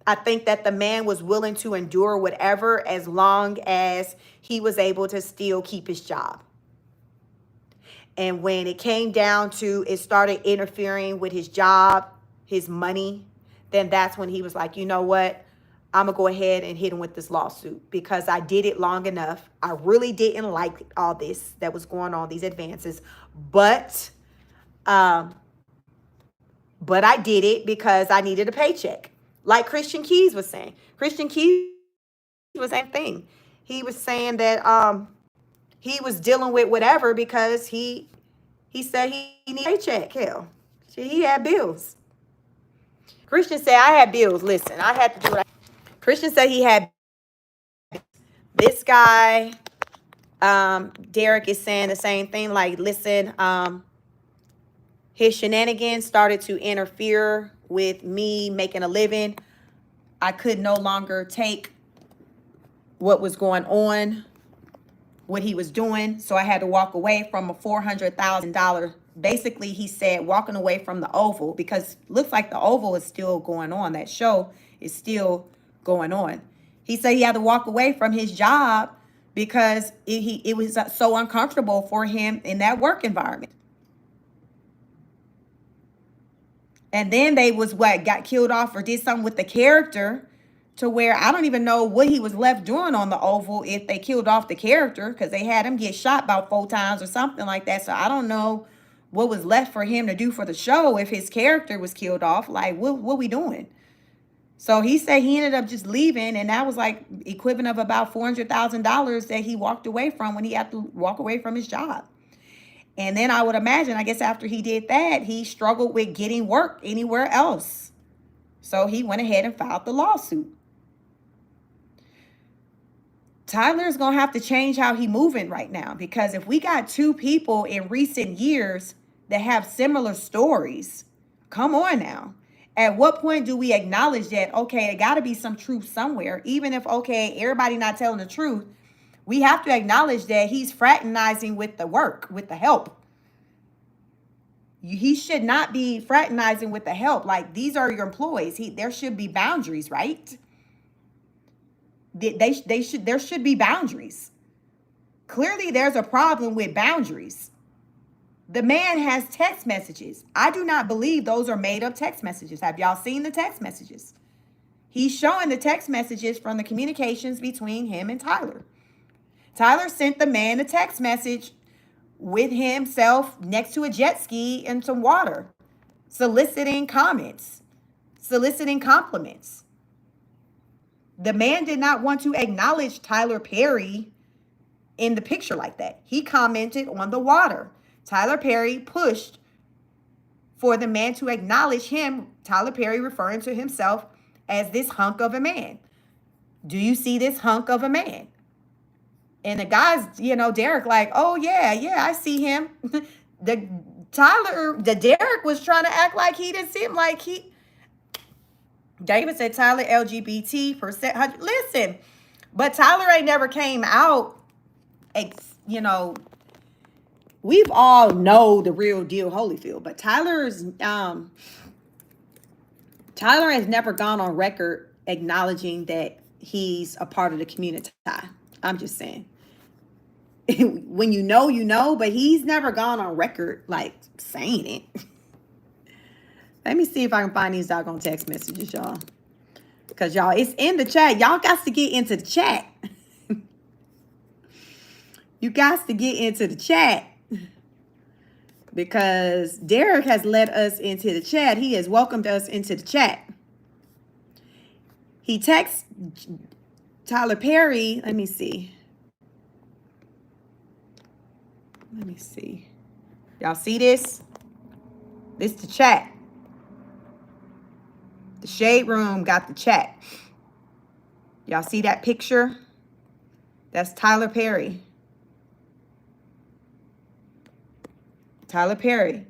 I think that the man was willing to endure whatever as long as he was able to still keep his job. And when it came down to it started interfering with his job, his money, then that's when he was like, you know what? I'm going to go ahead and hit him with this lawsuit because I did it long enough. I really didn't like all this that was going on, these advances. But I did it because I needed a paycheck. Like Christian Keys was saying. Christian Keys was the same thing. He was saying that he was dealing with whatever because he said he needed a paycheck. Hell, he had bills. Christian said, I had bills. Listen, I had to do what Christian said he had. This guy, Derek, is saying the same thing. Like, listen, his shenanigans started to interfere with me making a living. I could no longer take what was going on, what he was doing. So I had to walk away from a $400,000. Basically, he said walking away from the Oval, because looks like the Oval is still going on. That show is still going on. He said he had to walk away from his job because it was so uncomfortable for him in that work environment. And then they got killed off or did something with the character to where I don't even know what he was left doing on the Oval if they killed off the character, because they had him get shot about 4 times or something like that. So I don't know what was left for him to do for the show if his character was killed off. Like, what we doing? So he said he ended up just leaving, and that was like equivalent of about $400,000 that he walked away from when he had to walk away from his job. And then I would imagine, I guess after he did that, he struggled with getting work anywhere else. So he went ahead and filed the lawsuit. Tyler's going to have to change how he moving right now, because if we got 2 people in recent years that have similar stories, come on now. At what point do we acknowledge that, okay, there got to be some truth somewhere, even if, okay, everybody not telling the truth, we have to acknowledge that he's fraternizing with the work, with the help. He should not be fraternizing with the help. Like, these are your employees. There should be boundaries, right? There should be boundaries. Clearly, there's a problem with boundaries. The man has text messages. I do not believe those are made up text messages. Have y'all seen the text messages? He's showing the text messages from the communications between him and Tyler. Tyler sent the man a text message with himself next to a jet ski and some water, soliciting comments, soliciting compliments. The man did not want to acknowledge Tyler Perry in the picture like that. He commented on the water. Tyler Perry pushed for the man to acknowledge him, Tyler Perry referring to himself as this hunk of a man. Do you see this hunk of a man? And the guys, Derek, like, oh, yeah, I see him. The Derek was trying to act like he didn't see him, like David said Tyler LGBT %. Listen, but Tyler ain't never came out, we've all know the real deal Holyfield, but Tyler has never gone on record acknowledging that he's a part of the community. I'm just saying. When you know, but he's never gone on record like saying it. Let me see if I can find these doggone text messages, y'all. Because, y'all, it's in the chat. Y'all got to get into the chat. You got to get into the chat. Because Derek has led us into the chat. He has welcomed us into the chat. He texts Tyler Perry. Let me see. Y'all see this? This the chat. The Shade Room got the chat. Y'all see that picture? That's Tyler Perry. Tyler Perry.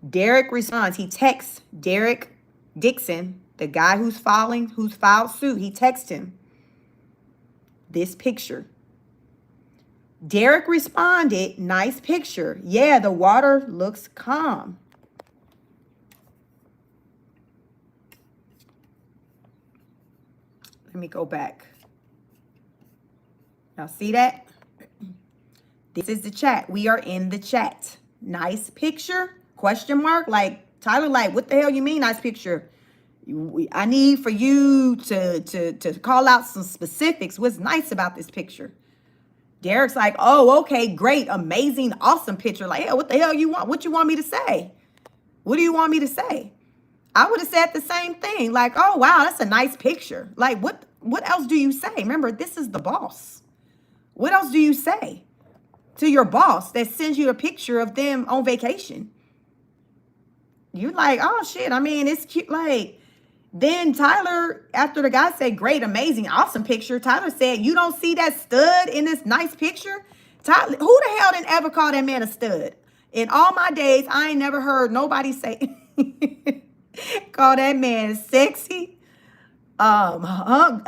Derek responds. He texts Derek Dixon, the guy who's filed suit. He texts him this picture. Derek responded, nice picture. Yeah, the water looks calm. Let me go back. Y'all see that? This is the chat. We are in the chat. Nice picture? Question mark? Like, Tyler, like, what the hell you mean nice picture? I need for you to call out some specifics. What's nice about this picture? Derek's like, oh, okay, great, amazing, awesome picture. Like, yeah, what the hell you want? What you want me to say? What do you want me to say? I would have said the same thing. Like, oh, wow, that's a nice picture. Like, what else do you say? Remember, this is the boss. What else do you say to your boss that sends you a picture of them on vacation? You're like, oh, shit, I mean, it's cute. Like, then Tyler, after the guy said, great, amazing, awesome picture, Tyler said, you don't see that stud in this nice picture? Tyler, who the hell didn't ever call that man a stud? In all my days, I ain't never heard nobody say, call that man sexy.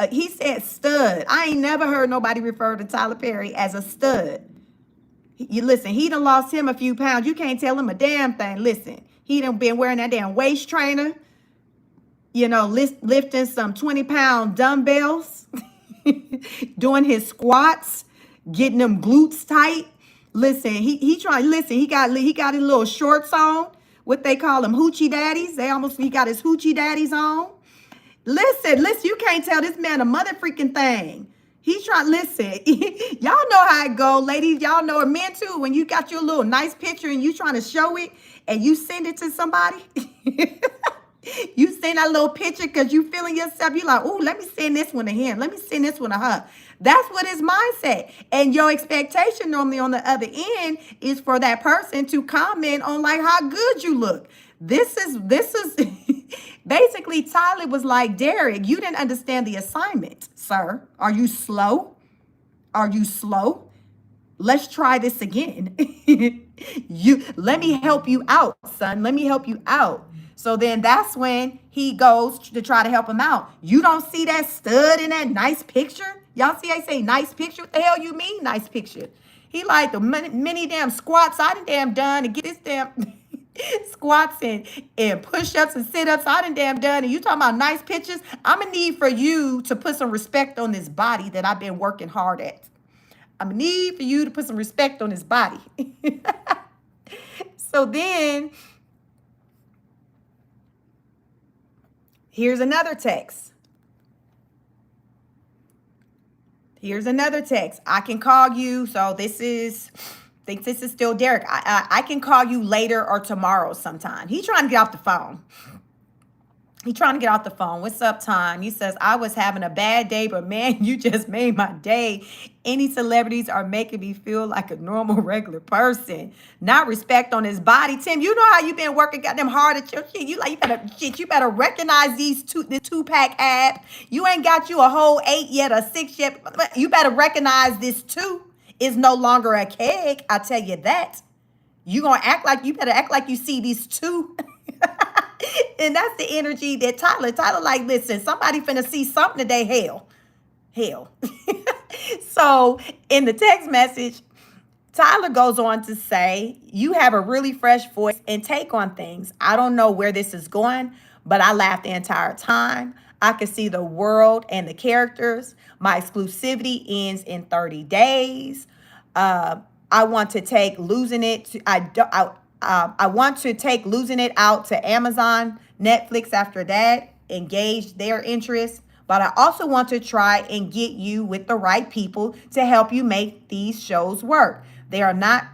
He said stud. I ain't never heard nobody refer to Tyler Perry as a stud. You listen, he done lost him a few pounds. You can't tell him a damn thing. Listen, he done been wearing that damn waist trainer, lifting some 20-pound dumbbells, doing his squats, getting them glutes tight. Listen, he got his little shorts on, what they call them, hoochie daddies. He got his hoochie daddies on. Listen, you can't tell this man a mother freaking thing. He's trying, listen, y'all know how it go, ladies. Y'all know it, men too. When you got your little nice picture and you trying to show it and you send it to somebody, you send that little picture because you feeling yourself. You like, oh, let me send this one to him. Let me send this one to her. That's what his mindset. And your expectation normally on the other end is for that person to comment on like how good you look. This is basically Tyler was like, Derek, you didn't understand the assignment, sir. Are you slow? Let's try this again. Let me help you out, son. Let me help you out. So then that's when he goes to try to help him out. You don't see that stud in that nice picture? Y'all see I say nice picture? What the hell you mean nice picture? He like the many damn squats I done damn done to get this damn squats and push-ups and sit-ups. I done damn done. And you talking about nice pictures? I'm gonna need for you to put some respect on this body that I've been working hard at. I'm gonna need for you to put some respect on this body. So then here's another text. Here's another text. I can call you. So this is, I think this is still Derek. I can call you later or tomorrow sometime. He's trying to get off the phone. He's trying to get off the phone. What's up, Time? He says, I was having a bad day, but man, you just made my day. Any celebrities are making me feel like a normal, regular person. Not respect on his body. Tim, you know how you been working goddamn hard at your shit. You better recognize this 2-pack ab. You ain't got you a whole 8 yet, a 6 yet. You better recognize this 2 is no longer a keg. I tell you that. You better act like you see these 2. And that's the energy that Tyler like, listen, somebody finna see something today. Hell. So in the text message, Tyler goes on to say, you have a really fresh voice and take on things. I don't know where this is going, but I laughed the entire time. I could see the world and the characters. My exclusivity ends in 30 days. I want to take losing it to, I want to take losing it out to Amazon, Netflix after that, engage their interests. But I also want to try and get you with the right people to help you make these shows work. They are not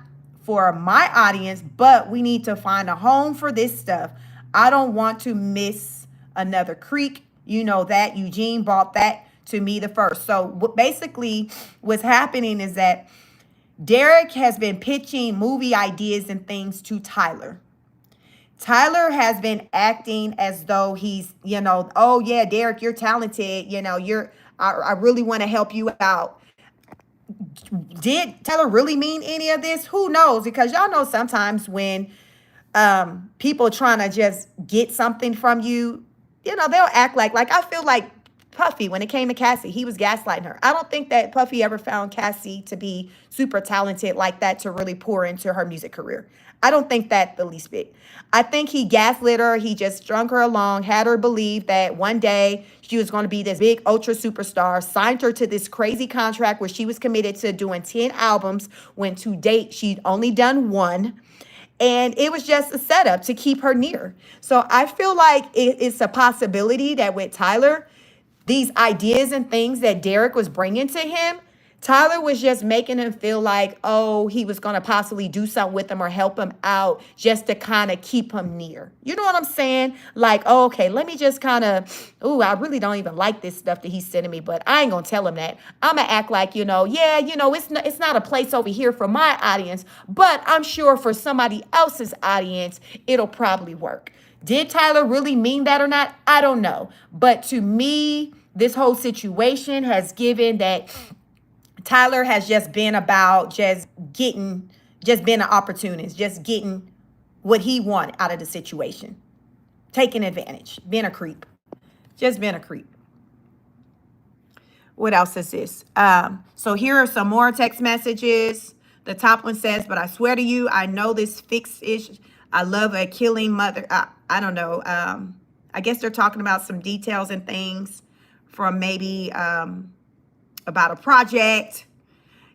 for my audience, but we need to find a home for this stuff. I don't want to miss another creek. You know that Eugene bought that to me the first. So basically what's happening is that Derek has been pitching movie ideas and things to Tyler. Tyler has been acting as though he's, oh yeah, Derek, you're talented. I really want to help you out. Did Tyler really mean any of this? Who knows? Because y'all know sometimes when people trying to just get something from you, they'll act like I feel like Puffy, when it came to Cassie, he was gaslighting her. I don't think that Puffy ever found Cassie to be super talented like that to really pour into her music career. I don't think that the least bit. I think he gaslit her. He just strung her along, had her believe that one day she was going to be this big ultra superstar, signed her to this crazy contract where she was committed to doing 10 albums when to date she'd only done 1. And it was just a setup to keep her near. So I feel like it's a possibility that with Tyler, these ideas and things that Derek was bringing to him, Tyler was just making him feel like, oh, he was going to possibly do something with him or help him out just to kind of keep him near. You know what I'm saying? Like, oh, okay, let me just kind of, I really don't even like this stuff that he's sending me, but I ain't going to tell him that. I'm going to act like, it's not a place over here for my audience, but I'm sure for somebody else's audience, it'll probably work. Did Tyler really mean that or not? I don't know. But to me, this whole situation has given that Tyler has just been about just being an opportunist, just getting what he wanted out of the situation, taking advantage, being a creep, just being a creep. What else is this? So here are some more text messages. The top one says, but I swear to you, I know this fix-ish. I love a killing mother. I don't know. I guess they're talking about some details and things from maybe about a project.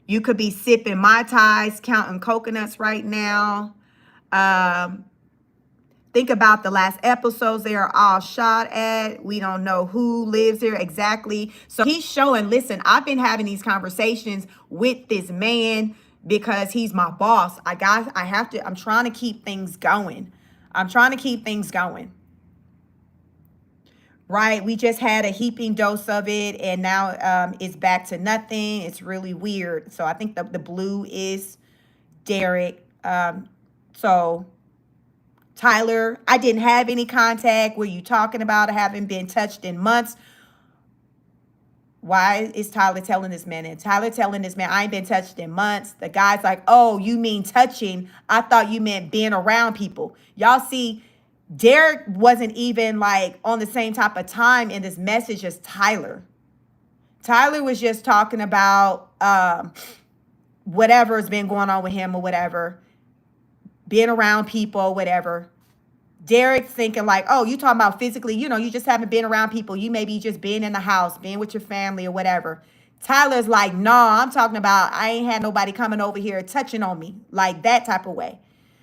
You could be sipping Mai Tais, counting coconuts right now. Think about the last episodes they are all shot at. We don't know who lives here exactly. So he's showing, listen, I've been having these conversations with this man because he's my boss. I'm trying to keep things going. Right? We just had a heaping dose of it and now it's back to nothing. It's really weird. So I think the blue is Derek. So Tyler, I didn't have any contact. Were you talking about? I haven't been touched in months. Why is Tyler telling this man? And Tyler telling this man, I ain't been touched in months. The guy's like, oh, you mean touching? I thought you meant being around people. Y'all see, Derek wasn't even like on the same type of time in this message as Tyler. Tyler was just talking about whatever's been going on with him or whatever. being around people, whatever. Derek's thinking like, oh, you talking about physically, you just haven't been around people. You maybe just being in the house, being with your family or whatever. Tyler's like, no, I'm talking about I ain't had nobody coming over here touching on me, like that type of way.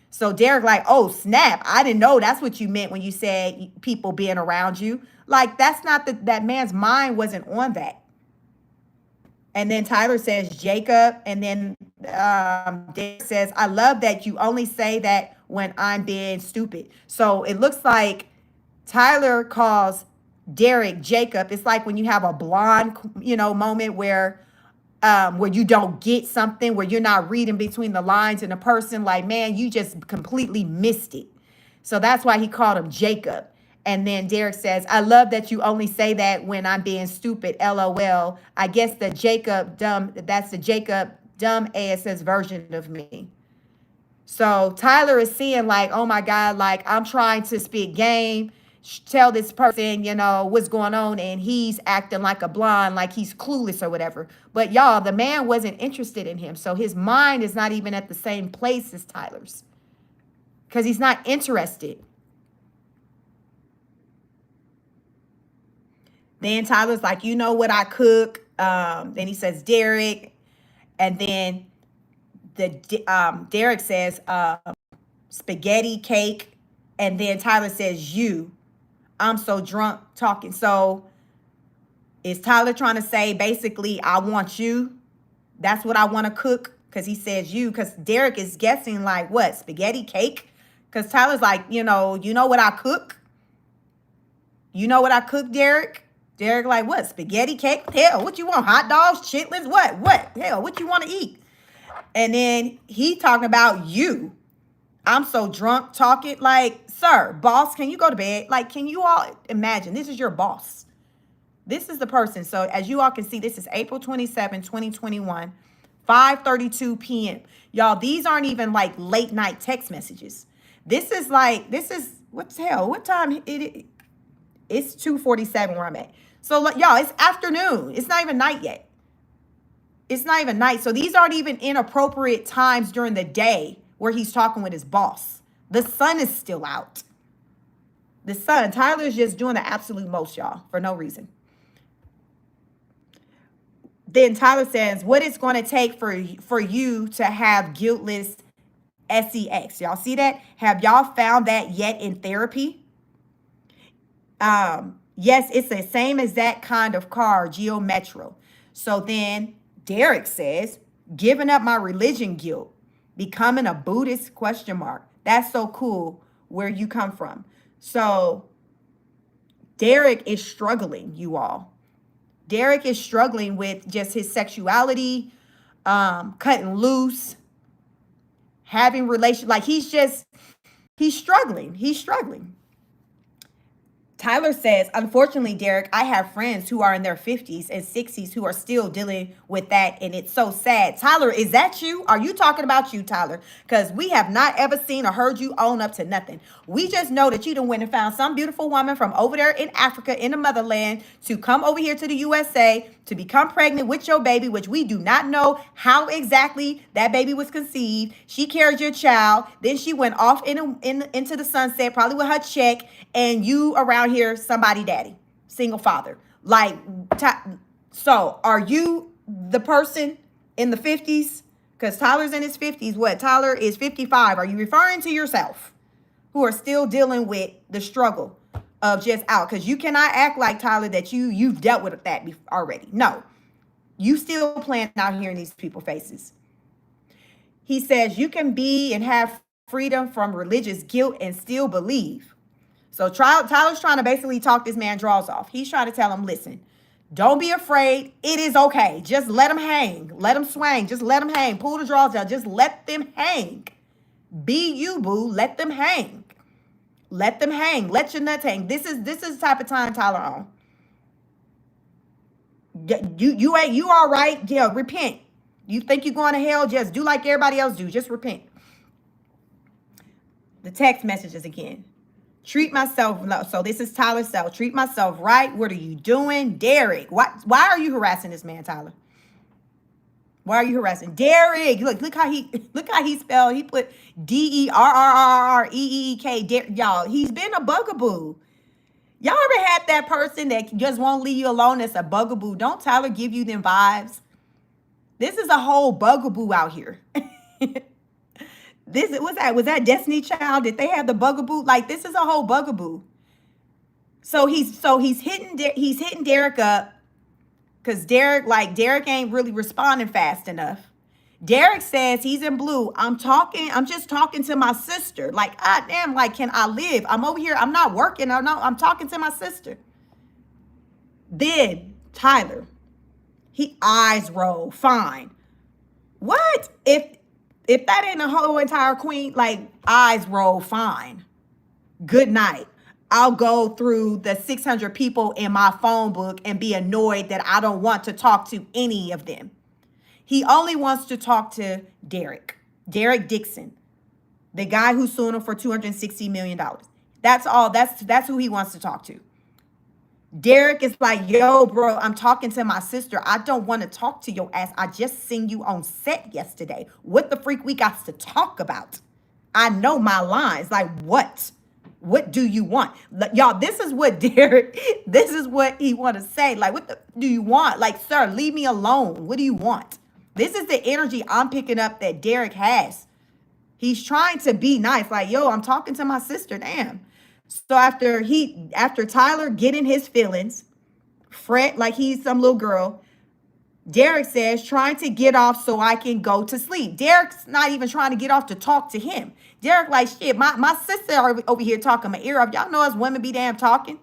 So Derek like, oh, snap. I didn't know that's what you meant when you said people being around you. Like, that's not that man's mind wasn't on that. And then Tyler says, Jacob. And then Derek says, I love that you only say that when I'm being stupid. So it looks like Tyler calls Derek Jacob. It's like when you have a blonde, moment where you don't get something, where you're not reading between the lines in a person, like, man, you just completely missed it. So that's why he called him Jacob. And then Derek says, I love that you only say that when I'm being stupid. LOL. I guess that's the Jacob dumb ass version of me. So Tyler is seeing like, oh my God, like I'm trying to speak game, tell this person, what's going on. And he's acting like a blonde, like he's clueless or whatever. But y'all, the man wasn't interested in him. So his mind is not even at the same place as Tyler's because he's not interested. Then Tyler's like, you know what I cook? Then he says, Derek. And then Derek says, spaghetti cake. And then Tyler says, I'm so drunk talking. So is Tyler trying to say, basically, I want you? That's what I want to cook? Because he says you. Because Derek is guessing like, what, spaghetti cake? Because Tyler's like, you know what I cook? You know what I cook, Derek? Derek like, what, spaghetti cake? Hell, what you want? Hot dogs, chitlins? What? Hell, what you want to eat? And then he talking about you. I'm so drunk talking. Like, sir, boss, can you go to bed? Like, can you all imagine? This is your boss. This is the person. So as you all can see, this is April 27, 2021, 5:32 p.m. Y'all, these aren't even like late night text messages. This is what the hell? What time it's 2:47 where I'm at. So y'all, it's afternoon. It's not even night yet. It's not even night. So these aren't even inappropriate times during the day where he's talking with his boss. The sun is still out. The sun. Tyler's just doing the absolute most, y'all, for no reason. Then Tyler says, what it's going to take for you to have guiltless sex. Y'all see that? Have y'all found that yet in therapy? Yes, it's the same as that kind of car, Geo Metro. So then Derek says, giving up my religion guilt, becoming a Buddhist ? That's so cool where you come from. So Derek is struggling, you all. Derek is struggling with just his sexuality, cutting loose, having relations. Like he's struggling. He's struggling. Tyler says, unfortunately, Derek, I have friends who are in their 50s and 60s who are still dealing with that. And it's so sad. Tyler, is that you? Are you talking about you, Tyler? Because we have not ever seen or heard you own up to nothing. We just know that you done went and found some beautiful woman from over there in Africa, in the motherland, to come over here to the USA to become pregnant with your baby, which we do not know how exactly that baby was conceived. She carried your child. Then she went off into the sunset, probably with her check. And you around here, somebody daddy, single father. Like, so are you the person in the 50s? Because Tyler's in his 50s. What? Tyler is 55. Are you referring to yourself who are still dealing with the struggle of just out? Because you cannot act like, Tyler, that you've dealt with that already. No. You still playing out here in these people's faces. He says you can be and have freedom from religious guilt and still believe. So Tyler's trying to basically talk this man draws off. He's trying to tell him, listen, don't be afraid. It is okay. Just let him hang. Let him swing. Just let him hang. Pull the draws down. Just let them hang. Be you, boo. Let them hang. Let them hang. Let your nuts hang. This is the type of time Tyler on. You all right? Yeah, repent. You think you're going to hell? Just do like everybody else do. Just repent. The text messages again. Treat myself. So this is Tyler's self. Treat myself right. What are you doing? Derek, why are you harassing this man, Tyler? Why are you harassing Derek? Look how he spelled. He put Derreek. Y'all, he's been a bugaboo. Y'all ever had that person that just won't leave you alone? That's a bugaboo. Don't Tyler give you them vibes? This is a whole bugaboo out here. This was that Destiny Child? Did they have the bugaboo? Like, this is a whole bugaboo. So he's hitting Derek up because Derek ain't really responding fast enough. Derek says he's in blue. I'm just talking to my sister. Like, I damn, like, can I live? I'm over here. I'm not working. I'm talking to my sister. Then Tyler, he eyes roll. Fine. What? If that ain't a whole entire queen, like, eyes roll, fine. Good night. I'll go through the 600 people in my phone book and be annoyed that I don't want to talk to any of them. He only wants to talk to Derek Dixon, the guy who's suing him for $260 million. That's all. That's who he wants to talk to. Derek is like, yo, bro, I'm talking to my sister. I don't want to talk to your ass. I just seen you on set yesterday. What the freak we got to talk about? I know my lines. Like, what? What do you want? Y'all, this is what this is what he want to say. Like, what do you want? Like, sir, leave me alone. What do you want? This is the energy I'm picking up that Derek has. He's trying to be nice. Like, yo, I'm talking to my sister. Damn. So after Tyler getting his feelings, fret like he's some little girl, Derek says, trying to get off so I can go to sleep. Derek's not even trying to get off to talk to him. Derek like, shit, my sister over here talking my ear off. Y'all know us women be damn talking.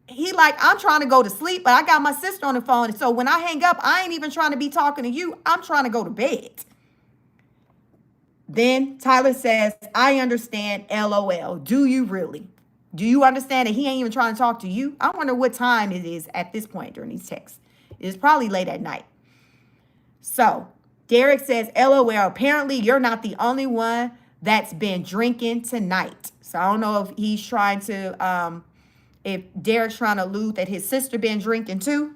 He like, I'm trying to go to sleep, but I got my sister on the phone. So when I hang up, I ain't even trying to be talking to you. I'm trying to go to bed. Then Tyler says, I understand, LOL. Do you really? Do you understand that he ain't even trying to talk to you? I wonder what time it is at this point during these texts. It's probably late at night. So Derek says, LOL, apparently you're not the only one that's been drinking tonight. So I don't know if he's trying to, if Derek's trying to allude that his sister been drinking too.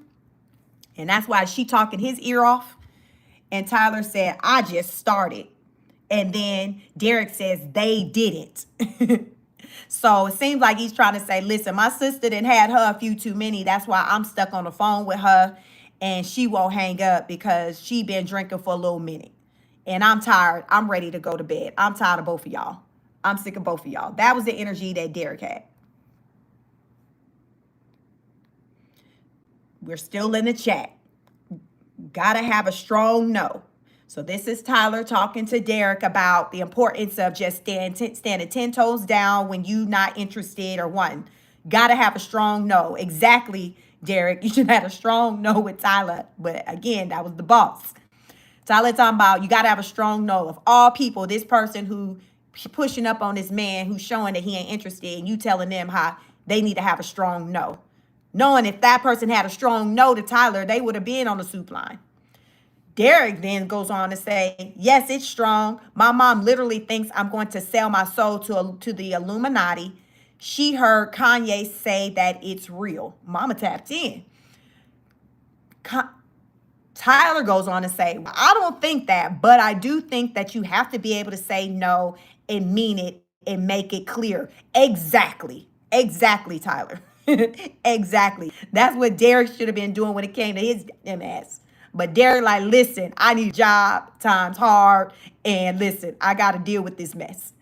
And that's why she talking his ear off. And Tyler said, I just started. And then Derek says, they didn't. So it seems like he's trying to say, listen, my sister done had her a few too many. That's why I'm stuck on the phone with her. And she won't hang up because she been drinking for a little minute. And I'm tired. I'm ready to go to bed. I'm tired of both of y'all. I'm sick of both of y'all. That was the energy that Derek had. We're still in the chat. Gotta have a strong no. So this is Tyler talking to Derek about the importance of just standing 10 toes down when you not interested or wanting. Gotta have a strong no. Exactly, Derek. You should have had a strong no with Tyler. But again, that was the boss. Tyler talking about you gotta have a strong no. Of all people, this person who pushing up on this man who's showing that he ain't interested, and you telling them how they need to have a strong no. Knowing if that person had a strong no to Tyler, they would have been on the soup line. Derek then goes on to say, yes, it's strong. My mom literally thinks I'm going to sell my soul to the Illuminati. She heard Kanye say that it's real. Mama tapped in. Tyler goes on to say, I don't think that, but I do think that you have to be able to say no and mean it and make it clear. Exactly. Exactly, Tyler. Exactly. That's what Derek should have been doing when it came to his MS. But Derek like, listen, I need a job, time's hard, and listen, I got to deal with this mess.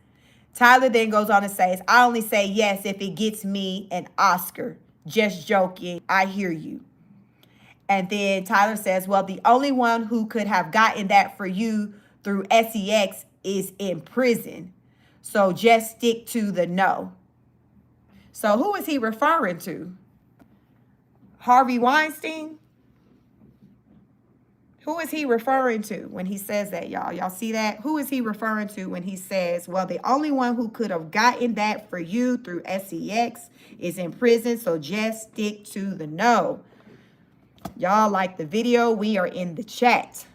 Tyler then goes on and says, I only say yes if it gets me an Oscar. Just joking. I hear you. And then Tyler says, well, the only one who could have gotten that for you through SEX is in prison. So just stick to the no. So who is he referring to? Harvey Weinstein? Who is he referring to when he says that, y'all? Y'all see that? Who is he referring to when he says, well, the only one who could have gotten that for you through SEX is in prison, so just stick to the no. Y'all like the video? We are in the chat.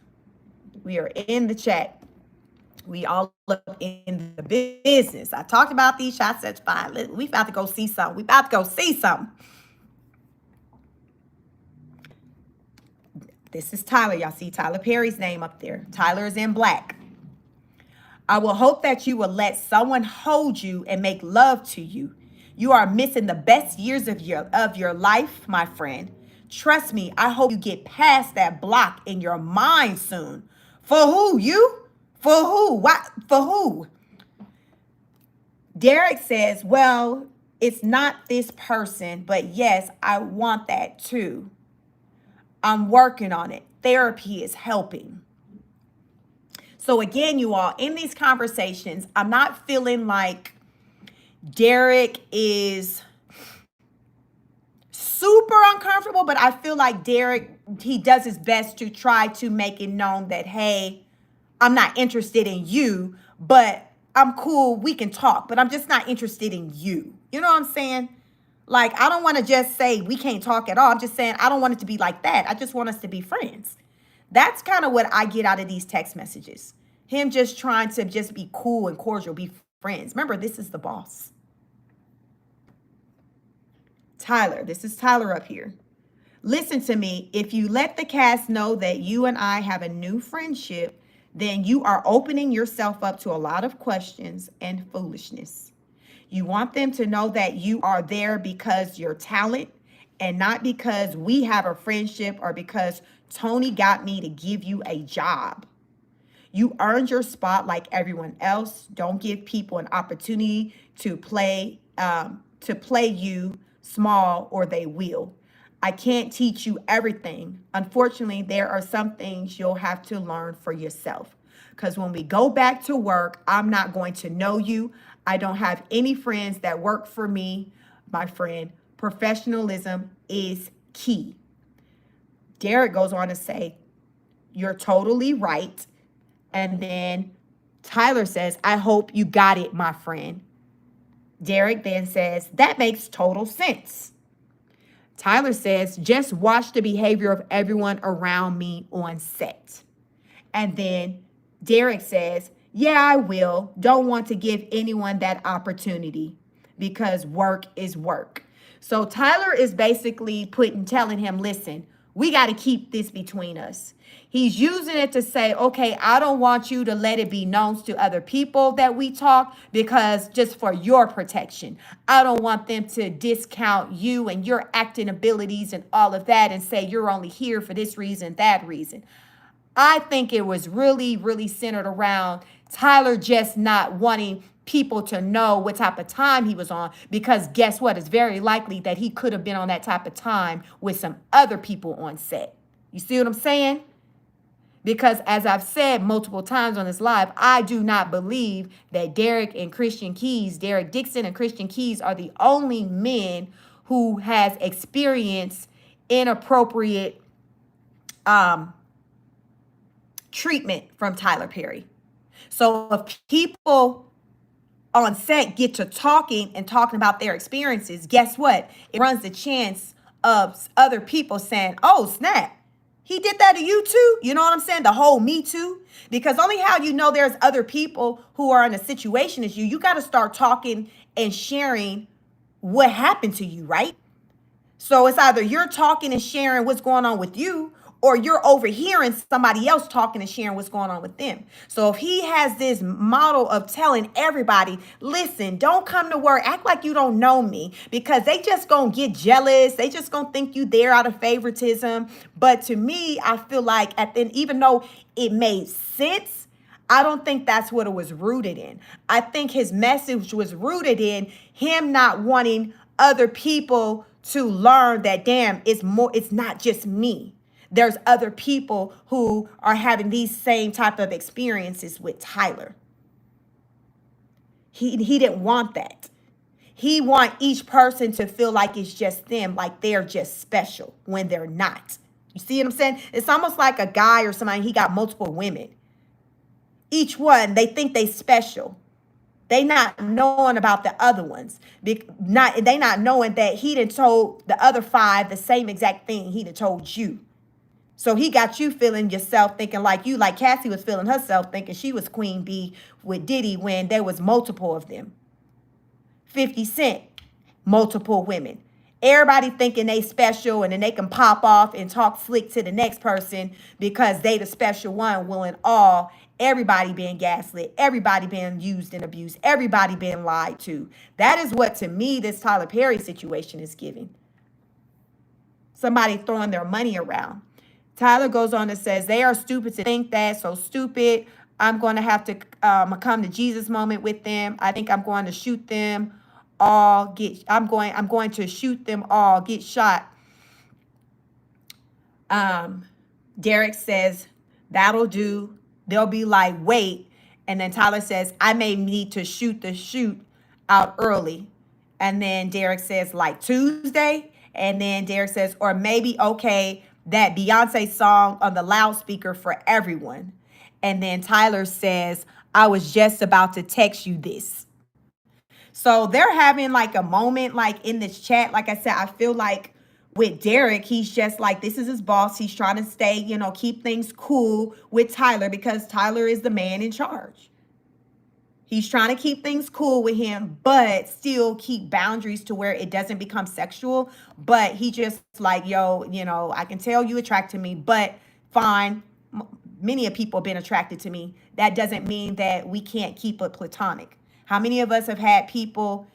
We are in the chat. We all up in the business. I talked about these shots. That's fine. We about to go see something. We about to go see something. This is Tyler. Y'all see Tyler Perry's name up there. Tyler is in black. I will hope that you will let someone hold you and make love to you. You are missing the best years of your life, my friend. Trust me, I hope you get past that block in your mind soon. For who? You? For who? What? For who? Derek says, well, it's not this person, but yes, I want that too. I'm working on it. Therapy is helping. So again, you all, in these conversations, I'm not feeling like Derek is super uncomfortable, but I feel like Derek, he does his best to try to make it known that, hey, I'm not interested in you, but I'm cool. We can talk, but I'm just not interested in you. You know what I'm saying? Like, I don't want to just say we can't talk at all. I'm just saying I don't want it to be like that. I just want us to be friends. That's kind of what I get out of these text messages. Him just trying to just be cool and cordial, be friends. Remember, this is the boss. Tyler, this is Tyler up here. Listen to me. If you let the cast know that you and I have a new friendship, then you are opening yourself up to a lot of questions and foolishness. You want them to know that you are there because you're talent and not because we have a friendship or because Tony got me to give you a job. You earned your spot like everyone else. Don't give people an opportunity to play you small, or they will. I can't teach you everything. Unfortunately, there are some things you'll have to learn for yourself. Because when we go back to work, I'm not going to know you. I don't have any friends that work for me. My friend, professionalism is key. Derek goes on to say, you're totally right. And then Tyler says, I hope you got it, my friend. Derek then says, that makes total sense. Tyler says, just watch the behavior of everyone around me on set. And then Derek says, yeah, I will. Don't want to give anyone that opportunity because work is work. So Tyler is basically telling him, listen, we got to keep this between us. He's using it to say, okay, I don't want you to let it be known to other people that we talk because just for your protection. I don't want them to discount you and your acting abilities and all of that and say you're only here for this reason, that reason. I think it was really, really centered around Tyler just not wanting people to know what type of time he was on, because guess what? It's very likely that he could have been on that type of time with some other people on set. You see what I'm saying? Because as I've said multiple times on this live, I do not believe that Derek Dixon and Christian Keys are the only men who has experienced inappropriate treatment from Tyler Perry. So if people on set get to talking about their experiences, guess what? It runs the chance of other people saying, oh, snap, he did that to you too. You know what I'm saying? The whole Me Too. Because only how you know there's other people who are in a situation as you got to start talking and sharing what happened to you, right? So it's either you're talking and sharing what's going on with you, or you're overhearing somebody else talking and sharing what's going on with them. So if he has this model of telling everybody, listen, don't come to work, act like you don't know me, because they just gonna get jealous. They just gonna think you there out of favoritism. But to me, I feel like even though it made sense, I don't think that's what it was rooted in. I think his message was rooted in him not wanting other people to learn that, damn, it's not just me. There's other people who are having these same type of experiences with Tyler. He didn't want that. He want each person to feel like it's just them, like they're just special when they're not. You see what I'm saying? It's almost like a guy or somebody, he got multiple women. Each one, they think they special. They not knowing about the other ones. They not knowing that he done told the other 5 the same exact thing he done told you. So he got you feeling yourself thinking like you, like Cassie was feeling herself thinking she was Queen Bee with Diddy when there was multiple of them. 50 Cent, multiple women. Everybody thinking they special, and then they can pop off and talk slick to the next person because they the special one, will and all. Everybody being gaslit, everybody being used and abused, everybody being lied to. That is what, to me, this Tyler Perry situation is giving. Somebody throwing their money around. Tyler goes on and says, they are stupid to think that, so stupid. I'm going to have to come to Jesus moment with them. I think I'm going to shoot them all. I'm going to shoot them all, get shot. Derek says, that'll do. They'll be like, wait. And then Tyler says, I may need to shoot the shoot out early. And then Derek says, like Tuesday. And then Derek says, or maybe, okay, that Beyonce song on the loudspeaker for everyone. And then Tyler says, I was just about to text you this. So they're having like a moment like in this chat. Like I said, I feel like with Derek, he's just like, this is his boss. He's trying to stay, keep things cool with Tyler because Tyler is the man in charge. He's trying to keep things cool with him, but still keep boundaries to where it doesn't become sexual. But he just like, yo, I can tell you attracted me, but fine. Many of people have been attracted to me. That doesn't mean that we can't keep it platonic. How many of us have had people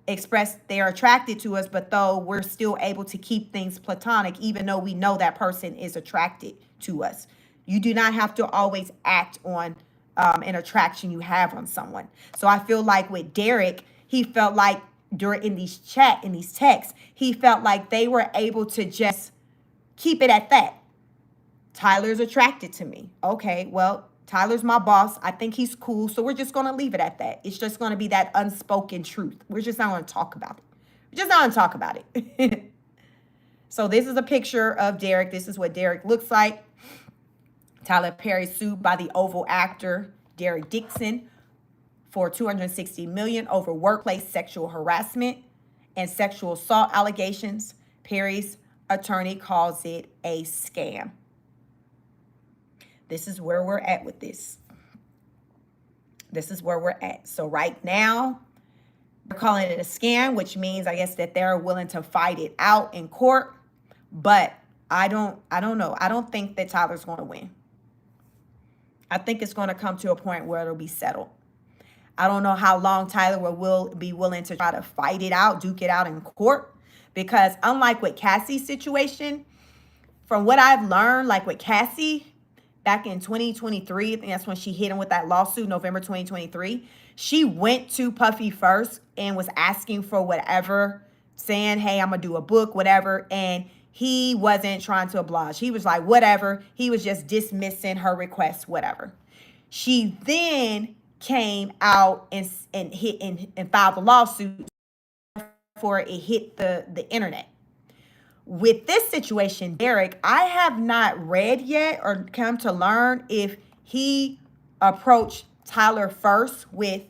express they're attracted to us, but though we're still able to keep things platonic, even though we know that person is attracted to us? You do not have to always act on an attraction you have on someone. So I feel like with Derek, he felt like in these texts, he felt like they were able to just keep it at that. Tyler's attracted to me. Okay, well, Tyler's my boss. I think he's cool. So we're just going to leave it at that. It's just going to be that unspoken truth. We're just not going to talk about it. We're just not going to talk about it. So this is a picture of Derek. This is what Derek looks like. Tyler Perry sued by the Oval actor Derek Dixon for $260 million over workplace sexual harassment and sexual assault allegations. Perry's attorney calls it a scam. This is where we're at with this. This is where we're at. So right now, they're calling it a scam, which means, I guess, that they're willing to fight it out in court. But I don't know. I don't think that Tyler's going to win. I think it's going to come to a point where it'll be settled. I don't know how long Tyler will be willing to try to fight it out, duke it out in court. Because unlike with Cassie's situation, from what I've learned, like with Cassie, back in 2023, I think that's when she hit him with that lawsuit, November 2023. She went to Puffy first and was asking for whatever, saying, hey, I'm going to do a book, whatever. And he wasn't trying to oblige. He was like, whatever. He was just dismissing her request, whatever. She then came out and filed the lawsuit before it hit the internet. With this situation, Derek, I have not read yet or come to learn if he approached Tyler first with,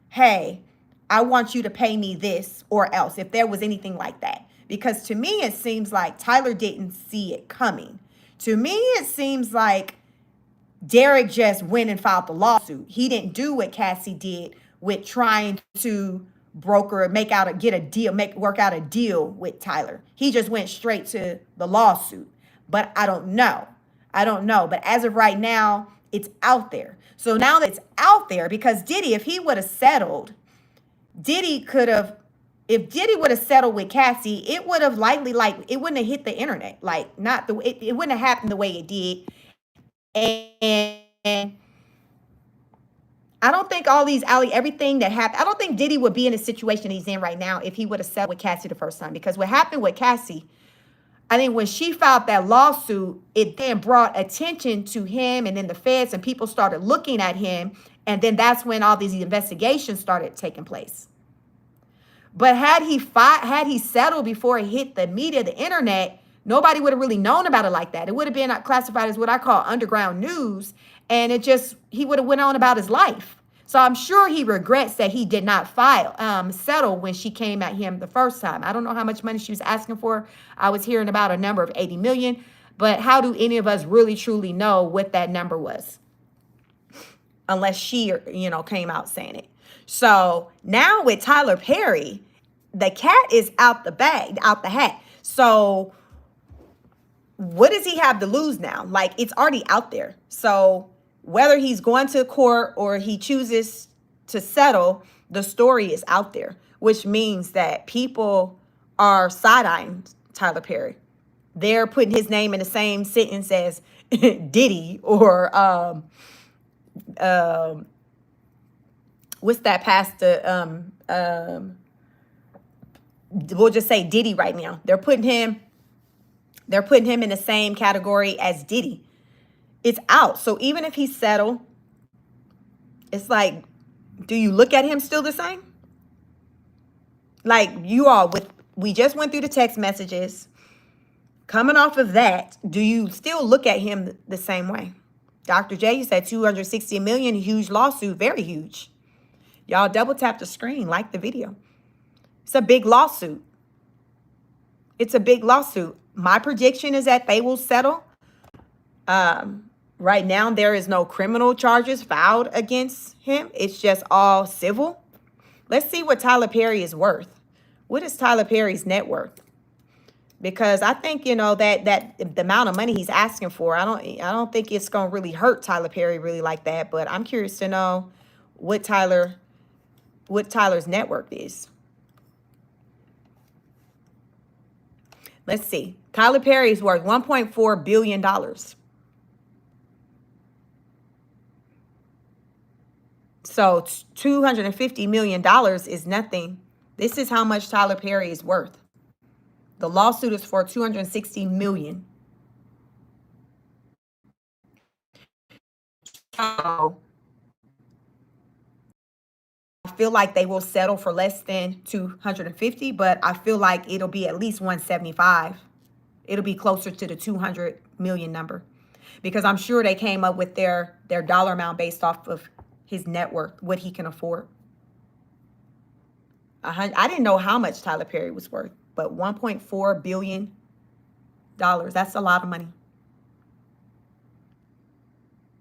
hey, I want you to pay me this or else, if there was anything like that. Because to me, it seems like Tyler didn't see it coming. To me, it seems like Derek just went and filed the lawsuit. He didn't do what Cassie did with trying to work out a deal with Tyler. He just went straight to the lawsuit. But I don't know. But as of right now, it's out there. So now that it's out there, because Diddy, if he would have settled, if Diddy would have settled with Cassie, it would have likely, it wouldn't have hit the internet. It wouldn't have happened the way it did. And I don't think everything that happened, I don't think Diddy would be in the situation he's in right now if he would have settled with Cassie the first time. Because what happened with Cassie, I think when she filed that lawsuit, it then brought attention to him, and then the feds and people started looking at him. And then that's when all these investigations started taking place. But had he settled before it hit the media, the internet, nobody would have really known about it like that. It would have been classified as what I call underground news. And he would have went on about his life. So I'm sure he regrets that he did not settle when she came at him the first time. I don't know how much money she was asking for. I was hearing about a number of 80 million. But how do any of us really truly know what that number was? Unless she, came out saying it. So now with Tyler Perry, the cat is out the bag, out the hat. So what does he have to lose now? Like, it's already out there. So whether he's going to court or he chooses to settle, the story is out there, which means that people are side-eyeing Tyler Perry. They're putting his name in the same sentence as Diddy or what's that pastor? We'll just say Diddy right now. They're putting him in the same category as Diddy. It's out. So even if he settled, it's like, do you look at him still the same? Like, we just went through the text messages. Coming off of that, do you still look at him the same way? Dr. J, you said 260 million, huge lawsuit, very huge. Y'all double tap the screen, like the video. It's a big lawsuit. It's a big lawsuit. My prediction is that they will settle. Right now, there is no criminal charges filed against him. It's just all civil. Let's see what Tyler Perry is worth. What is Tyler Perry's net worth? Because I think, that the amount of money he's asking for, I don't think it's going to really hurt Tyler Perry really like that. But I'm curious to know what Tyler's net worth is. Let's see. Tyler Perry is worth $1.4 billion. So $250 million is nothing. This is how much Tyler Perry is worth. The lawsuit is for $260 million. So I feel like they will settle for less than 250, but I feel like it'll be at least 175. It'll be closer to the 200 million number, because I'm sure they came up with their dollar amount based off of his net worth, what he can afford. I didn't know how much Tyler Perry was worth, but $1.4 billion, that's a lot of money.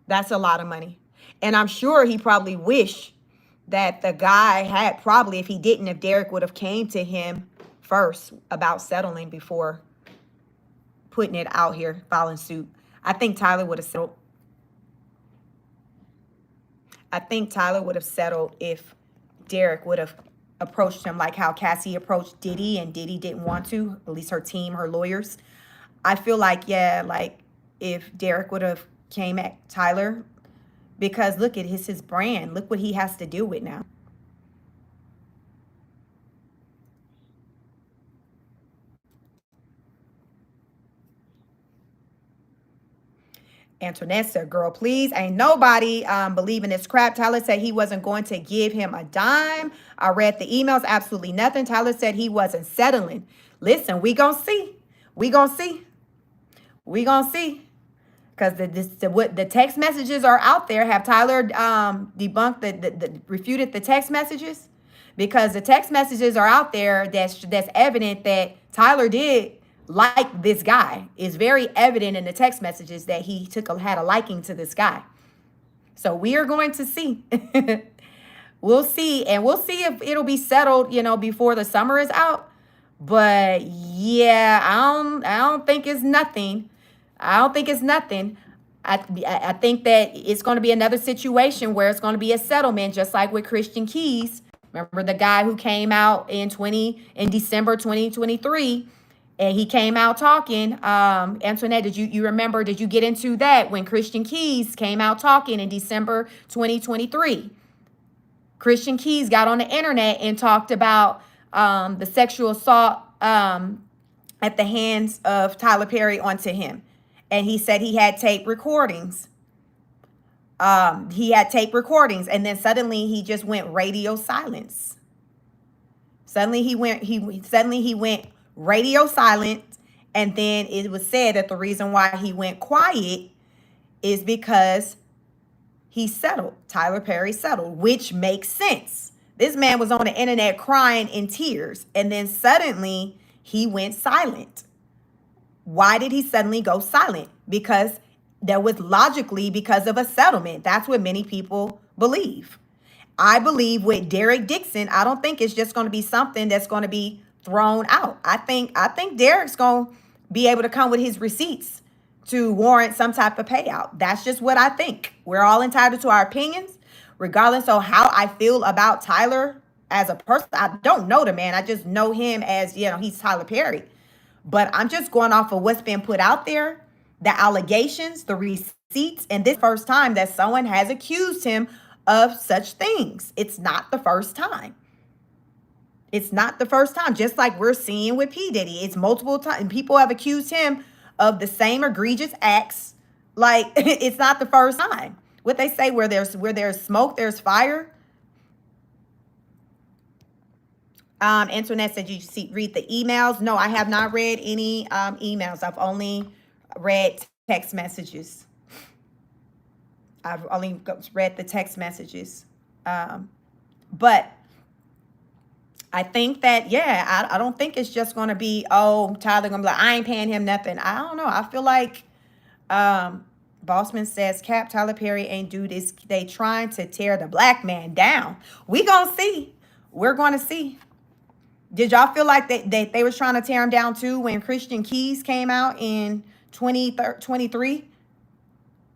That's a lot of money. And I'm sure he probably wished that the guy had probably, if Derek would have came to him first about settling before putting it out here, filing suit. I think Tyler would have settled. I think Tyler would have settled if Derek would have approached him like how Cassie approached Diddy, and Diddy didn't want to, at least her team, her lawyers. I feel like, like if Derek would have came at Tyler, because look at his brand. Look what he has to deal with now. Antoinette said, girl, please, ain't nobody believing this crap. Tyler said he wasn't going to give him a dime. I read the emails, absolutely nothing. Tyler said he wasn't settling. Listen, we gonna see. We gonna see. We gonna see. Because the text messages are out there. Have Tyler debunked refuted the text messages? Because the text messages are out there. That's evident that Tyler did like this guy. It's very evident in the text messages that he had a liking to this guy. So we are going to see. We'll see, and we'll see if it'll be settled, before the summer is out. But yeah, I don't think it's nothing. I don't think it's nothing. I think that it's going to be another situation where it's going to be a settlement, just like with Christian Keys. Remember the guy who came out in December 2023, and he came out talking. Antoinette, did you remember? Did you get into that when Christian Keys came out talking in December 2023? Christian Keys got on the internet and talked about the sexual assault at the hands of Tyler Perry onto him. And he said he had tape recordings. And then suddenly he just went radio silence. Suddenly he went radio silent. And then it was said that the reason why he went quiet is because he settled. Tyler Perry settled, which makes sense. This man was on the internet crying in tears, and then suddenly he went silent. Why did he suddenly go silent? Because that was logically because of a settlement. That's what many people believe. I believe with Derek Dixon, I don't think it's just going to be something that's going to be thrown out. I think Derek's going to be able to come with his receipts to warrant some type of payout. That's just what I think. We're all entitled to our opinions, regardless of how I feel about Tyler as a person. I don't know the man. I just know him as, he's Tyler Perry. But I'm just going off of what's been put out there, the allegations, the receipts, and this first time that someone has accused him of such things. It's not the first time. It's not the first time. Just like we're seeing with P. Diddy. It's multiple times. People have accused him of the same egregious acts. Like, it's not the first time. What they say, where there's smoke, there's fire. Antoinette said, read the emails? No, I have not read any emails. I've only read text messages. I've only read the text messages. But I think that, I don't think it's just going to be, Tyler going to be like, I ain't paying him nothing. I don't know. I feel like Bossman says, Cap, Tyler Perry ain't do this. They trying to tear the black man down. We going to see. We're going to see. Did y'all feel like they was trying to tear him down too when Christian Keys came out in 2023?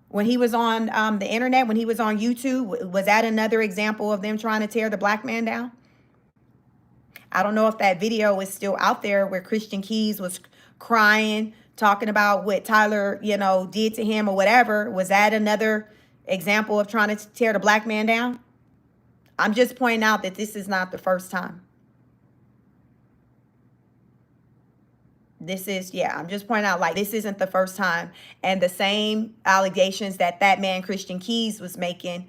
When he was on the internet, when he was on YouTube, was that another example of them trying to tear the black man down? I don't know if that video is still out there where Christian Keys was crying, talking about what Tyler, did to him or whatever. Was that another example of trying to tear the black man down? I'm just pointing out that this is not the first time. I'm just pointing out, like, this isn't the first time. And the same allegations that man, Christian Keys, was making,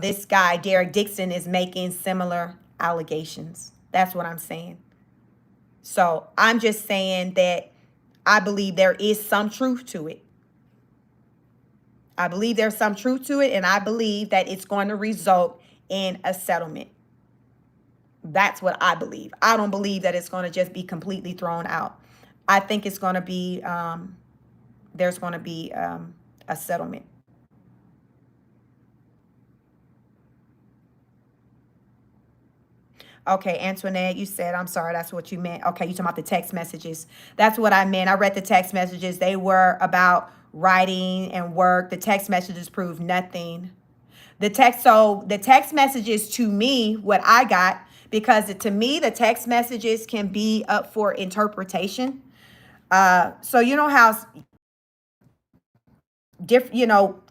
this guy, Derek Dixon, is making similar allegations. That's what I'm saying. So I'm just saying that I believe there is some truth to it. I believe there's some truth to it, and I believe that it's going to result in a settlement. That's what I believe. I don't believe that it's going to just be completely thrown out. I think it's going to be, there's going to be a settlement. Okay, Antoinette, you said, I'm sorry, that's what you meant. Okay, you talking about the text messages. That's what I meant. I read the text messages. They were about writing and work. The text messages proved nothing. The text messages, to me, what I got, because to me, the text messages can be up for interpretation. So you know how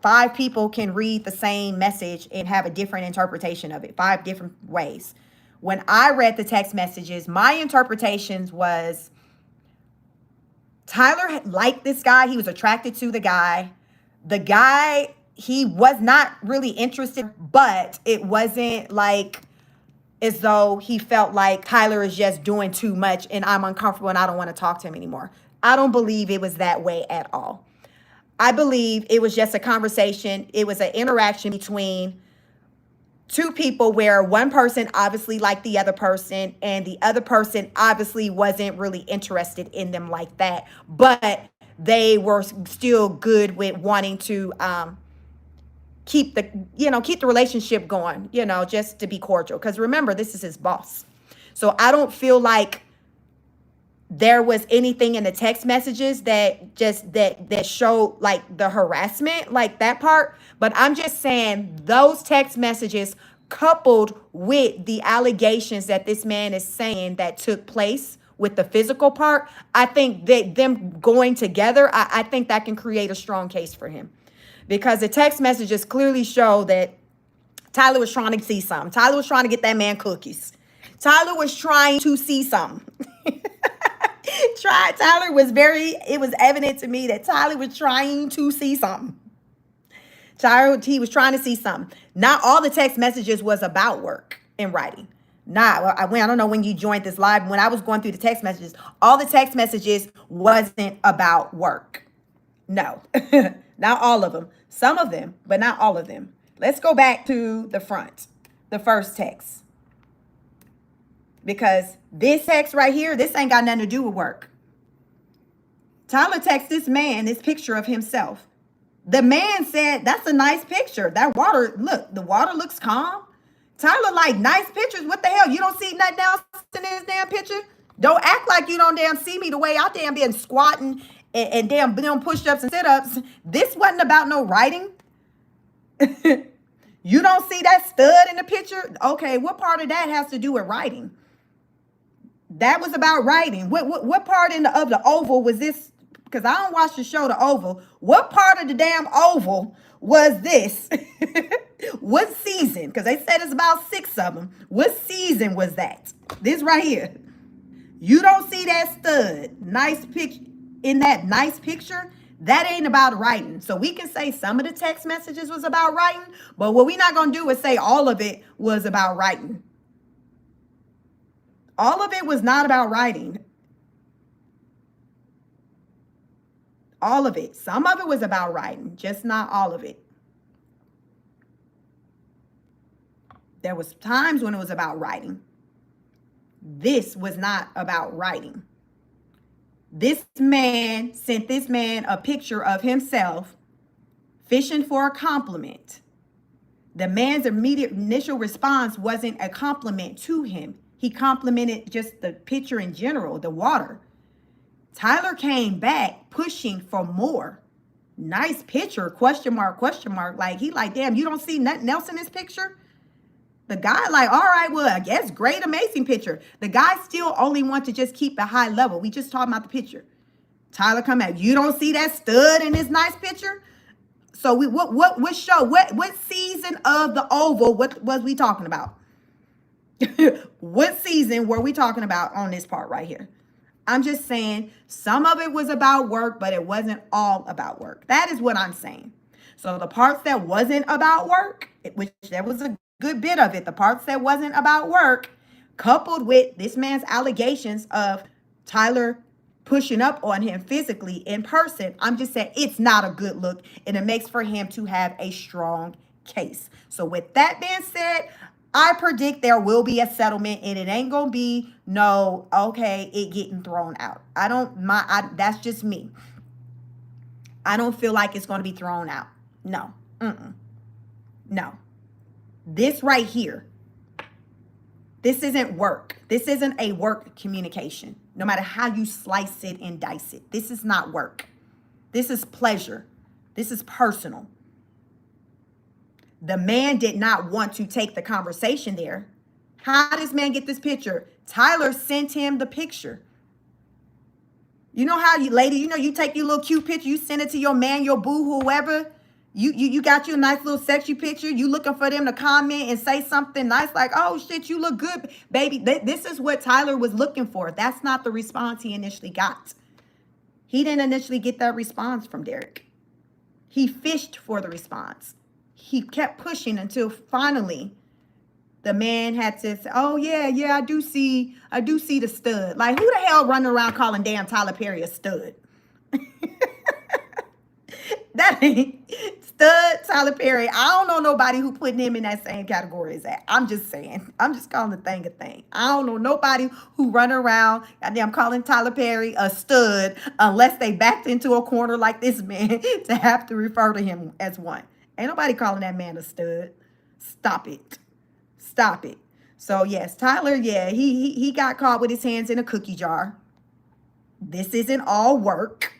five people can read the same message and have a different interpretation of it, 5 different ways. When I read the text messages, my interpretations was Tyler liked this guy. He was attracted to the guy. The guy, he was not really interested, but it wasn't like as though he felt like Tyler is just doing too much and I'm uncomfortable and I don't want to talk to him anymore. I don't believe it was that way at all. I believe it was just a conversation. It was an interaction between 2 people where one person obviously liked the other person and the other person obviously wasn't really interested in them like that, but they were still good with wanting to keep the relationship going, just to be cordial. Because remember, this is his boss. So I don't feel like there was anything in the text messages that showed like the harassment, like that part. But I'm just saying those text messages coupled with the allegations that this man is saying that took place with the physical part, I think that them going together, I think that can create a strong case for him. Because the text messages clearly show that Tyler was trying to see something. Tyler was trying to get that man cookies. Tyler was trying to see something. It was evident to me that Tyler was trying to see something. He was trying to see something. Not all the text messages was about work and writing. I don't know when you joined this live. When I was going through the text messages, all the text messages wasn't about work. No, not all of them. Some of them, but not all of them. Let's go back to the front, the first text. Because this text right here, this ain't got nothing to do with work. Tyler texts this man this picture of himself. The man said, that's a nice picture. That water, look, the water looks calm. Tyler like nice pictures. What the hell? You don't see nothing else in this damn picture? Don't act like you don't damn see me the way I damn been squatting and damn doing push-ups and sit-ups. This wasn't about no writing. You don't see that stud in the picture? Okay, what part of that has to do with writing? That was about writing. What part of the Oval was this? Because I don't watch the show The Oval. What part of the damn Oval was this? What season? Because they said it's about 6 of them. What season was that? This right here. You don't see that stud. Nice picture. In that nice picture, that ain't about writing. So we can say some of the text messages was about writing, but what we're not going to do is say all of it was about writing. All of it was not about writing. All of it. Some of it was about writing, just not all of it. There was times when it was about writing. This was not about writing. This man sent this man a picture of himself fishing for a compliment. The man's immediate initial response wasn't a compliment to him. He complimented just the picture in general, the water. Tyler came back pushing for more. Nice picture, question mark, question mark. Like, he like, damn, you don't see nothing else in this picture? The guy like, all right, well, I guess great, amazing picture. The guy still only wants to just keep the high level. We just talking about the picture. Tyler come out, you don't see that stud in this nice picture? So what show, what season of the Oval, what was we talking about? What season were we talking about on this part right here? I'm just saying some of it was about work, but it wasn't all about work. That is what I'm saying. So the parts that wasn't about work, which there was a good bit of it, the parts that wasn't about work, coupled with this man's allegations of Tyler pushing up on him physically in person, I'm just saying it's not a good look, and it makes for him to have a strong case. So with that being said, I predict there will be a settlement, and it ain't gonna be no, okay, it getting thrown out. That's just me. I don't feel like it's gonna be thrown out. No, no. This right here, this isn't work. This isn't a work communication. No matter how you slice it and dice it, this is not work. This is pleasure. This is personal. The man did not want to take the conversation there. How did this man get this picture? Tyler sent him the picture. You know how you, lady, you take your little cute picture, you send it to your man, your boo, whoever. You got you a nice little sexy picture. You looking for them to comment and say something nice like, oh, shit, you look good, baby. This is what Tyler was looking for. That's not the response he initially got. He didn't initially get that response from Derek. He fished for the response. He kept pushing until finally the man had to say, oh, yeah, I do see the stud. Like, who the hell running around calling damn Tyler Perry a stud? That ain't stud Tyler Perry. I don't know nobody who putting him in that same category as that. I'm just saying. I'm just calling the thing a thing. I don't know nobody who run around goddamn calling Tyler Perry a stud unless they backed into a corner like this man to have to refer to him as one. Ain't nobody calling that man a stud. Stop it. Stop it. So yes, Tyler, yeah, he got caught with his hands in a cookie jar. This isn't all work.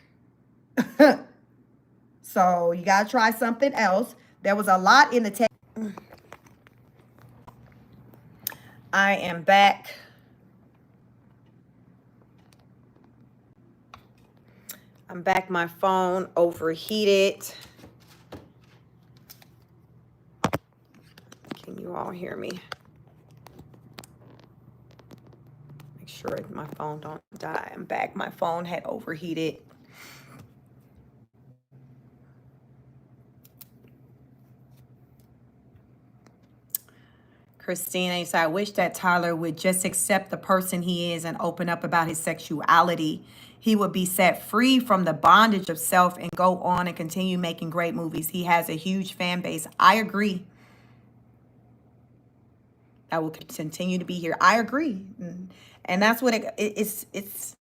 So you got to try something else. There was a lot in the text. I am back. I'm back. My phone overheated. Can you all hear me? Make sure my phone don't die. I'm back. My phone had overheated. Christina, you said, I wish that Tyler would just accept the person he is and open up about his sexuality. He would be set free from the bondage of self and go on and continue making great movies. He has a huge fan base. I agree. I will continue to be here. I agree. And that's what it's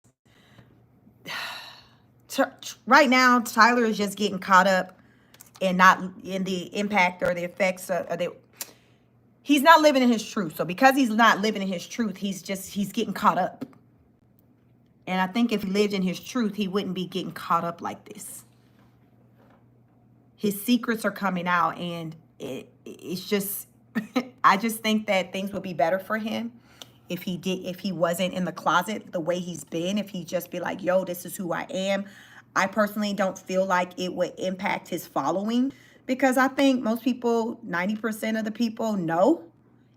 right now, Tyler is just getting caught up and not in the impact or the effects of the He's not living in his truth. So because he's not living in his truth, he's getting caught up. And I think if he lived in his truth, he wouldn't be getting caught up like this. His secrets are coming out, and it's just, I just think that things would be better for him if he wasn't in the closet the way he's been, if he just be like, yo, this is who I am. I personally don't feel like it would impact his following, because I think most people, 90% of the people know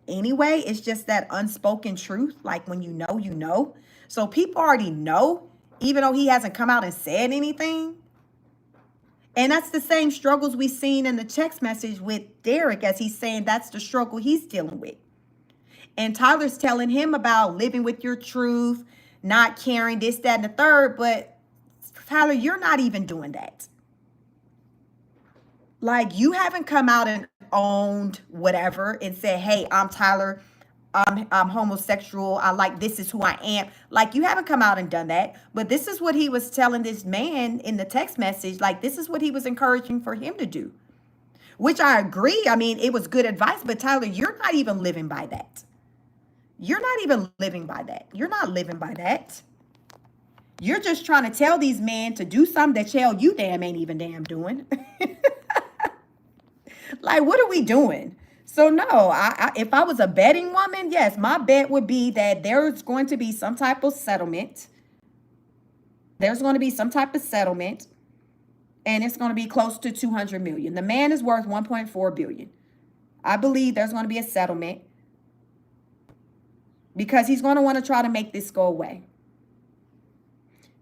anyway. It's just that unspoken truth. Like when you know, you know. So people already know, even though he hasn't come out and said anything. And that's the same struggles we seen in the text message with Derek, as he's saying that's the struggle he's dealing with. And Tyler's telling him about living with your truth, not caring, this, that, and the third. But Tyler, you're not even doing that. Like, you haven't come out and owned whatever and said, hey, I'm Tyler. I'm homosexual. This is who I am. Like, you haven't come out and done that. But this is what he was telling this man in the text message. Like, this is what he was encouraging for him to do, which I agree. I mean, it was good advice. But Tyler, you're not even living by that. You're not even living by that. You're not living by that. You're just trying to tell these men to do something that you damn ain't even damn doing. Like, what are we doing? So no, if I was a betting woman, yes, my bet would be that there's going to be some type of settlement. There's going to be some type of settlement, and it's going to be close to 200 million. The man is worth 1.4 billion. I believe there's going to be a settlement, because he's going to want to try to make this go away.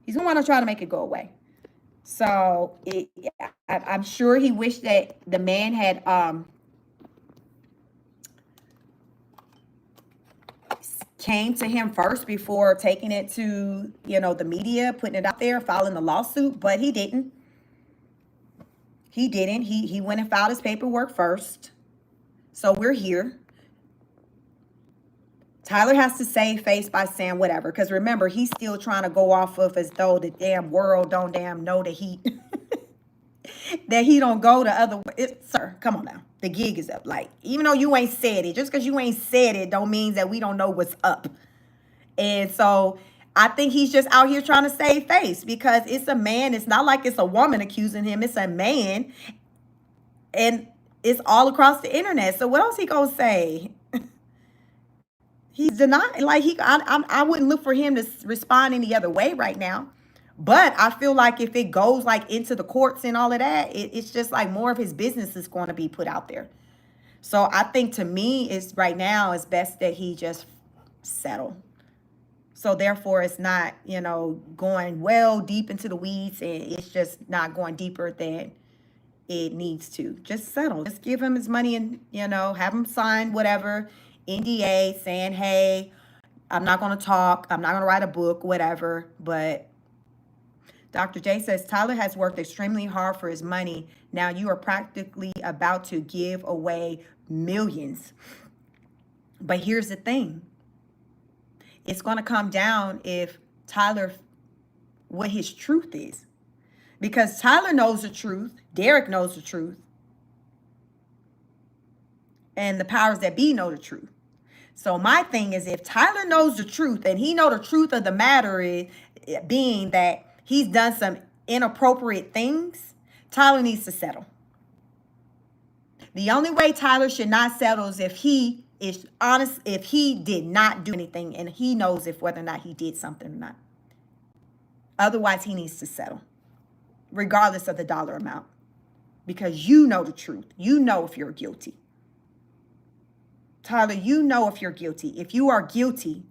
He's going to want to try to make it go away. So I'm sure he wished that the man had came to him first before taking it to, the media, putting it out there, filing the lawsuit, but he didn't. He didn't. He went and filed his paperwork first. So we're here. Tyler has to save face by saying whatever, because remember, he's still trying to go off of as though the damn world don't damn know that he that he don't go to other. Sir, come on now. The gig is up. Like, even though you ain't said it, just because you ain't said it don't mean that we don't know what's up. And so I think he's just out here trying to save face, because it's a man. It's not like it's a woman accusing him. It's a man. And it's all across the internet. So what else he gonna say? He's denying. Like, I wouldn't look for him to respond any other way right now. But I feel like if it goes like into the courts and all of that, it's just like more of his business is going to be put out there. So I think, to me, it's right now it's best that he just settle. So therefore, it's not, going well deep into the weeds, and it's just not going deeper than it needs to. Just settle. Just give him his money and, have him sign whatever NDA saying, hey, I'm not going to talk. I'm not going to write a book, whatever. But Dr. J says, Tyler has worked extremely hard for his money. Now you are practically about to give away millions. But here's the thing. It's going to come down if Tyler, what his truth is. Because Tyler knows the truth. Derek knows the truth. And the powers that be know the truth. So my thing is, if Tyler knows the truth, and he know the truth of the matter is being that he's done some inappropriate things, Tyler needs to settle. The only way Tyler should not settle is if he is honest, if he did not do anything and he knows if whether or not he did something or not. Otherwise, he needs to settle, regardless of the dollar amount, because you know the truth. You know if you're guilty. Tyler, you know if you're guilty. If you are guilty,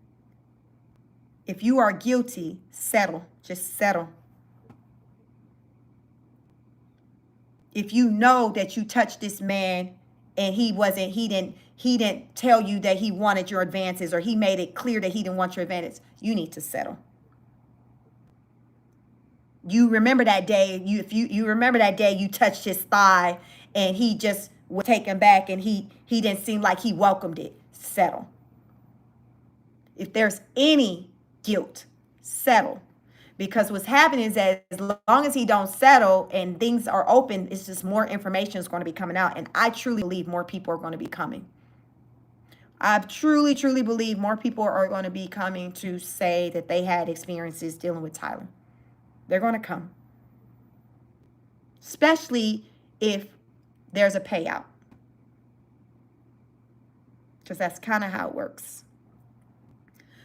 settle. Just settle. If you know that you touched this man and he didn't tell you that he wanted your advances, or he made it clear that he didn't want your advances, you need to settle. You remember that day, you remember that day you touched his thigh and he just was taken back and he didn't seem like he welcomed it. Settle. If there's any guilt, settle. Because what's happening is that as long as he don't settle and things are open, it's just more information is going to be coming out. And I truly believe more people are going to be coming. I truly, truly believe more people are going to be coming to say that they had experiences dealing with Tyler. They're going to come, especially if there's a payout, because that's kind of how it works.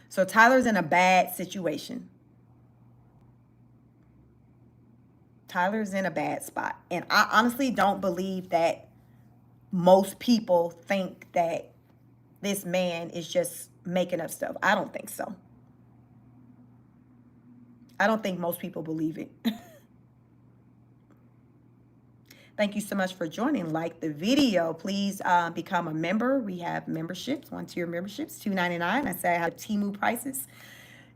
So Tyler's in a bad situation. Tyler's in a bad spot. And I honestly don't believe that most people think that this man is just making up stuff. I don't think so. I don't think most people believe it. Thank you so much for joining. Like the video. Please become a member. We have memberships, 1-tier memberships, $2.99. I say I have Temu prices.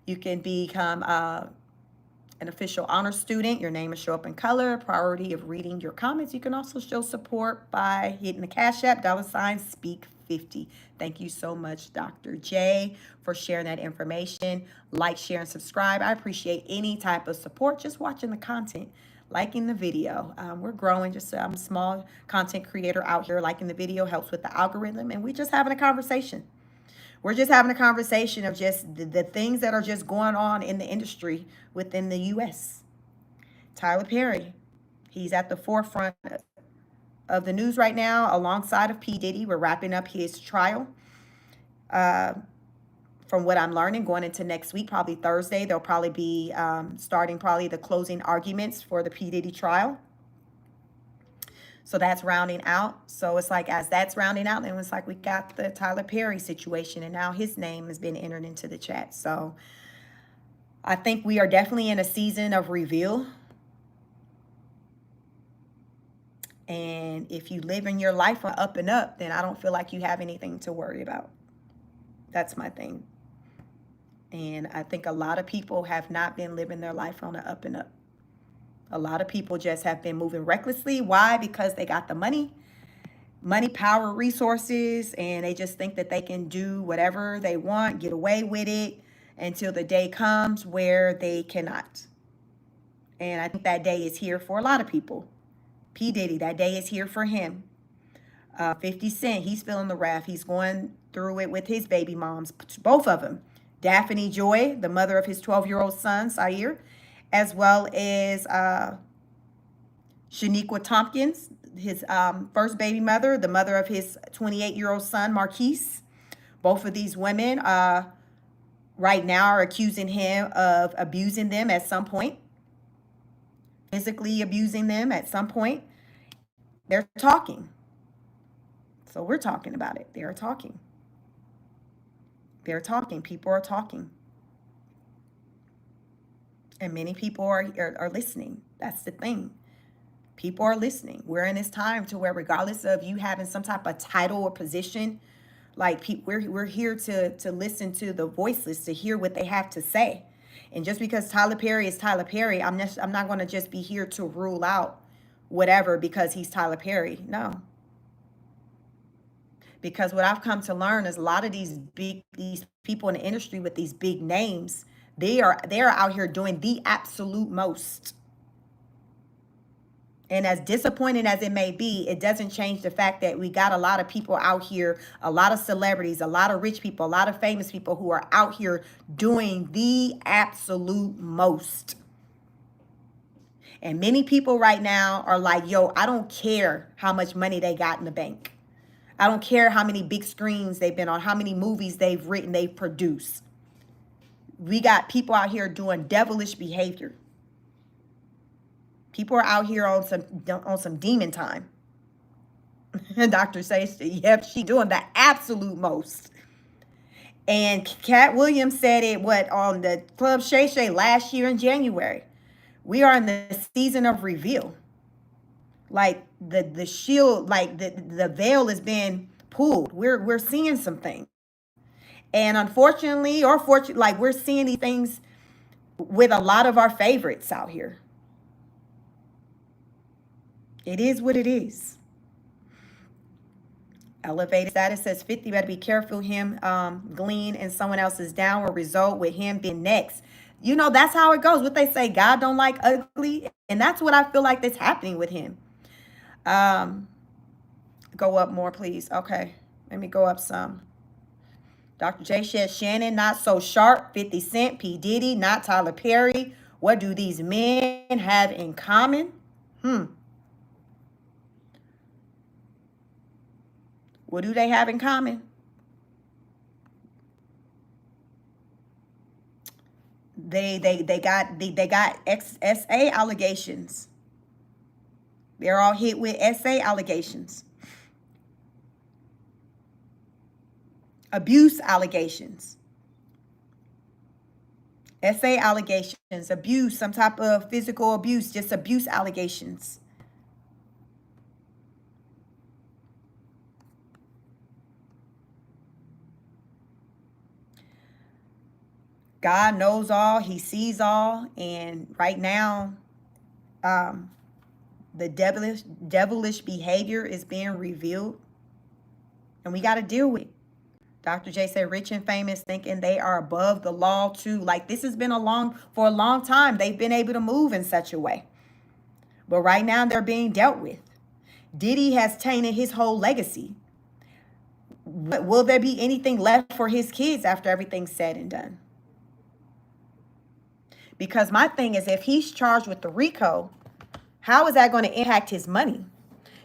You can become an official honor student. Your name will show up in color. Priority of reading your comments. You can also show support by hitting the Cash App, $speak50. Thank you so much, Dr. J, for sharing that information. Like, share, and subscribe. I appreciate any type of support. Just watching the content, liking the video. We're growing. Just I'm a small content creator out here. Liking the video helps with the algorithm, and we're just having a conversation. We're just having a conversation of just the things that are just going on in the industry within the U.S. Tyler Perry, he's at the forefront of the news right now alongside of P. Diddy. We're wrapping up his trial. From what I'm learning, going into next week, probably Thursday, they'll probably be starting probably the closing arguments for the P. Diddy trial. So that's rounding out. So it's like, as that's rounding out, then it's like we got the Tyler Perry situation, and now his name has been entered into the chat. So I think we are definitely in a season of reveal. And if you live in your life on up and up, then I don't feel like you have anything to worry about. That's my thing. And I think a lot of people have not been living their life on the up and up. A lot of people just have been moving recklessly. Why? Because they got the money, power, resources, and they just think that they can do whatever they want, get away with it until the day comes where they cannot. And I think that day is here for a lot of people. P. Diddy, that day is here for him. 50 Cent, he's feeling the wrath. He's going through it with his baby moms, both of them. Daphne Joy, the mother of his 12-year-old son, Sair, as well as Sheniqua Tomkins, his first baby mother, the mother of his 28-year-old son, Marquise. Both of these women right now are accusing him of abusing them at some point, physically abusing them at some point. They're talking. So we're talking about it. They're talking. They're talking. People are talking. And many people are listening. That's the thing. People are listening. We're in this time to where, regardless of you having some type of title or position, like we're here to listen to the voiceless, to hear what they have to say. And just because Tyler Perry is Tyler Perry, I'm not going to just be here to rule out whatever because he's Tyler Perry. No. Because what I've come to learn is a lot of these people in the industry with these big names, they're out here doing the absolute most. And as disappointing as it may be, it doesn't change the fact that we got a lot of people out here, a lot of celebrities, a lot of rich people, a lot of famous people who are out here doing the absolute most. And many people right now are like, yo, I don't care how much money they got in the bank. I don't care how many big screens they've been on, how many movies they've written, they've produced. We got people out here doing devilish behavior. People are out here on some demon time. And Dr. says, yep, she doing the absolute most. And Cat Williams said it on the Club Shay Shay last year in January. We are in the season of reveal. Like the shield, like the veil has been pulled. We're seeing some things. And unfortunately, or fortunately, like we're seeing these things with a lot of our favorites out here. It is what it is. Elevated status says 50, better be careful. Him glean and someone else's down will result with him being next. You know, that's how it goes. What they say, God don't like ugly. And that's what I feel like that's happening with him. Go up more, please. Okay, let me go up some. Dr. J says, Shannon, not so sharp. 50 Cent, P. Diddy, not Tyler Perry. What do these men have in common? What do they have in common? They got SA allegations. They're all hit with SA allegations. Abuse allegations. SA allegations, abuse, some type of physical abuse, just abuse allegations. God knows all, he sees all, and right now, the devilish behavior is being revealed, and we got to deal with it. Dr. J said, rich and famous thinking they are above the law too. Like, this has been for a long time. They've been able to move in such a way. But right now they're being dealt with. Diddy has tainted his whole legacy. Will there be anything left for his kids after everything's said and done? Because my thing is, if he's charged with the RICO, how is that going to impact his money?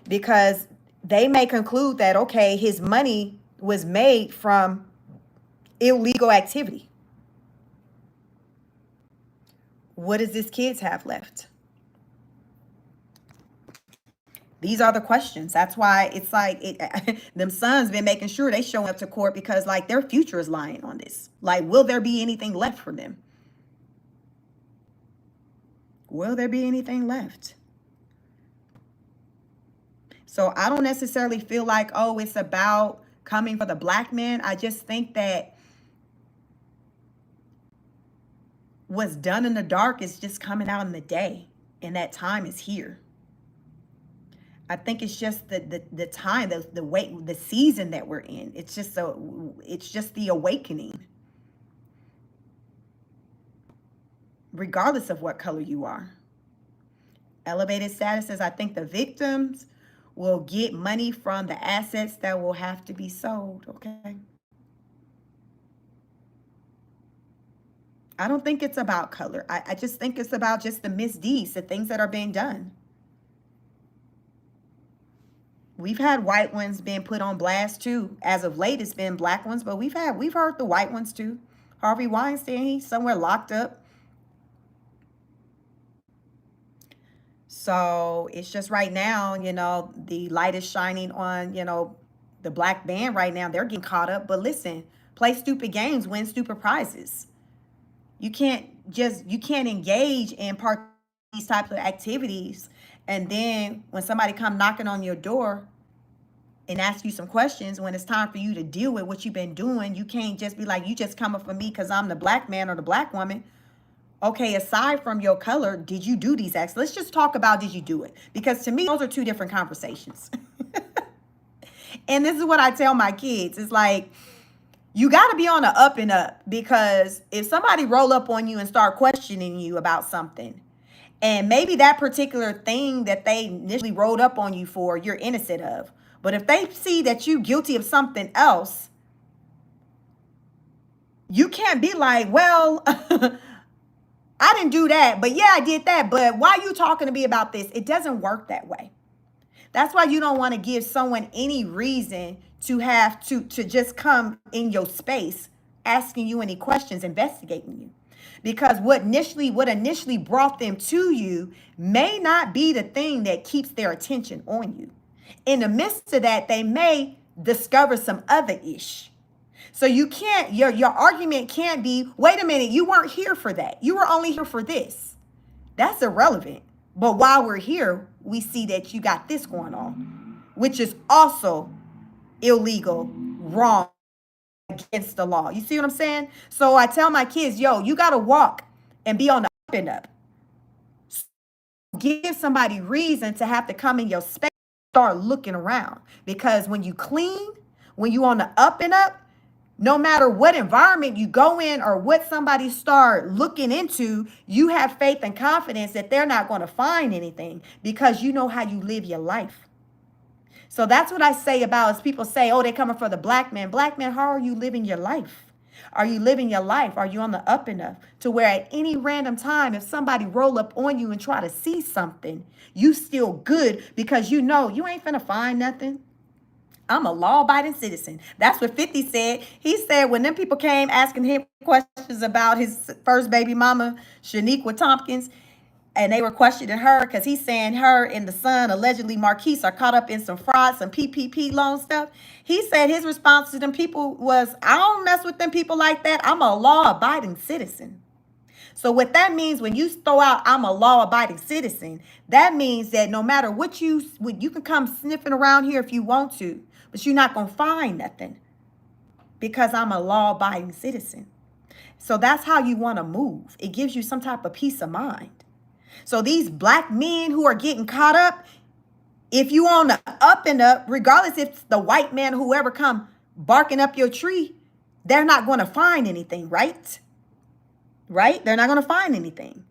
Because they may conclude that, okay, his money was made from illegal activity. What does his kids have left? These are the questions. That's why it's like them sons been making sure they show up to court, because like their future is lying on this. Like, will there be anything left for them? Will there be anything left? So I don't necessarily feel like, oh, it's about coming for the black man. I just think that what's done in the dark is just coming out in the day, and that time is here. I think it's just the time, the wait, the season that we're in. It's just the awakening. Regardless of what color you are. Elevated status says, I think the victims will get money from the assets that will have to be sold. Okay. I don't think it's about color. I just think it's about just the misdeeds, the things that are being done. We've had white ones being put on blast too. As of late, it's been black ones, but we've heard the white ones too. Harvey Weinstein, he's somewhere locked up. So it's just right now, the light is shining on, the black band right now. They're getting caught up. But listen, play stupid games, win stupid prizes. You can't engage in part of these types of activities. And then when somebody come knocking on your door and ask you some questions, when it's time for you to deal with what you've been doing, you can't just be like, you just coming for me because I'm the black man or the black woman. Okay, aside from your color, did you do these acts? Let's just talk about, did you do it? Because to me, those are two different conversations. And this is what I tell my kids. It's like, you got to be on the up and up, because if somebody roll up on you and start questioning you about something, and maybe that particular thing that they initially rolled up on you for, you're innocent of. But if they see that you're guilty of something else, you can't be like, well, I didn't do that, but yeah, I did that. But why are you talking to me about this? It doesn't work that way. That's why you don't want to give someone any reason to have to just come in your space, asking you any questions, investigating you. Because what initially brought them to you may not be the thing that keeps their attention on you. In the midst of that, they may discover some other ish. So you can't, your argument can't be, wait a minute, you weren't here for that. You were only here for this. That's irrelevant. But while we're here, we see that you got this going on, which is also illegal, wrong, against the law. You see what I'm saying? So I tell my kids, yo, you got to walk and be on the up and up. Give somebody reason to have to come in your space, start looking around. Because when you clean, when you on the up and up, no matter what environment you go in or what somebody start looking into, you have faith and confidence that they're not going to find anything, because you know how you live your life. So that's what I say about, as people say, oh, they're coming for the black man. Black man, how are you living your life? Are you living your life? Are you on the up and up to where at any random time, if somebody roll up on you and try to see something, you still good because you know you ain't finna find nothing. I'm a law-abiding citizen. That's what 50 said. He said when them people came asking him questions about his first baby mama, Sheniqua Tomkins, and they were questioning her because he's saying her and the son, allegedly Marquise, are caught up in some fraud, some PPP loan stuff. He said his response to them people was, I don't mess with them people like that. I'm a law-abiding citizen. So what that means, when you throw out, I'm a law-abiding citizen, that means that no matter what you can come sniffing around here if you want to, but you're not going to find nothing because I'm a law-abiding citizen. So that's how you want to move. It gives you some type of peace of mind. So these black men who are getting caught up, if you on the up and up, regardless if it's the white man, whoever come barking up your tree, they're not going to find anything, right? Right? They're not going to find anything.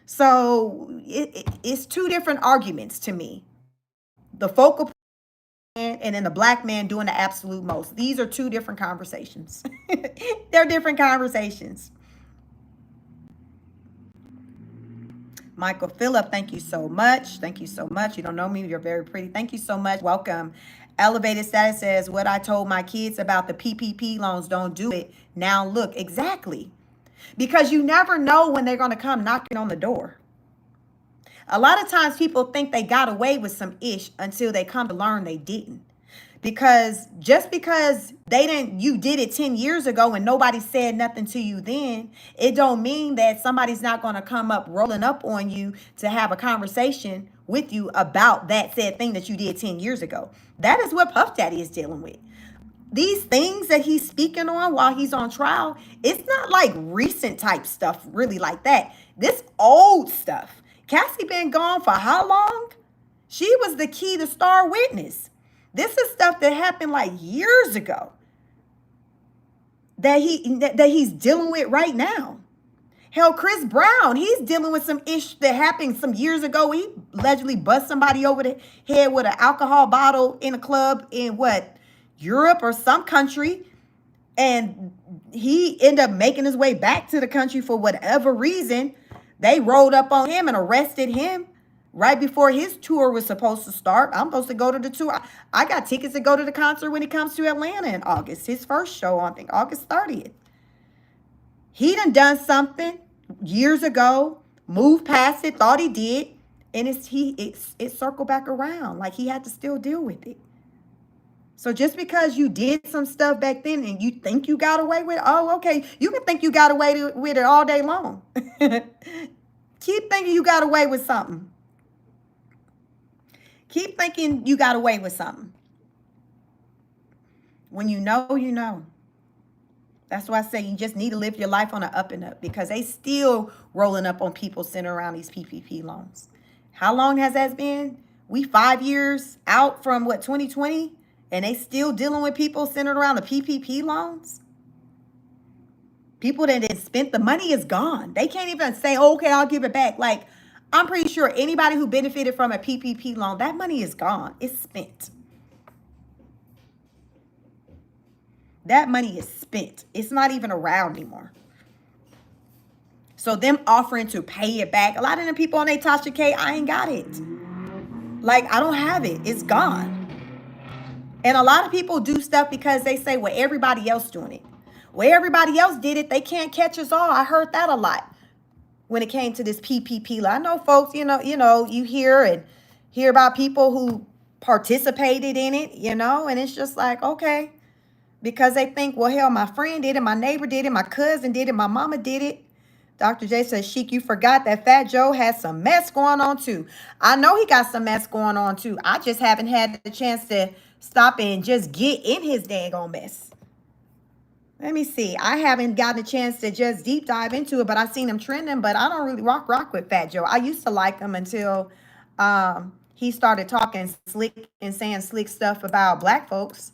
So it's two different arguments to me. The focal point and then the black man doing the absolute most. These are two different conversations. They're different conversations. Michael Phillip, thank you so much. Thank you so much. You don't know me. You're very pretty. Thank you so much. Welcome. Elevated Status says, what I told my kids about the PPP loans, don't do it. Now look, exactly. Because you never know when they're going to come knocking on the door. A lot of times people think they got away with some ish until they come to learn they didn't. Because just because you did it 10 years ago and nobody said nothing to you then, it don't mean that somebody's not going to come up rolling up on you to have a conversation with you about that said thing that you did 10 years ago. That is what Puff Daddy is dealing with. These things that he's speaking on while he's on trial, it's not like recent type stuff really like that. This old stuff. Cassie been gone for how long? She was the key to star witness. This is stuff that happened like years ago that he's dealing with right now. Hell, Chris Brown, he's dealing with some ish that happened some years ago. He allegedly bust somebody over the head with an alcohol bottle in a club in Europe or some country. And he ended up making his way back to the country for whatever reason. They rolled up on him and arrested him right before his tour was supposed to start. I'm supposed to go to the tour. I got tickets to go to the concert when he comes to Atlanta in August. His first show, I think, August 30th. He done something years ago, moved past it, thought he did, and it circled back around. Like he had to still deal with it. So just because you did some stuff back then and you think you got away with it, oh, okay, you can think you got away with it all day long. Keep thinking you got away with something. Keep thinking you got away with something. When you know, you know. That's why I say you just need to live your life on an up and up, because they still rolling up on people sitting around these PPP loans. How long has that been? We 5 years out from 2020, and they still dealing with people centered around the PPP loans? People that didn't spent the money is gone. They can't even say, oh, okay, I'll give it back. Like, I'm pretty sure anybody who benefited from a PPP loan, that money is gone. It's spent. That money is spent. It's not even around anymore. So them offering to pay it back, a lot of them people on their Tasha K, I ain't got it. Like, I don't have it. It's gone. And a lot of people do stuff because they say, well, everybody else doing it. Well, everybody else did it. They can't catch us all. I heard that a lot when it came to this PPP. I know folks, you hear about people who participated in it, and it's just like, okay, because they think, well, hell, my friend did it, my neighbor did it, my cousin did it, my mama did it. Dr. J says, Sheik, you forgot that Fat Joe has some mess going on too. I know he got some mess going on too. I just haven't had the chance to stop and just get in his daggone mess. Let me see. I haven't gotten a chance to just deep dive into it, but I've seen him trending, but I don't really rock with Fat Joe. I used to like him until he started talking slick and saying slick stuff about black folks.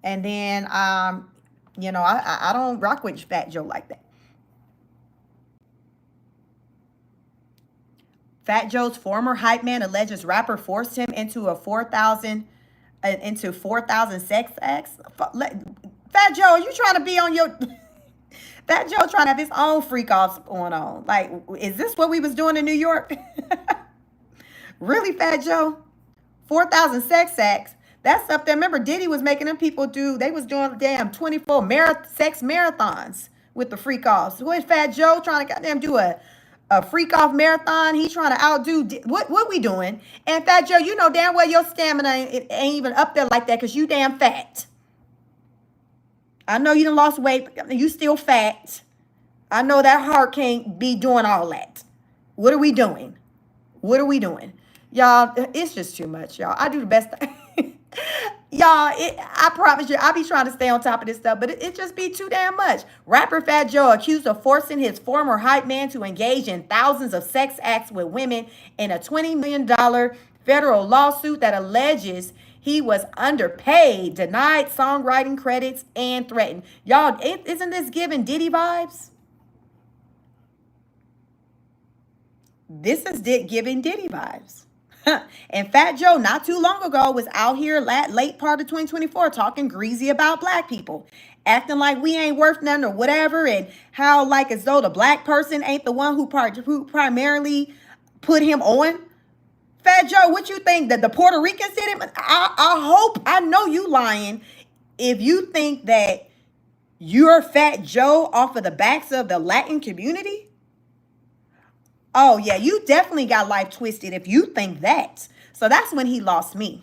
And then, I don't rock with Fat Joe like that. Fat Joe's former hype man alleges rapper forced him into a $4,000 into 4,000 sex acts. Fat Joe, are you trying to be on your Fat Joe trying to have his own freak offs going on? Like, is this what we was doing in New York? Really, Fat Joe? 4,000 sex acts. That's up there. Remember, Diddy was making them people do, they was doing damn 24 sex marathons with the freak offs. What is Fat Joe trying to goddamn do a freak off marathon? He trying to outdo, what we doing? And Fat Joe, you know damn well your stamina ain't even up there like that because you damn fat. I know you done lost weight, but you still fat. I know that heart can't be doing all that. What are we doing? What are we doing? Y'all, it's just too much, y'all. I do the best. Y'all, I promise you, I be trying to stay on top of this stuff, but it just be too damn much. Rapper Fat Joe accused of forcing his former hype man to engage in thousands of sex acts with women in a $20 million federal lawsuit that alleges he was underpaid, denied songwriting credits, and threatened. Y'all, isn't this giving Diddy vibes? This is giving Diddy vibes. And Fat Joe, not too long ago, was out here late part of 2024 talking greasy about black people, acting like we ain't worth nothing or whatever, and how like as though the black person ain't the one who primarily put him on. Fat Joe, what you think that the Puerto Ricans did it? I hope, I know you lying if you think that you're Fat Joe off of the backs of the Latin community. Oh, yeah, you definitely got life twisted if you think that. So that's when he lost me.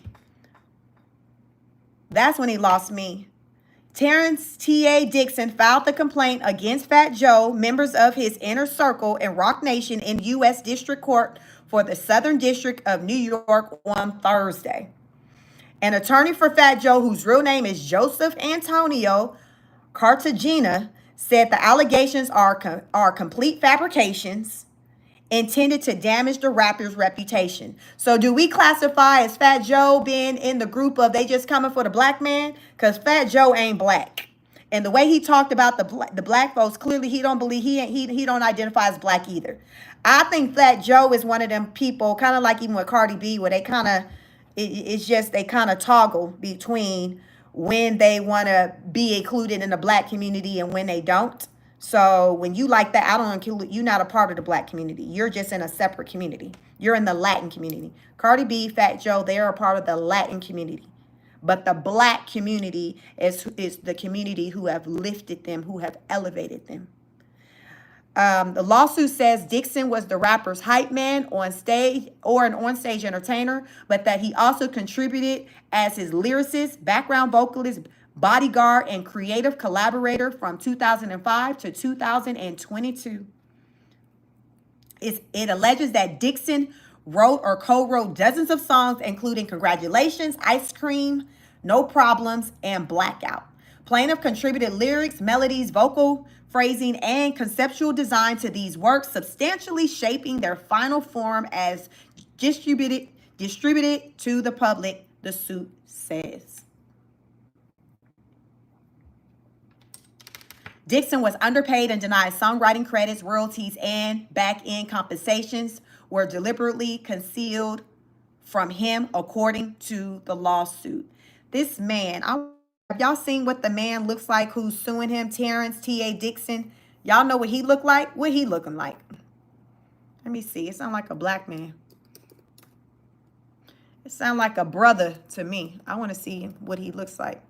That's when he lost me. Terrence T.A. Dixon filed the complaint against Fat Joe, members of his inner circle and Rock Nation in U.S. District Court for the Southern District of New York on Thursday. An attorney for Fat Joe, whose real name is Joseph Antonio Cartagena, said the allegations are complete fabrications intended to damage the rapper's reputation. So do we classify as Fat Joe being in the group of they just coming for the black man? Because Fat Joe ain't black. And the way he talked about the black folks, clearly he don't believe he don't identify as black either. I think Fat Joe is one of them people, kind of like even with Cardi B, where they kind of, it's just they kind of toggle between when they want to be included in the black community and when they don't. So when you like that, I don't include, you're not a part of the black community. You're just in a separate community. You're in the Latin community. Cardi B, Fat Joe, they're a part of the Latin community. But the black community is the community who have lifted them, who have elevated them. The lawsuit says Dixon was the rapper's hype man on stage or an onstage entertainer, but that he also contributed as his lyricist, background vocalist, bodyguard, and creative collaborator from 2005 to 2022. It alleges that Dixon wrote or co-wrote dozens of songs, including Congratulations, Ice Cream, No Problems, and Blackout. Plaintiff contributed lyrics, melodies, vocal phrasing, and conceptual design to these works, substantially shaping their final form as distributed to the public, the suit says. Dixon was underpaid and denied songwriting credits, royalties, and back-end compensations were deliberately concealed from him, according to the lawsuit. This man, have y'all seen what the man looks like who's suing him, Terrence T.A. Dixon? Y'all know what he looked like? What he looking like? Let me see. It sounds like a black man. It sounds like a brother to me. I want to see what he looks like.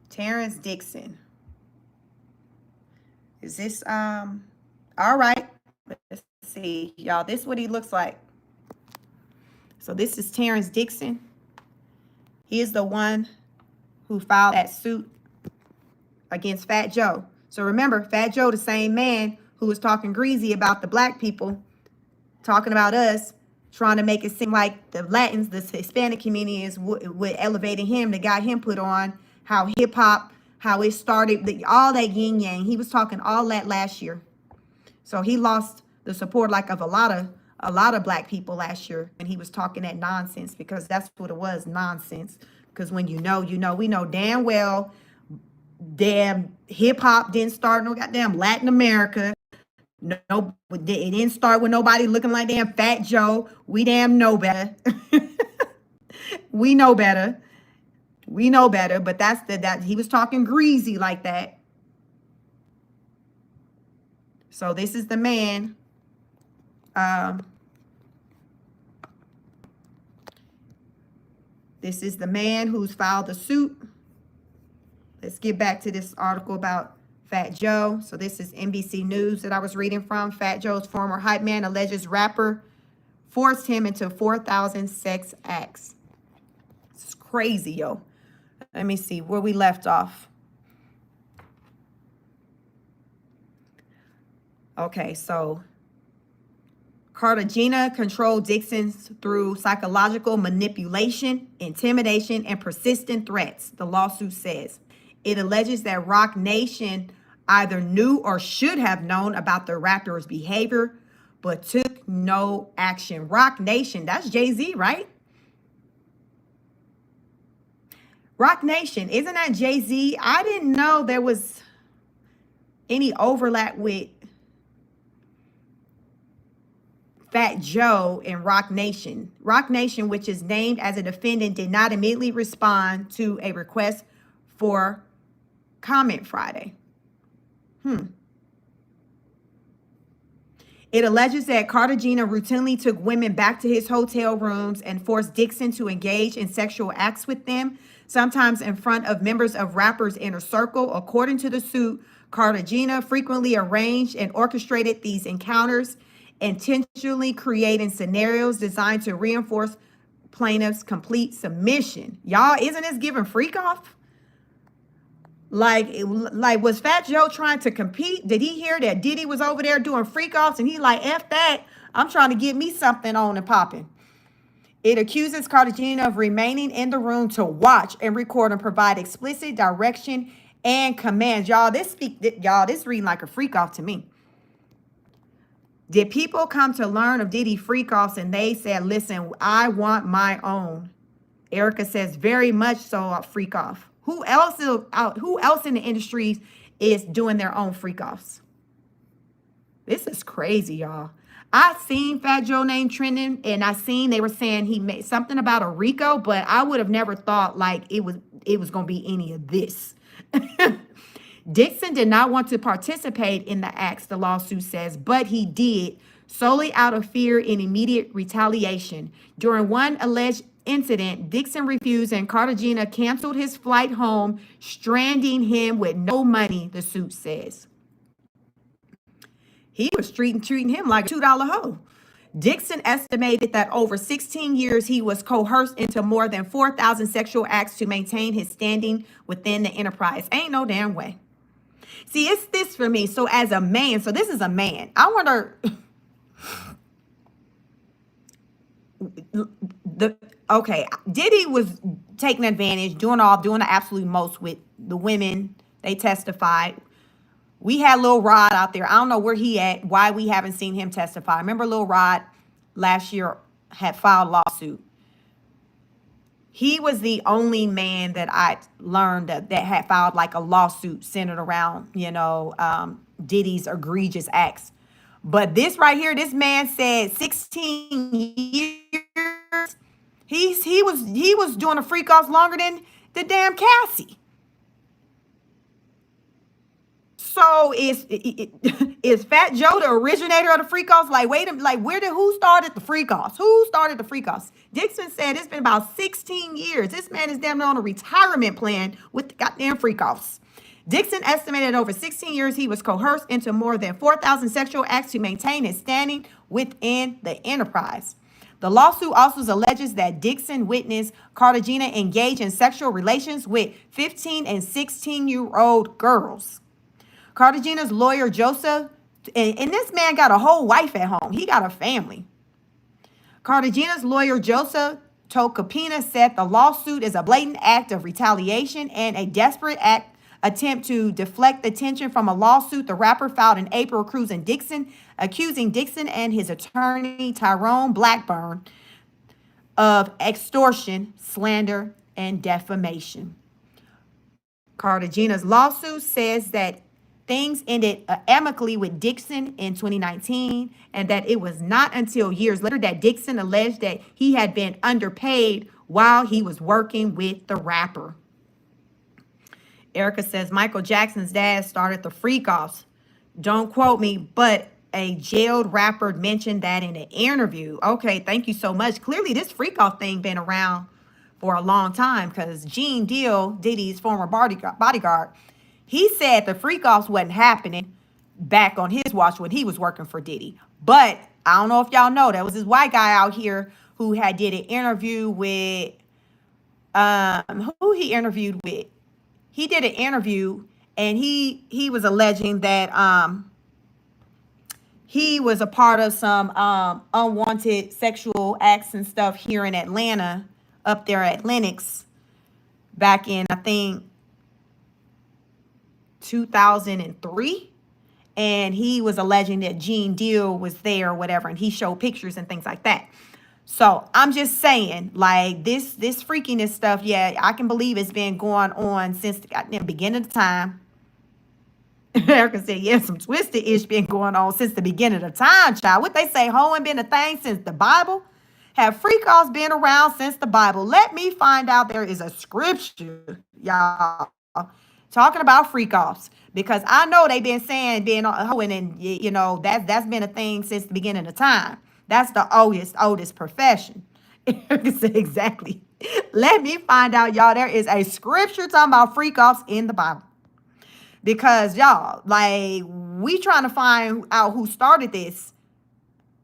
Terrence Dixon. Is this, all right. Let's see, y'all. This is what he looks like. So this is Terrence Dixon. He is the one who filed that suit against Fat Joe. So remember, Fat Joe, the same man who was talking greasy about the black people, talking about us, trying to make it seem like the Latins, the Hispanic community is what elevating him, that got him put on, how hip hop, how it started, all that yin yang. He was talking all that last year. So he lost the support like of a lot of black people last year when he was talking that nonsense, because that's what it was, nonsense. Because when you know, we know damn well, damn hip hop didn't start no goddamn Latin America. No, it didn't start with nobody looking like damn Fat Joe. We damn know better. We know better. We know better. But that he was talking greasy like that. So this is the man. This is the man who's filed the suit. Let's get back to this article about Fat Joe. So this is NBC News that I was reading from. Fat Joe's former hype man alleges rapper forced him into 4,000 sex acts. It's crazy, yo. Let me see where we left off. Okay, so Cartagena controlled Dixon through psychological manipulation, intimidation, and persistent threats, the lawsuit says. It alleges that Roc Nation either knew or should have known about the rapper's behavior, but took no action. Roc Nation, that's Jay-Z, right? Roc Nation, isn't that Jay-Z? I didn't know there was any overlap with Fat Joe and Roc Nation. Roc Nation, which is named as a defendant, did not immediately respond to a request for comment Friday. It alleges that Cartagena routinely took women back to his hotel rooms and forced Dixon to engage in sexual acts with them, sometimes in front of members of rappers' inner circle. According to the suit, Cartagena frequently arranged and orchestrated these encounters, intentionally creating scenarios designed to reinforce plaintiff's complete submission. Y'all, isn't this giving freak off? Like, was Fat Joe trying to compete? Did he hear that Diddy was over there doing freak offs and he like, F that, I'm trying to get me something on and popping. It accuses Cartagena of remaining in the room to watch and record and provide explicit direction and commands. Y'all, this reading like a freak off to me. Did people come to learn of Diddy freak-offs and they said, listen, I want my own? Erica says, very much so a freak-off. Who else in the industry is doing their own freak-offs? This is crazy, y'all. I seen Fat Joe name trending, and I seen they were saying he made something about a Rico, but I would have never thought like it was going to be any of this. Dixon did not want to participate in the acts, the lawsuit says, but he did, solely out of fear and immediate retaliation. During one alleged incident, Dixon refused and Cartagena canceled his flight home, stranding him with no money, the suit says. He was treating him like a $2 hoe. Dixon estimated that over 16 years, he was coerced into more than 4,000 sexual acts to maintain his standing within the enterprise. Ain't no damn way. See, it's this for me. So as a man, so this is a man. I wonder, okay, Diddy was taking advantage, doing the absolute most with the women. They testified. We had Lil Rod out there. I don't know where he at, why we haven't seen him testify. Remember Lil Rod last year had filed a lawsuit. He was the only man that I learned that had filed like a lawsuit centered around, Diddy's egregious acts. But this right here, this man said 16 years. He was doing a freak off longer than the damn Cassie. So is Fat Joe the originator of the freak offs? Like, wait a minute, like who started the freak offs? Who started the freak offs? Dixon said it's been about 16 years. This man is damn near on a retirement plan with the goddamn freak offs. Dixon estimated over 16 years he was coerced into more than 4,000 sexual acts to maintain his standing within the enterprise. The lawsuit also alleges that Dixon witnessed Cartagena engage in sexual relations with 15 and 16-year-old girls. Cartagena's lawyer, Joseph, and this man got a whole wife at home. He got a family. Cartagena's lawyer, Joseph Tokopina, said the lawsuit is a blatant act of retaliation and a desperate attempt to deflect attention from a lawsuit the rapper filed in April accusing Dixon and his attorney, Tyrone Blackburn, of extortion, slander, and defamation. Cartagena's lawsuit says that things ended amicably with Dixon in 2019, and that it was not until years later that Dixon alleged that he had been underpaid while he was working with the rapper. Erica says Michael Jackson's dad started the freak offs. Don't quote me, but a jailed rapper mentioned that in an interview. Okay, thank you so much. Clearly, this freak off thing been around for a long time, because Gene Deal, Diddy's former bodyguard, he said the freak offs wasn't happening back on his watch when he was working for Diddy. But I don't know if y'all know, there was this white guy out here who had did an interview with who he interviewed with. He did an interview, and he was alleging that he was a part of some unwanted sexual acts and stuff here in Atlanta, up there at Lenox, back in, I think, 2003. And he was alleging that Gene Deal was there or whatever, and he showed pictures and things like that. So I'm just saying, like, this freakiness stuff, yeah, I can believe it's been going on since the beginning of time. Erica said, yeah, some twisted ish been going on since the beginning of time, child. What they say, hoeing been a thing since the Bible? Have freak offs been around since the Bible? Let me find out. There is a scripture, y'all, talking about freak offs, because I know they've been saying being hoeing, and you know that's been a thing since the beginning of time. That's the oldest profession. Erica said, exactly. Let me find out, y'all. There is a scripture talking about freak offs in the Bible. Because y'all, like, we trying to find out who started this.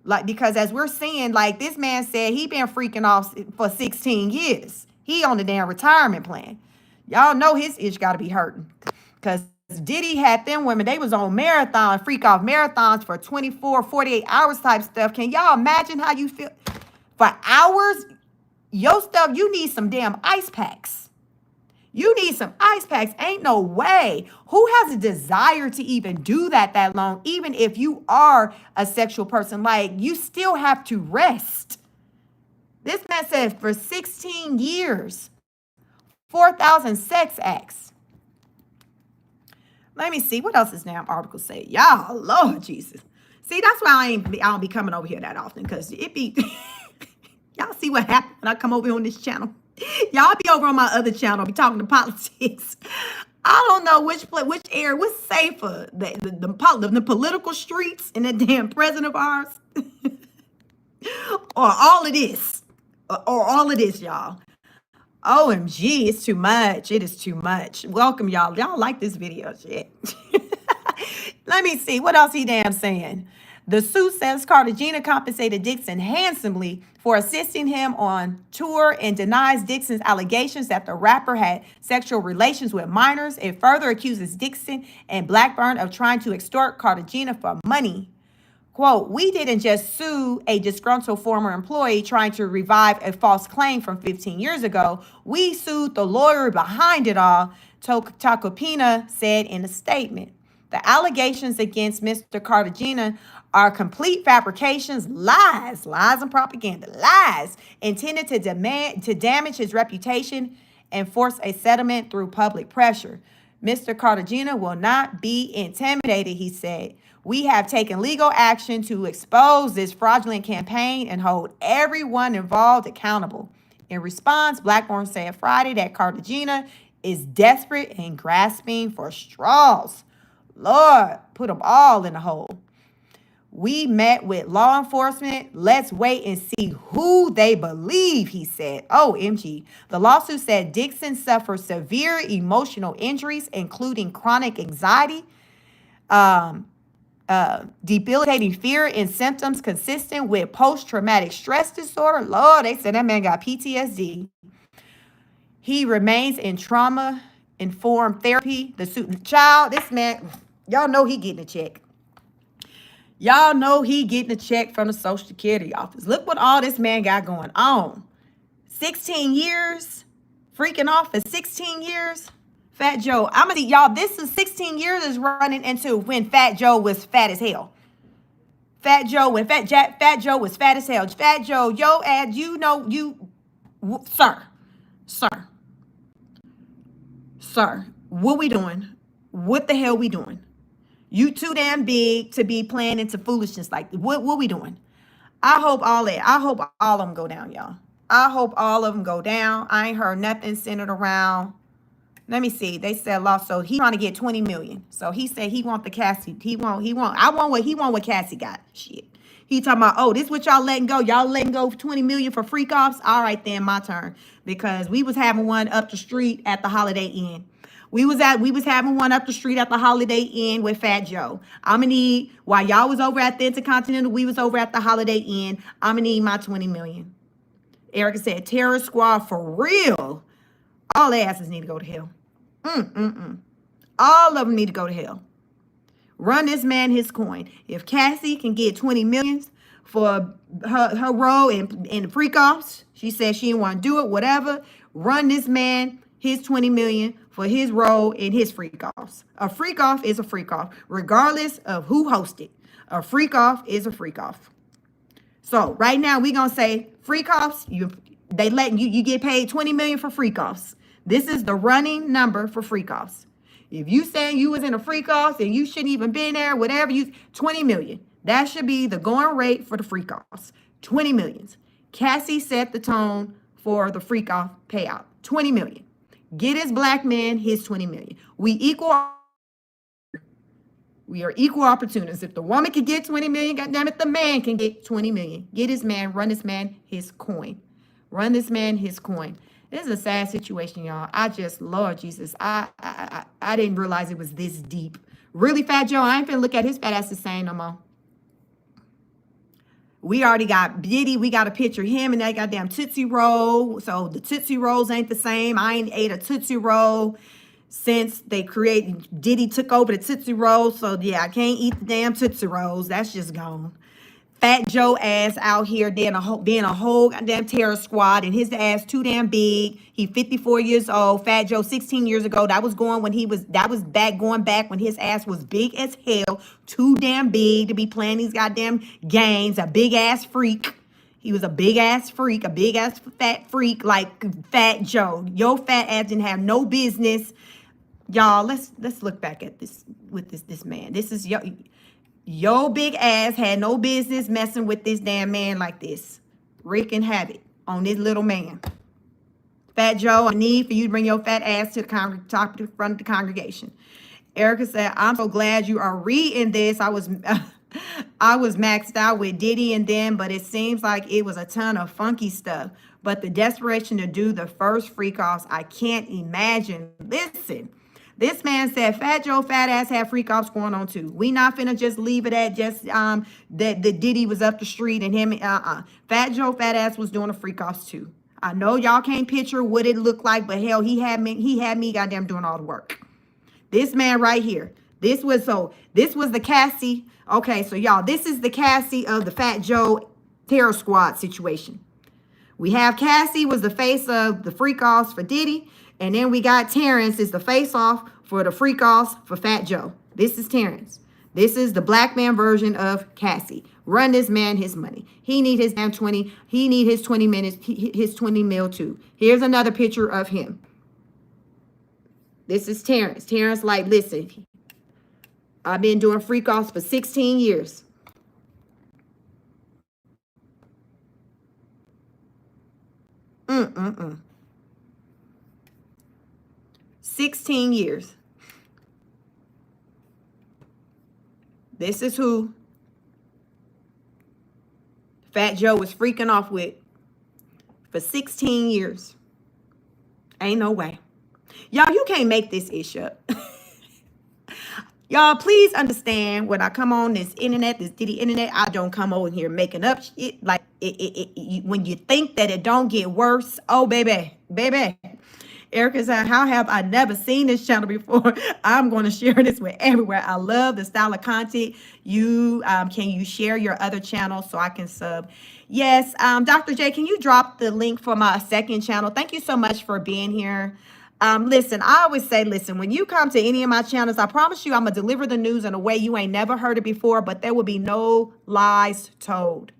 Like, because as we're seeing, like, this man said he been freaking off for 16 years. He on the damn retirement plan. Y'all know his itch got to be hurting. Because Diddy had them women, they was on freak off marathons for 24, 48 hours type stuff. Can y'all imagine how you feel? For hours, your stuff, you need some damn ice packs. You need some ice packs. Ain't no way. Who has a desire to even do that long? Even if you are a sexual person, like, you still have to rest. This man said for 16 years, 4,000 sex acts. Let me see. What else this damn article say? Y'all, Lord Jesus. See, that's why I don't be coming over here that often, because it be, y'all see what happened when I come over here on this channel. Y'all be over on my other channel, be talking to politics. I don't know which area, what's safer, the political streets in that damn president of ours, or all of this, or all of this, y'all. OMG, it's too much. It is too much. Welcome, y'all. Y'all like this video, shit. Let me see. What else he damn saying? The suit says Cartagena compensated Dixon handsomely for assisting him on tour and denies Dixon's allegations that the rapper had sexual relations with minors. It further accuses Dixon and Blackburn of trying to extort Cartagena for money. Quote, we didn't just sue a disgruntled former employee trying to revive a false claim from 15 years ago. We sued the lawyer behind it all, Tacopina said in a statement. The allegations against Mr. Cartagena are complete fabrications, lies and propaganda, lies intended to damage his reputation and force a settlement through public pressure. Mr. Cartagena will not be intimidated, he said. We have taken legal action to expose this fraudulent campaign and hold everyone involved accountable. In response, Blackburn said Friday that Cartagena is desperate and grasping for straws. Lord, put them all in the hole. We met with law enforcement. Let's wait and see who they believe, he said. OMG. The lawsuit said Dixon suffered severe emotional injuries, including chronic anxiety, debilitating fear and symptoms consistent with post-traumatic stress disorder. Lord, they said that man got PTSD. He remains in trauma-informed therapy. The suit child, this man, y'all know he getting a check. Y'all know he getting a check from the Social Security office. Look what all this man got going on. 16 years, freaking off for 16 years. Fat Joe, I'm gonna y'all, this is 16 years is running into when Fat Joe was fat as hell. Fat Joe, when Fat Joe was fat as hell. Fat Joe, yo, ad, you know, sir, what we doing? What the hell we doing? You too damn big to be playing into foolishness like what we doing? I hope all of them go down, y'all. I hope all of them go down. I ain't heard nothing centered around. Let me see. They said lost, so he trying to get 20 million. So he said he want the Cassie. He want what Cassie got. Shit. He talking about, oh, this what y'all letting go. Y'all letting go for 20 million for freak offs. All right, then my turn. Because we was having one up the street at the Holiday Inn. We was having one up the street at the Holiday Inn with Fat Joe. I'ma need, while y'all was over at the Intercontinental, we was over at the Holiday Inn. I'ma need my 20 million. Erica said, Terror Squad for real. All their asses need to go to hell. All of them need to go to hell. Run this man his coin. If Cassie can get 20 millions for her role in freak offs, she said she didn't want to do it, whatever. Run this man his 20 million for his role in his freak offs. A freak off is a freak off, regardless of who hosted. A freak off is a freak off. So right now we gonna say freak offs. They letting you get paid 20 million for freak offs. This is the running number for freak offs. If you saying you was in a freak offs and you shouldn't even been there, whatever, 20 million. That should be the going rate for the freak offs. 20 millions. Cassie set the tone for the freak off payout. 20 million. Get his black man his 20 million. We are equal opportunists. If the woman can get 20 million, goddammit, the man can get 20 million. Get his man, run this man his coin. Run this man his coin. This is a sad situation, y'all. Lord Jesus, I didn't realize it was this deep. Really, Fat Joe, I ain't finna look at his fat ass the same no more. We already got Diddy. We got a picture of him and that goddamn Tootsie Roll. So the Tootsie Rolls ain't the same. I ain't ate a Tootsie Roll since Diddy took over the Tootsie Rolls. So yeah, I can't eat the damn Tootsie Rolls. That's just gone. Fat Joe ass out here being a whole goddamn terror squad, and his ass too damn big. He 54 years old. Fat Joe 16 years ago. That was going back when his ass was big as hell. Too damn big to be playing these goddamn games. A big ass freak. He was a big ass freak, a big ass fat freak like Fat Joe. Your fat ass didn't have no business. Y'all, let's look back at this with this man. This is your big ass had no business messing with this damn man like this. Wreaking havoc on this little man. Fat Joe, I need for you to bring your fat ass to the top to the front of the congregation. Erica said, I'm so glad you are reading this. I was maxed out with Diddy and them, but it seems like it was a ton of funky stuff. But the desperation to do the first freak offs, I can't imagine. Listen. This man said Fat Joe fat ass had freak offs going on too. We not finna just leave it at just that the Diddy was up the street and him Fat Joe fat ass was doing the freak offs too. I know y'all can't picture what it looked like, but hell, he had me goddamn doing all the work. This man right here. This was the Cassie. Okay, so y'all, this is the Cassie of the Fat Joe Terror Squad situation. We have Cassie was the face of the freak offs for Diddy. And then we got Terrence is the face-off for the freak-offs for Fat Joe. This is Terrence. This is the black man version of Cassie. Run this man his money. He need his damn 20. He need his 20 minutes, his 20 mil too. Here's another picture of him. This is Terrence. Terrence like, listen, I've been doing freak-offs for 16 years. Mm-mm-mm. 16 years. This is who Fat Joe was freaking off with for 16 years. Ain't no way. Y'all, you can't make this issue up. Y'all, please understand when I come on this internet, this Diddy internet, I don't come over here making up shit. Like, when you think that it don't get worse, oh, baby. Erica said, how have I never seen this channel before? I'm going to share this with everywhere. I love the style of content. Can you share your other channel so I can sub? Yes, Dr. J, can you drop the link for my second channel? Thank you so much for being here. Listen, I always say, listen, when you come to any of my channels, I promise you I'm going to deliver the news in a way you ain't never heard it before, but there will be no lies told.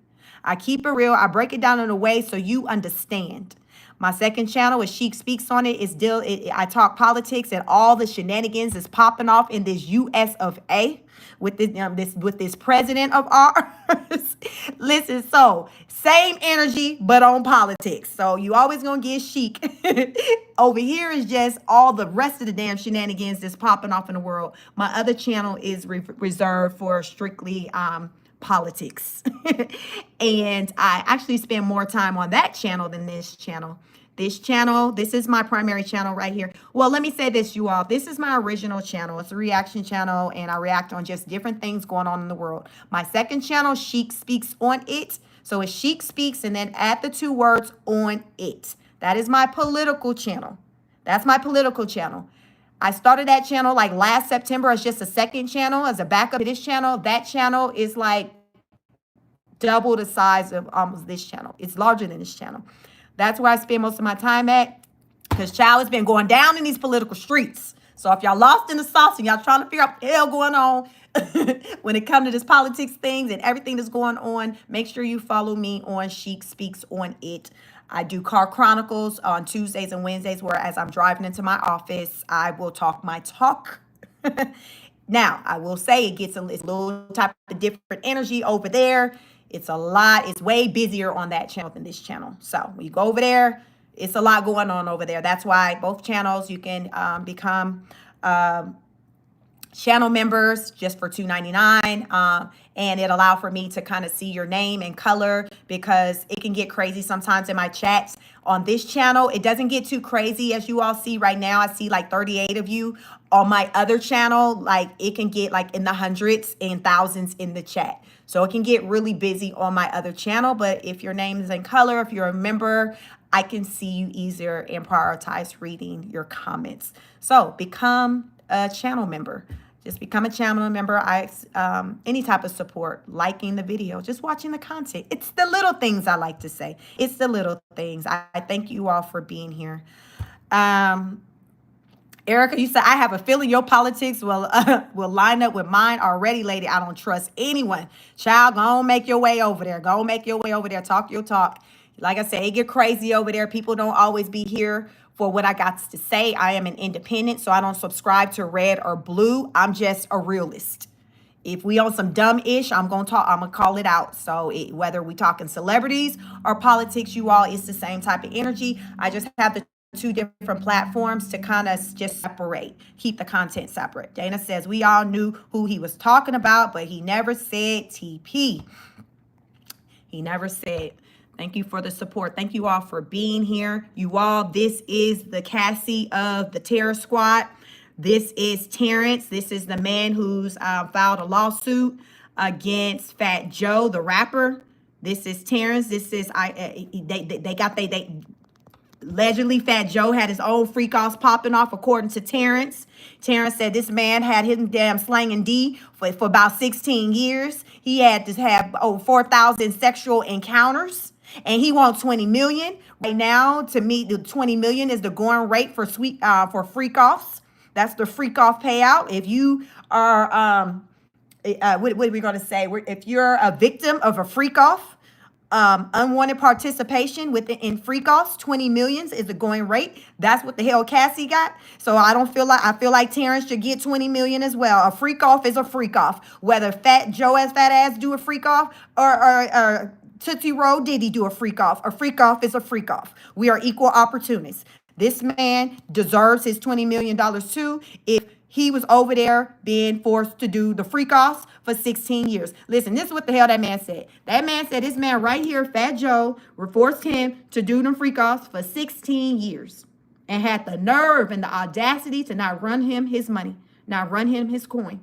I keep it real. I break it down in a way so you understand. My second channel is Sheik Speaks on it. I talk politics and all the shenanigans is popping off in this US of A with this president of ours. Listen, so same energy, but on politics. So you always gonna get Sheik. Over here is just all the rest of the damn shenanigans that's popping off in the world. My other channel is reserved for strictly politics. And I actually spend more time on that channel than this channel. This is my primary channel right here. Well, let me say this, you all. This is my original channel. It's a reaction channel, and I react on just different things going on in the world. My second channel, Sheik Speaks on it. So it's Sheik Speaks, and then add the 2 words on it. That is my political channel. That's my political channel. I started that channel like last September as just a second channel, as a backup to this channel. That channel is like double the size of almost this channel. It's larger than this channel. That's where I spend most of my time at, because child has been going down in these political streets. So if y'all lost in the sauce and y'all trying to figure out what the hell going on when it comes to this politics things and everything that's going on, make sure you follow me on Sheik Speaks on it. I do car chronicles on Tuesdays and Wednesdays, where as I'm driving into my office, I will talk my talk. Now, I will say it's a little type of different energy over there. It's a lot. It's way busier on that channel than this channel. So when you go over there, it's a lot going on over there. That's why both channels, you can become channel members just for $2.99, and it allow for me to kind of see your name and color, because it can get crazy sometimes in my chats. On this channel, it doesn't get too crazy as you all see right now. I see like 38 of you. On my other channel, like it can get like in the hundreds and thousands in the chat. So it can get really busy on my other channel. But if your name is in color, if you're a member, I can see you easier and prioritize reading your comments. So become a channel member. Just become a channel member. Any type of support, liking the video, just watching the content. It's the little things I like to say. It's the little things. I thank you all for being here. Erica, you said, I have a feeling your politics will line up with mine already, lady. I don't trust anyone. Child, go on, make your way over there. Go on, make your way over there. Talk your talk. Like I said, it get crazy over there. People don't always be here for what I got to say. I am an independent, so I don't subscribe to red or blue. I'm just a realist. If we on some dumb-ish, I'm going to call it out. So whether we talking celebrities or politics, you all, it's the same type of energy. I just have the 2 different platforms to kind of just keep the content separate. Dana says, we all knew who he was talking about, but he never said TP. He never said. Thank you for the support. Thank you all for being here. You all, this is the Cassie of the Terror Squad. This is Terrence. This is the man who's filed a lawsuit against Fat Joe, the rapper. This is Terrence. This is allegedly Fat Joe had his own freak offs popping off, according to Terrence. Terrence said this man had his damn slanging D for about 16 years. He had to have over 4,000 sexual encounters, and he wants 20 million. Right now, to me, the 20 million is the going rate for freak offs. That's the freak off payout. If you are, what are we going to say? If you're a victim of a freak off, unwanted participation in freak offs, 20 millions is the going rate. That's what the hell Cassie got. So I feel like Terrence should get 20 million as well. A freak off is a freak off. Whether Fat Joe as fat ass do a freak off or Tootsie Roll Diddy do a freak off is a freak off. We are equal opportunists. This man deserves his $20 million too. If he was over there being forced to do the freak offs for 16 years. Listen, this is what the hell that man said. That man said this man right here, Fat Joe, forced him to do them freak offs for 16 years and had the nerve and the audacity to not run him his money, not run him his coin.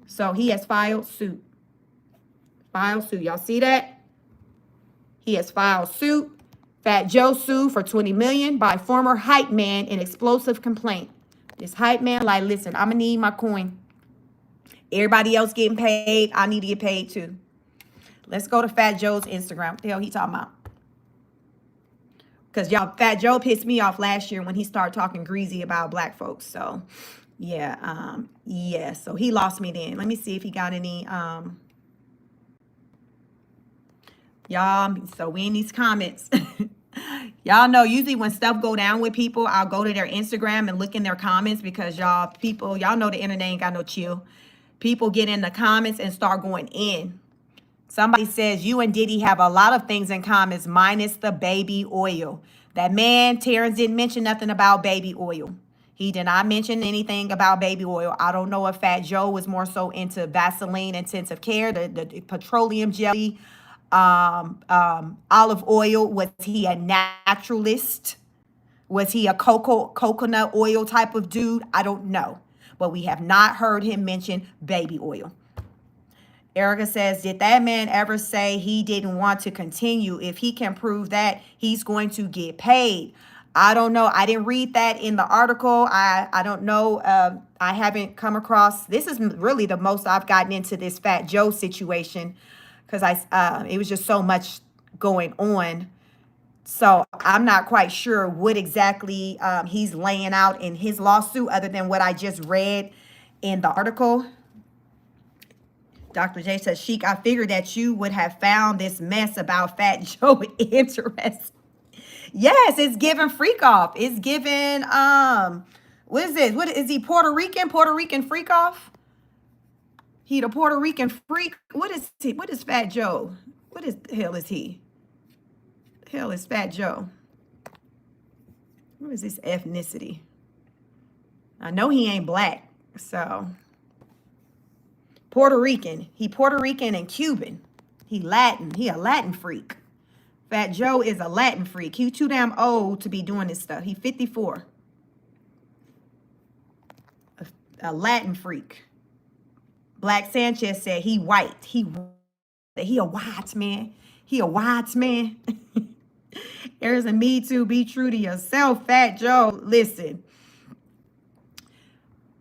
So he has filed suit. Y'all see that? He has filed suit. Fat Joe sued for 20 million by former hype man in explosive complaint. This hype man like, listen, I'm going to need my coin. Everybody else getting paid. I need to get paid too. Let's go to Fat Joe's Instagram. What the hell he talking about? Because y'all, Fat Joe pissed me off last year when he started talking greasy about black folks. So, yeah. Yeah, so he lost me then. Let me see if he got any... Y'all, so we in these comments. Y'all know usually when stuff go down with people, I'll go to their Instagram and look in their comments because y'all know the internet ain't got no chill. People get in the comments and start going in. Somebody says you and Diddy have a lot of things in common minus the baby oil. That man, Terrence, didn't mention nothing about baby oil. He did not mention anything about baby oil. I don't know if Fat Joe was more so into Vaseline intensive care, the petroleum jelly, olive oil. Was he a naturalist? Was he a coconut oil type of dude? I don't know. But we have not heard him mention baby oil. Erica says, did that man ever say he didn't want to continue? If he can prove that, he's going to get paid. I don't know. I didn't read that in the article. I don't know. I haven't come across. This is really the most I've gotten into this Fat Joe situation because it was just so much going on. So I'm not quite sure what exactly he's laying out in his lawsuit other than what I just read in the article. Dr. J says, Sheik, I figured that you would have found this mess about Fat Joe interesting. Yes, it's giving freak off. It's giving, what is this? What is he, Puerto Rican? Puerto Rican freak off? He the Puerto Rican freak? What is he? What is Fat Joe? What is the hell is he? The hell is Fat Joe? What is this ethnicity? I know he ain't black, so... Puerto Rican. He Puerto Rican and Cuban. He Latin. He a Latin freak. Fat Joe is a Latin freak. He too damn old to be doing this stuff. He 54. A Latin freak. Black Sanchez said he white. He a white man. He a white man. There's a me too. Be true to yourself, Fat Joe. Listen.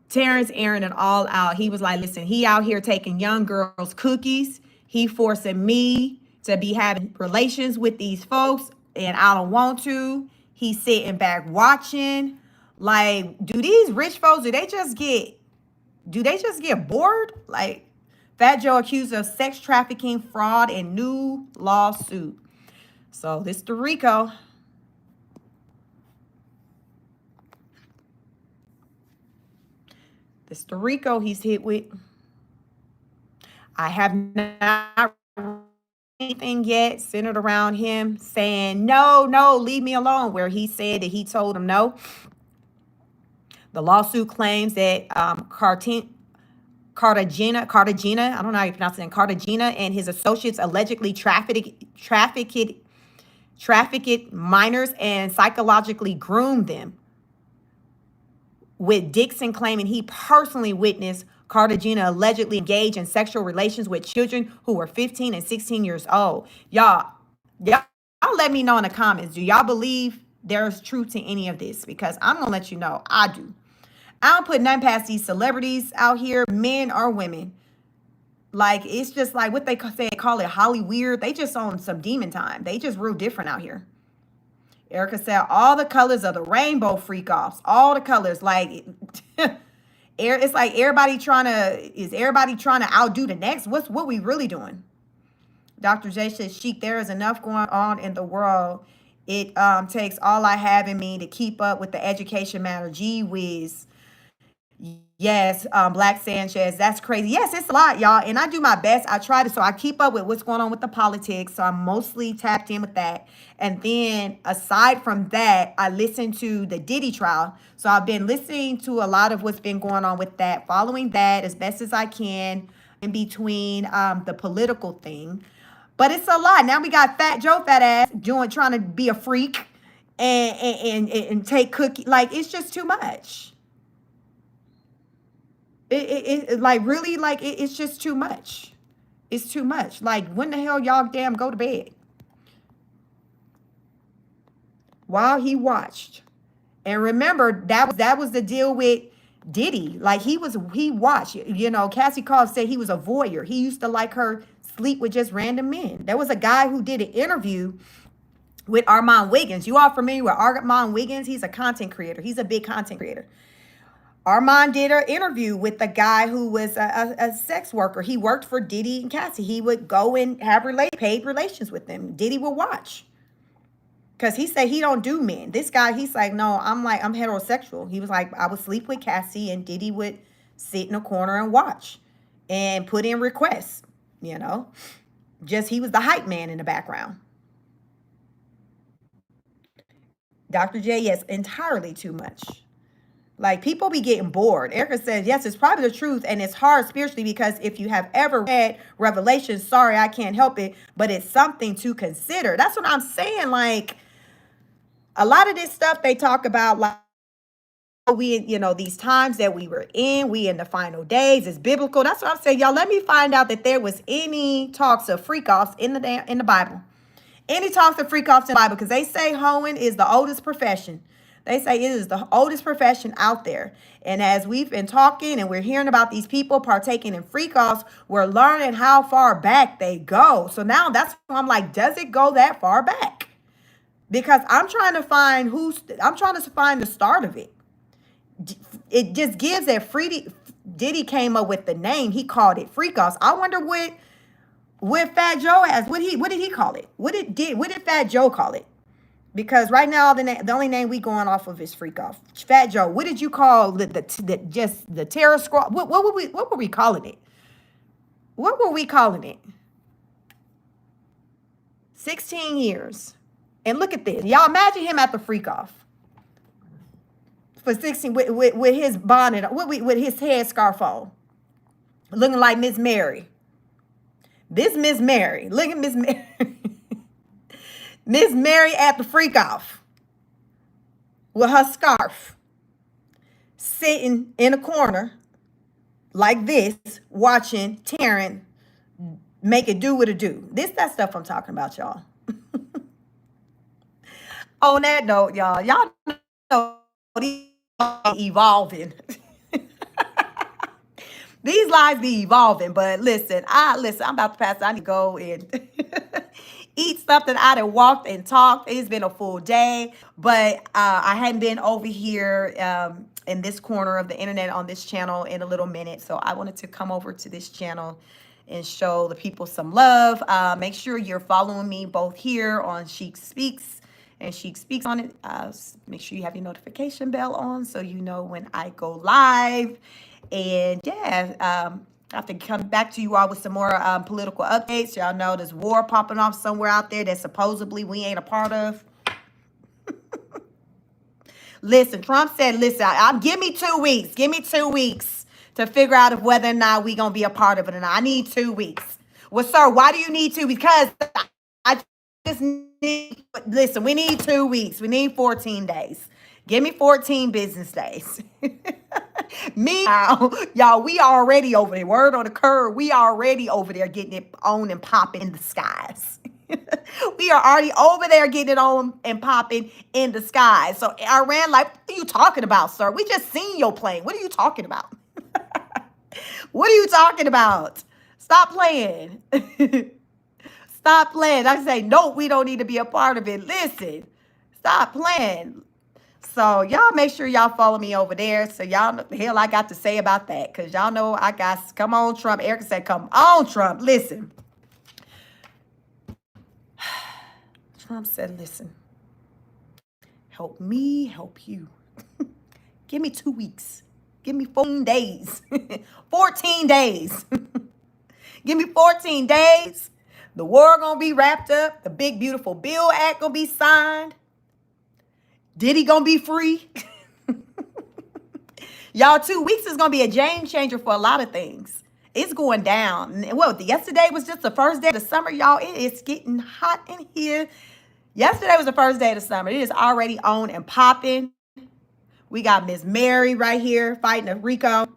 Terrence Aaron and all out. He was like, listen, he out here taking young girls' cookies. He forcing me to be having relations with these folks, and I don't want to. He's sitting back watching. Like, do these rich folks, do they just get bored? Like, Fat Joe accused of sex trafficking, fraud, and new lawsuit. So this the RICO. This the RICO he's hit with. I have not read anything yet centered around him saying, no, leave me alone, where he said that he told him no. The lawsuit claims that Cartagena, I don't know how you pronounce it, Cartagena and his associates allegedly trafficked minors and psychologically groomed them, with Dixon claiming he personally witnessed Cartagena allegedly engage in sexual relations with children who were 15 and 16 years old. Y'all let me know in the comments. Do y'all believe there's truth to any of this? Because I'm going to let you know I do. I don't put none past these celebrities out here, men or women. Like, it's just like what they call it Hollyweird. They just on some demon time. They just real different out here. Erica said all the colors of the rainbow freak offs. All the colors. Like, it's like everybody trying to outdo the next? What we really doing? Dr. J says, Sheik, there is enough going on in the world. It takes all I have in me to keep up with the education matter. Gee whiz. Yes, Black Sanchez, that's crazy. Yes, it's a lot, y'all, and I do my best. I try to, so I keep up with what's going on with the politics, so I'm mostly tapped in with that. And then aside from that, I listen to the Diddy trial, so I've been listening to a lot of what's been going on with that, following that as best as I can in between the political thing. But it's a lot. Now we got Fat Joe, fat ass, trying to be a freak and take cookie. Like, it's just too much. It's just too much. It's too much. Like, when the hell y'all damn go to bed? While he watched. And remember, that was the deal with Diddy. Like, he watched. You know, Cassie Carr said he was a voyeur. He used to like her sleep with just random men. There was a guy who did an interview with Armand Wiggins. You all familiar with Armand Wiggins? He's a content creator. He's a big content creator. Armand did an interview with a guy who was a sex worker. He worked for Diddy and Cassie. He would go and have paid relations with them. Diddy would watch. Because he said he don't do men. This guy, he's like, no, I'm heterosexual. He was like, I would sleep with Cassie and Diddy would sit in a corner and watch and put in requests, you know. Just he was the hype man in the background. Dr. J, yes, entirely too much. Like people be getting bored. Erica says, yes, it's probably the truth and it's hard spiritually because if you have ever read Revelation, sorry, I can't help it, but it's something to consider. That's what I'm saying. Like a lot of this stuff they talk about, like we, these times that we were in, we in the final days is biblical. That's what I'm saying. Y'all, let me find out that there was any talks of freak offs in the Bible. Any talks of freak offs in the Bible, because they say hoeing is the oldest profession. They say it is the oldest profession out there. And as we've been talking and we're hearing about these people partaking in freak offs, we're learning how far back they go. So now that's why I'm like, does it go that far back? Because I'm trying to find the start of it. It just gives that Diddy came up with the name. He called it freak offs. I wonder what Fat Joe has. What did he call it? What did Fat Joe call it? Because right now the only name we going off of is freak off. Fat Joe, what did you call the terror squad? What were we calling it? What were we calling it? 16 years. And look at this. Y'all imagine him at the freak off for 16 with his bonnet, with his headscarf on, looking like Miss Mary. This Miss Mary. Look at Miss Mary. Miss Mary at the freak off with her scarf, sitting in a corner like this, watching Taryn make it do what it do. That stuff I'm talking about, y'all. On that note, y'all know these evolving. These lives be evolving, but listen, I'm about to pass. I need to go and eat something. I done walked and talked. It's been a full day, but I hadn't been over here in this corner of the internet on this channel in a little minute. So I wanted to come over to this channel and show the people some love. Make sure you're following me both here on Chic Speaks and Chic Speaks on it. Make sure you have your notification bell on so you know when I go live. And yeah, I have to come back to you all with some more political updates. Y'all know there's war popping off somewhere out there that supposedly we ain't a part of. Listen, Trump said, listen, give me 2 weeks. Give me 2 weeks to figure out if whether or not we going to be a part of it or not. I need 2 weeks. Well, sir, why do you need 2 weeks? Because I just need, listen, we need 2 weeks. We need 14 days. Give me 14 business days. Meanwhile, y'all, we already over there. Word on the curb. We already over there getting it on and popping in the skies. We are already over there getting it on and popping in the skies. So Iran, like, what are you talking about, sir? We just seen your plane. What are you talking about? What are you talking about? Stop playing. Stop playing. I say, no, we don't need to be a part of it. Listen, stop playing. So y'all make sure y'all follow me over there so y'all know the hell I got to say about that. Because y'all know I got, come on, Trump. Erica said, come on, Trump. Listen. Trump said, listen. Help me help you. Give me 2 weeks. Give me 14 days. 14 days. Give me 14 days. The war gonna be wrapped up. The big, beautiful Bill Act gonna be signed. Diddy gonna be free. Y'all, 2 weeks is gonna be a game changer for a lot of things. It's going down. Well, yesterday was just the first day of the summer, y'all. It is getting hot in here. Yesterday was the first day of the summer. It is already on and popping. We got Miss Mary right here fighting a Rico.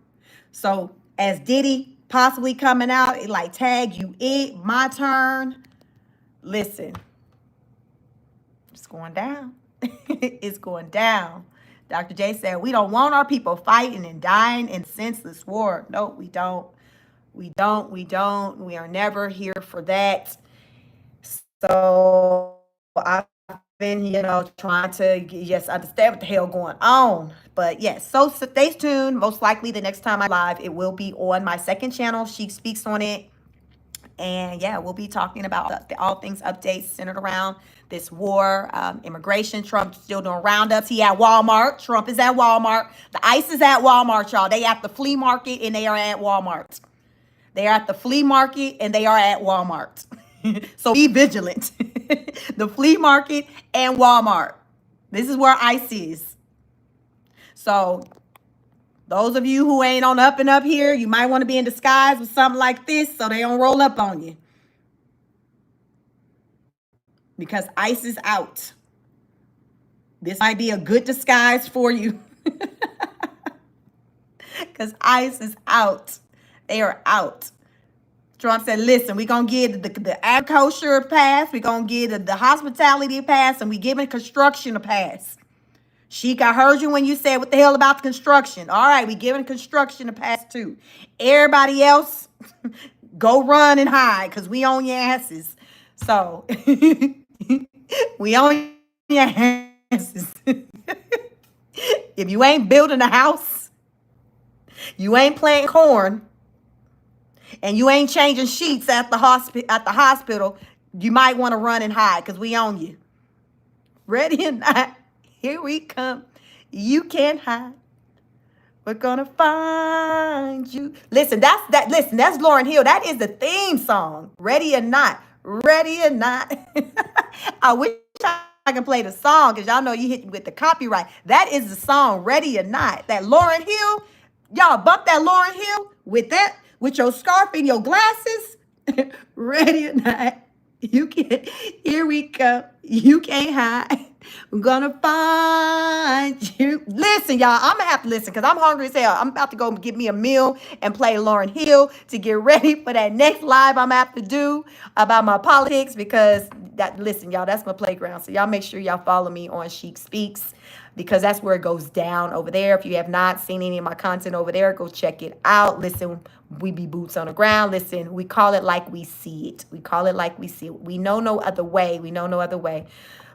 So as Diddy possibly coming out, it like tag you it, my turn. Listen, it's going down. It's going down. Dr. J said, we don't want our people fighting and dying in senseless war. No, we don't. We don't. We don't. We are never here for that. So I've been, trying to just understand what the hell going on. But yes, so stay tuned. Most likely the next time I live, it will be on my second channel. She speaks on it. And yeah, we'll be talking about all things updates centered around this war, immigration. Trump still doing roundups. He at Walmart. Trump is at Walmart. The ICE is at Walmart, y'all. They at the flea market and they are at Walmart. They are at the flea market and they are at Walmart. So be vigilant. The flea market and Walmart. This is where ICE is. So those of you who ain't on up and up here, you might want to be in disguise with something like this so they don't roll up on you. Because ICE is out. This might be a good disguise for you. Because ICE is out. They are out. Trump said, listen, we're going to give the agriculture a pass. We're going to give the hospitality a pass. And we giving construction a pass. Sheik, I heard you when you said what the hell about the construction. All right, we giving construction a pass too. Everybody else, go run and hide because we on your asses. So, we on your asses. If you ain't building a house, you ain't planting corn, and you ain't changing sheets at the hospital, you might want to run and hide because we on you. Ready or not, here we come. You can't hide. We're gonna find you. Listen, that's Lauryn Hill. That is the theme song. Ready or not. Ready or not. I wish I can play the song because y'all know you hit me with the copyright. That is the song, Ready or Not. That Lauryn Hill. Y'all bump that Lauryn Hill with your scarf and your glasses. Ready or not. You can't. Here we come. You can't hide. We're gonna find you. Listen, y'all. I'm gonna have to listen because I'm hungry as hell. I'm about to go get me a meal and play Lauryn Hill to get ready for that next live I'm gonna have to do about my politics because listen, y'all, that's my playground. So y'all make sure y'all follow me on Sheik Speaks because that's where it goes down over there. If you have not seen any of my content over there, go check it out. Listen, we be boots on the ground. Listen, we call it like we see it. We call it like we see it. We know no other way. We know no other way.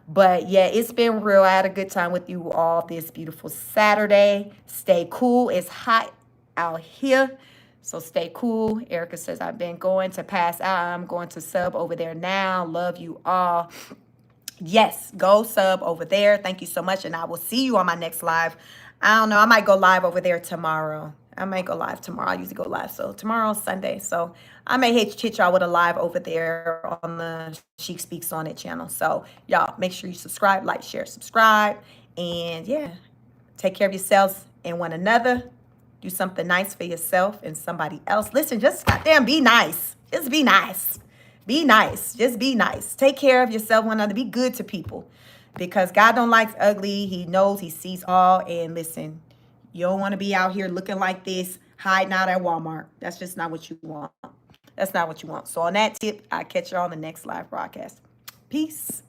But yeah, it's been real. I had a good time with you all this beautiful Saturday. Stay cool. It's hot out here. So stay cool. Erica says, I've been going to pass out. I'm going to sub over there now. Love you all. Yes, go sub over there. Thank you so much. And I will see you on my next live. I don't know. I might go live over there tomorrow. I usually go live. So tomorrow's Sunday. So I may hit y'all with a live over there on the Sheik Speaks On It channel. So y'all make sure you subscribe, like, share, subscribe. And yeah, take care of yourselves and one another. Do something nice for yourself and somebody else. Listen, just goddamn be nice. Just be nice. Be nice. Just be nice. Take care of yourself, one another. Be good to people. Because God don't like ugly. He knows, he sees all. And listen, you don't want to be out here looking like this, hiding out at Walmart. That's just not what you want. That's not what you want. So on that tip, I'll catch you on the next live broadcast. Peace.